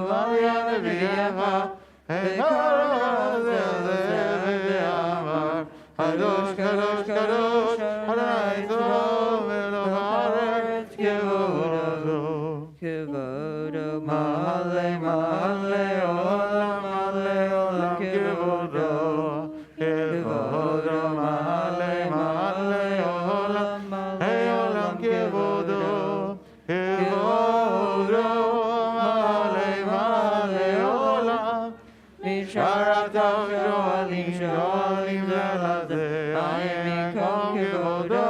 al yad v'yecha. Kadosh, Kadosh, Kadosh, Adonai Tzorov, Eloh haaretz kevodo, kevodo, Mahalei, Mahalei, Olam, Mahalei, Olam, kevodo, kevodo, Mahalei, Mahalei, Olam, Mahalei, Olam, kevodo, kevodo, Mahalei, Mahalei, Olam, Misharatav Shoalim, Shoalim, Zelazeh, Ayim Kom Kevodo,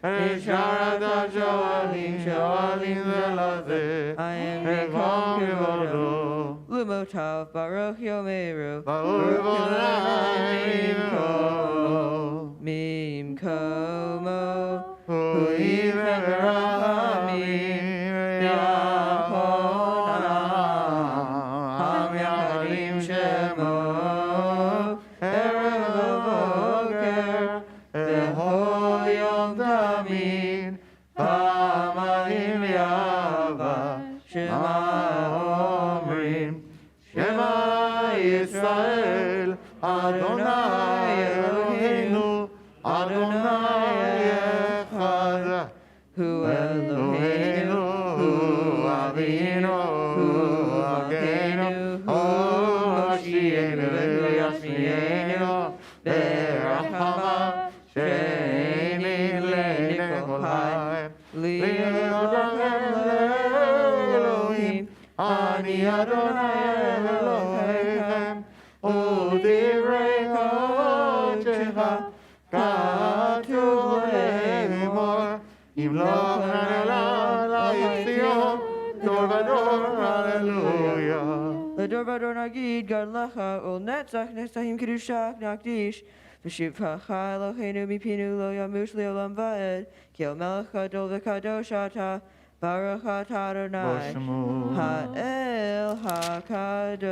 Misharatav Shoalim, Shoalim, Zelazeh, Ayim Kom Kevodo, Lumotav Baruch Yomeru, Baruch Mimko, Mimkomo, Huim Verachamim, Ham Yacharim Shemo, Erev Boker, Bechol Yom Tamid, Hamalim Yava, Shema Omrim, Shema Yisrael, Adonai Eloheinu, Adonai Echad, Hu Eloheinu, Hu Avinu, Hu Akeinu, Hu Moshienu, Yashmienu, Berachama, Sheini Lekol Haim, Elohim, Ani Adonai Elohim, Udivrei Kodecha, Katuv Lemor, Im lo la Yitzion, Dor Vador, Hallelujah. Ledor Vador Nagid, Gad Lecha, Ol Netzach, Netzachim Kedushach, Nakdish, V'shivcha Eloheinu Mipinu Lo Yamush Leolam Va'ed, Ki El Melech Gadol V'Kadosh Atah, Baruch Atah Adonai, Ha'el HaKadosh.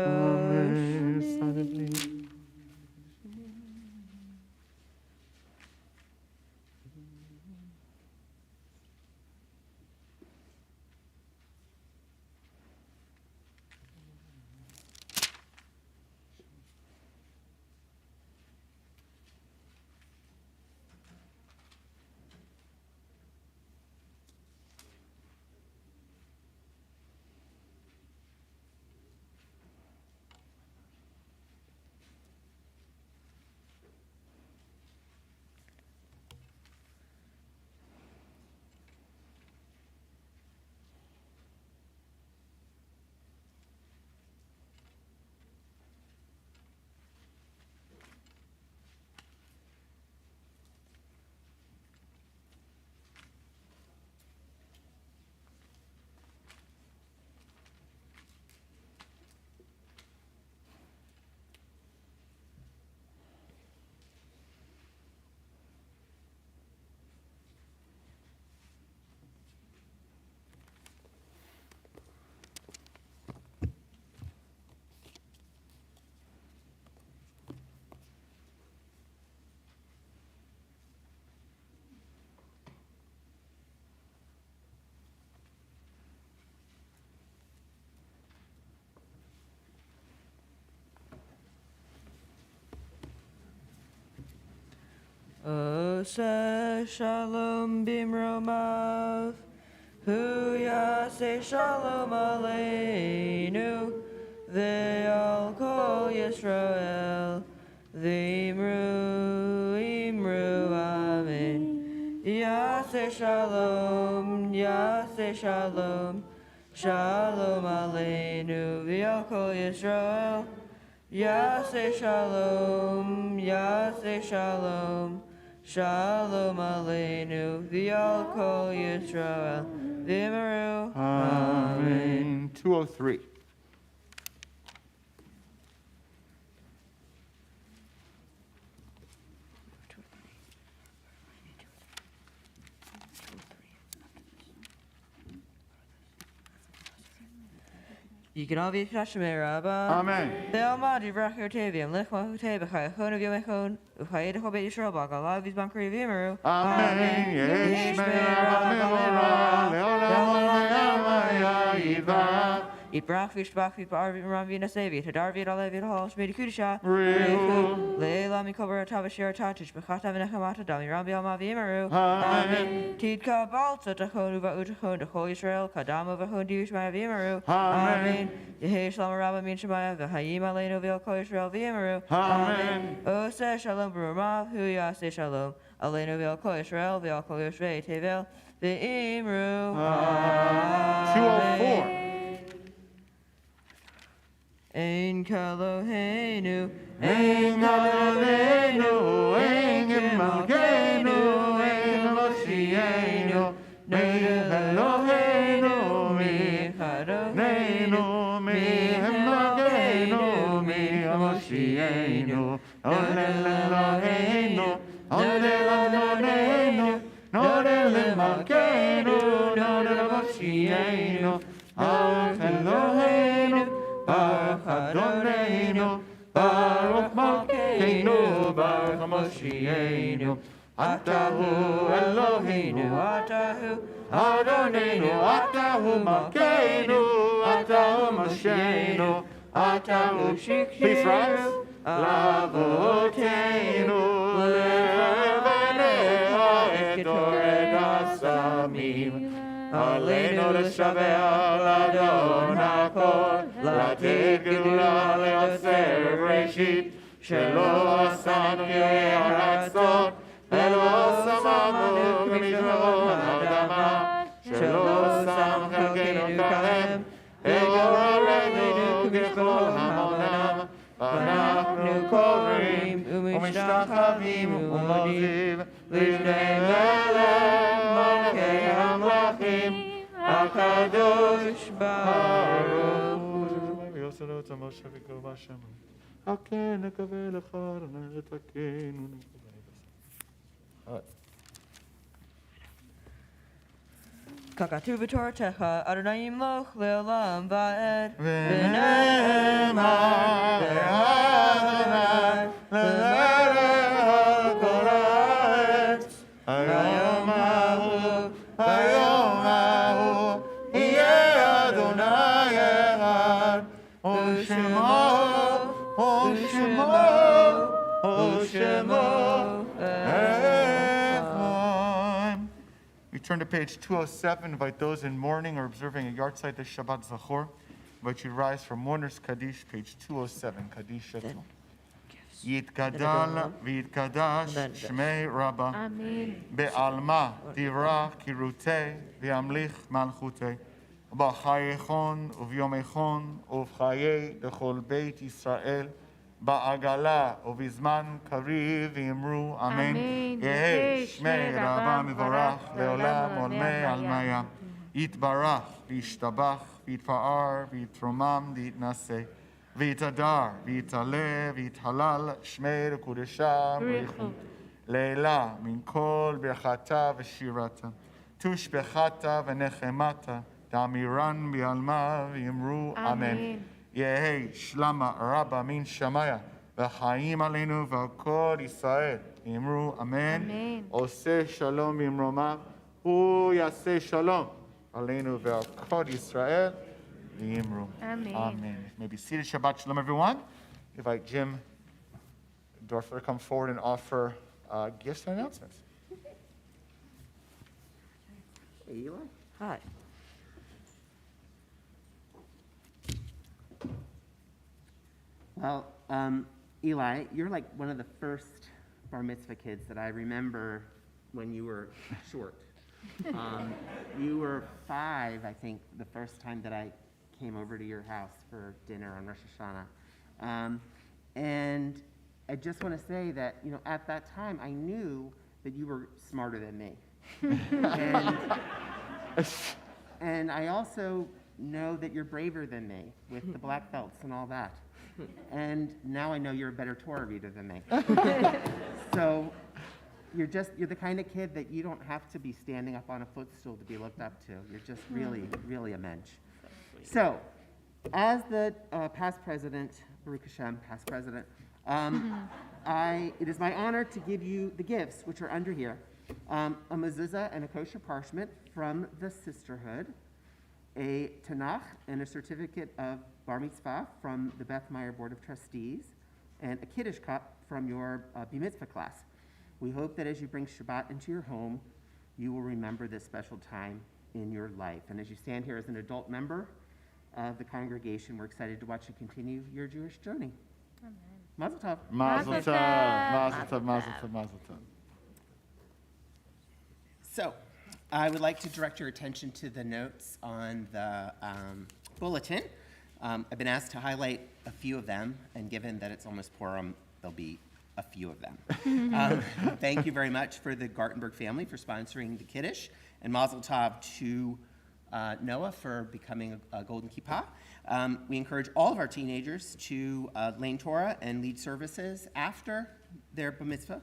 Oseh Shalom Bimromav, Hu Yaseh Shalom Aleinu, Ve'al Kol Yisrael, V'imru, Imru, Amen. Yaseh Shalom, Yaseh Shalom, Shalom Aleinu, Ve'al Kol Yisrael, Yaseh Shalom, Yaseh Shalom, Shalom Aleinu, V'al Kol Yisrael, V'imru, Amen. 203. Yikanavi Kashmir Rabba. Amen. The Almighty Rakir Tavium, Lechma Hutebe, Hon of Yomekon, Uhaid Hobe Yisrael, Bagalav, Bankri Vimeru. Amen. Yesh Rabba Mevora, Leolam Yiva. Ibrach Vishbach Viparvi Ravina Savi, Tadarvi Alevi Hall, Shmedi Kudisha. Rehu. Leila Mikover Tavashir Tatish, Bekata Venechamata, Dami Rambi Alma Vimeru. Amen. Tidka Balta, Tahonu Utahon, the Holy Israel, Kadama Vahon Dishma Vimeru. Amen. Yehi Shalom Rabba Minshamaya, Vahayim Aleno Vilko Israel Vimeru. Amen. O say Shalom Bruma, Huya say Shalom. Aleno Vilko Israel, Vilko Israel, Tevel, Vimru. 204. Ein Kalohenu, Ein Kalohenu, Ein Malkeinu, Ein Moshienu, Mein Eloheinu, Mi Chadoneinu, Mi Malkeinu, Mi Moshienu, Odel Eloheinu, Odel Adonenu, Odel Malkeinu, Odel Moshienu, Od Eloheinu. Baruch Adonenu, Baruch Malkeinu, Baruch Moshienu, Atahu Eloheinu, Atahu Adonenu, Atahu Malkeinu, Atahu Moshienu, Atahu Shikenu. Please rise. Lavotenu, Levaneha et Ored Asamim. Aleinu l'shaveh l'adon hakol, לתת גדולה ליוצר ראשית, שלא עשנו כרצון, ולא שמנו כמזרון האדמה, שלא שם חלקנו כהם, וגוררנו ככל המונם, ואנחנו קוראים ומשתחווים ומודים לפני מלך מלכי המלכים, הקדוש ברוך הוא. ויוסדות המשה וקרבה שמה. הכן נקווה לך, נתקן ונקווה. Kakatu v'tortecha, Adonai yimloch le'olam va'ed. V'ne'ema ve'Adonai le'melech kol ha'aretz. Hayom hahu, hayom hahu, yeh Adonai echad. U'shemo, u'shemo, u'shemo echad. We turn to page 207. Invite those in mourning or observing a yard site this Shabbat Zachor. Invite you to rise for Mourner's Kaddish, page 207. Kaddish Shetel. Yitgadal v'yitkadash shmei Rabba. Amen. Be'alma divra kirutei v'yamlich malchutei. B'chayechon uvyomechon uvchayei l'chol beit Yisrael. Ba'agala ובזמן קריב ויאמרו אמן. יהי שמי רבה מבורך לעולם עולמי עלמיה. יתברך וישתבח ויתפאר ויתרומם ויתנשא ויתהדר ויתעלה ויתהלל שמי לקודשה בריחו. לעילה מן כל ברכתה ושירתה. תושבחתה ונחמתה. תאמירן בעלמה ויאמרו אמן. יהי שלמה רבה מן שמיה, וחיים עלינו ועל כל ישראל. אמרו אמן. עושה שלום במרומיו, הוא יעשה שלום עלינו ועל כל ישראל. ואמרו amen. May be seated. Shabbat Shalom, everyone. Invite Jim Dorfler to come forward and offer gifts and announcements. Hey, Eli. Hi. Well, Eli, you're like one of the first bar mitzvah kids that I remember when you were short. You were 5, I think, the first time that I came over to your house for dinner on Rosh Hashanah. And I just want to say that, you know, at that time, I knew that you were smarter than me. And I also know that you're braver than me with the black belts and all that. And now I know you're a better Torah reader than me. So you're the kind of kid that you don't have to be standing up on a footstool to be looked up to. You're just really, really a mensch. So As the past president, Baruch Hashem, past president, it is my honor to give you the gifts, which are under here. A mezuzah and a kosher parchment from the sisterhood, a Tanakh and a certificate of Bar Mitzvah from the Beth Meyer Board of Trustees, and a Kiddush cup from your B-Mitzvah class. We hope that as you bring Shabbat into your home, you will remember this special time in your life. And as you stand here as an adult member of the congregation, we're excited to watch you continue your Jewish journey. Amen. Mazel tov. Mazel tov. Mazel tov. Mazel tov. Mazel tov. So, I would like to direct your attention to the notes on the bulletin. I've been asked to highlight a few of them, and given that it's almost Purim, there'll be a few of them. Thank you very much for the Gartenberg family for sponsoring the Kiddush, and Mazel Tov to Noah for becoming a Golden Kippah. We encourage all of our teenagers to learn Torah and lead services after their Bar Mitzvah.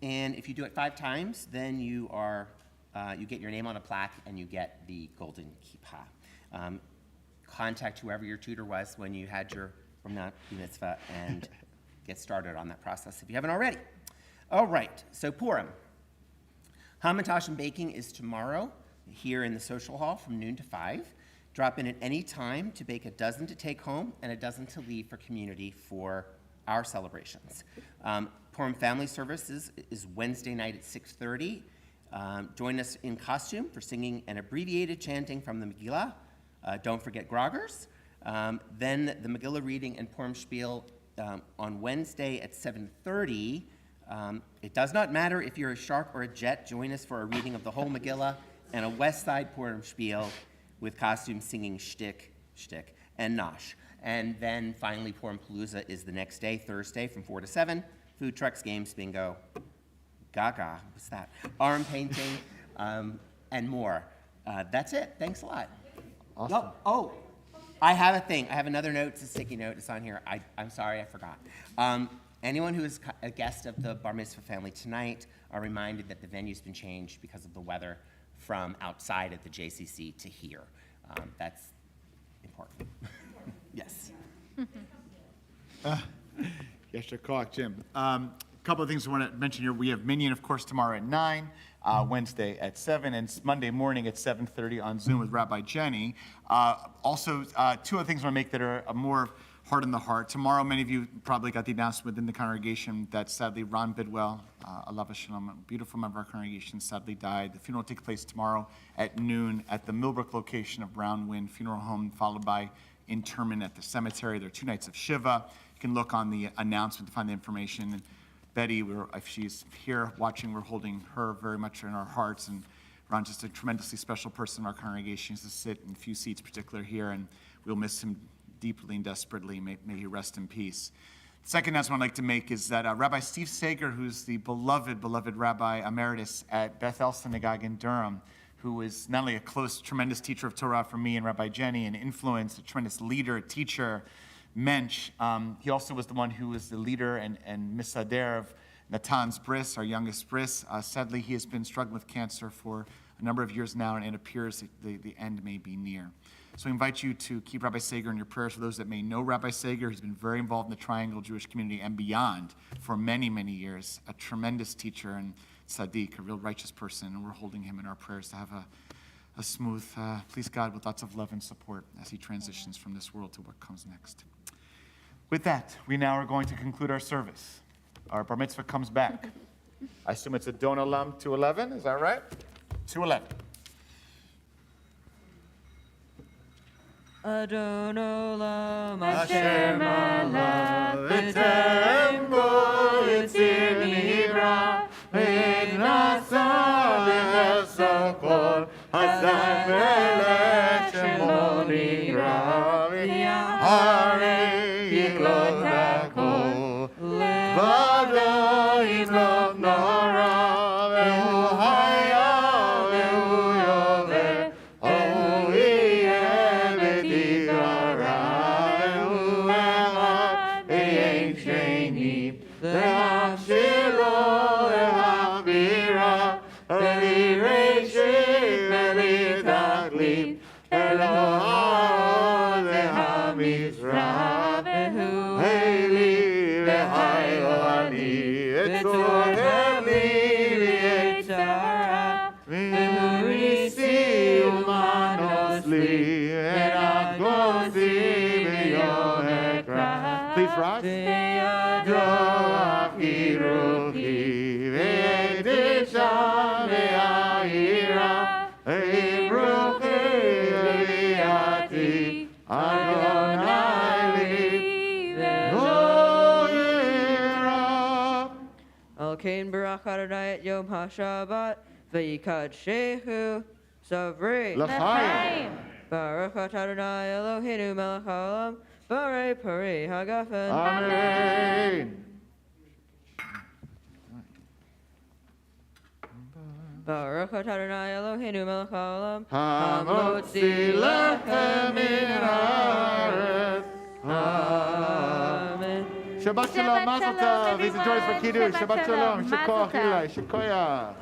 And if you do it 5 times, then you get your name on a plaque and you get the Golden Kippah. Contact whoever your tutor was when you had your Bar Mitzvah and get started on that process if you haven't already. All right, so Purim. Hamantash and baking is tomorrow here in the social hall from noon to 5. Drop in at any time to bake a dozen to take home and a dozen to leave for community for our celebrations. Purim Family Services is Wednesday night at 6:30. Join us in costume for singing an abbreviated chanting from the Megillah. Don't forget groggers. Then the Megillah reading and Purim spiel on Wednesday at 7:30. It does not matter if you're a shark or a jet. Join us for a reading of the whole Megillah and a West Side Purim spiel with costume singing shtick, and nosh. And then finally, Purim Palooza is the next day, Thursday, from 4 to 7. Food trucks, games, bingo, gaga, what's that? Arm painting, and more. That's it. Thanks a lot. Awesome. Oh, I have a thing. I have another note. It's a sticky note. It's on here. I'm sorry, I forgot. Anyone who is a guest of the Bar Mitzvah family tonight are reminded that the venue's been changed because of the weather from outside at the JCC to here. That's important. Yes. Yes, your clock, Jim. A couple of things I want to mention here. We have Minyan, of course, tomorrow at 9, Wednesday at 7, and Monday morning at 7:30 on Zoom with Rabbi Jenny. Also, 2 other things I want to make that are more heart in the heart. Tomorrow, many of you probably got the announcement within the congregation that sadly Ron Bidwell, Alav Shalom, a beautiful member of our congregation, sadly died. The funeral will take place tomorrow at noon at the Millbrook location of Brown Wind Funeral Home, followed by interment at the cemetery. There are 2 nights of Shiva. You can look on the announcement to find the information. And Betty, if she's here watching, we're holding her very much in our hearts. And Ron's just a tremendously special person in our congregation. He used to sit in a few seats, particularly here, and we'll miss him deeply and desperately. May he rest in peace. The second announcement I'd like to make is that Rabbi Steve Sager, who's the beloved Rabbi Emeritus at Beth El Synagogue in Durham, who is not only a close, tremendous teacher of Torah for me and Rabbi Jenny, an influence, a tremendous leader, teacher, mensch. He also was the one who was the leader and misader of Natan's bris, our youngest bris. Sadly, he has been struggling with cancer for a number of years now, and it appears that the end may be near. So I invite you to keep Rabbi Sager in your prayers. For those that may know Rabbi Sager, he's been very involved in the Triangle Jewish community and beyond for many, many years. A tremendous teacher and tzaddik, a real righteous person, and we're holding him in our prayers to have a smooth, please God, with lots of love and support as he transitions from this world to what comes next. With that, we now are going to conclude our service. Our bar mitzvah comes back. I assume it's a Don Olam 211, is that right? 211. Adon Olam Hashem alav v'terem bo yitzir nivra v'nasa v'esakol hazar v'elech shemo nira v'yarei yiklot hakol levado yimlok nora v'hu haya v'hu yoveh oh yeh v'tikara v'hu echad v'yein sheni v'hashiro v'havira v'lireishit v'litachlit Elohim Mizrahu, Eli v'haylani, etzoreli v'yetzara, v'hurisi umanos li, v'nagozi v'yom ekra. Please rise. V'yadroach iruchi, v'yedisha v'yahira, v'yibruchi v'yati, Adonai li v'loyera. Elkein barach Adonai et Yom HaShabbat, v'yikadshehu savri. L'chaim. Baruch atah Adonai Eloheinu melech haolam, Barei pari hagafen. Amen. Baruch atah Adonai Eloheinu melech haolam, Hamotzi lechem min haaretz. Amen. Shabbat Shalom, Mazel Tov. These are joys for Kiddush. Shabbat Shalom. Shekoach Ilai. Shekoyach.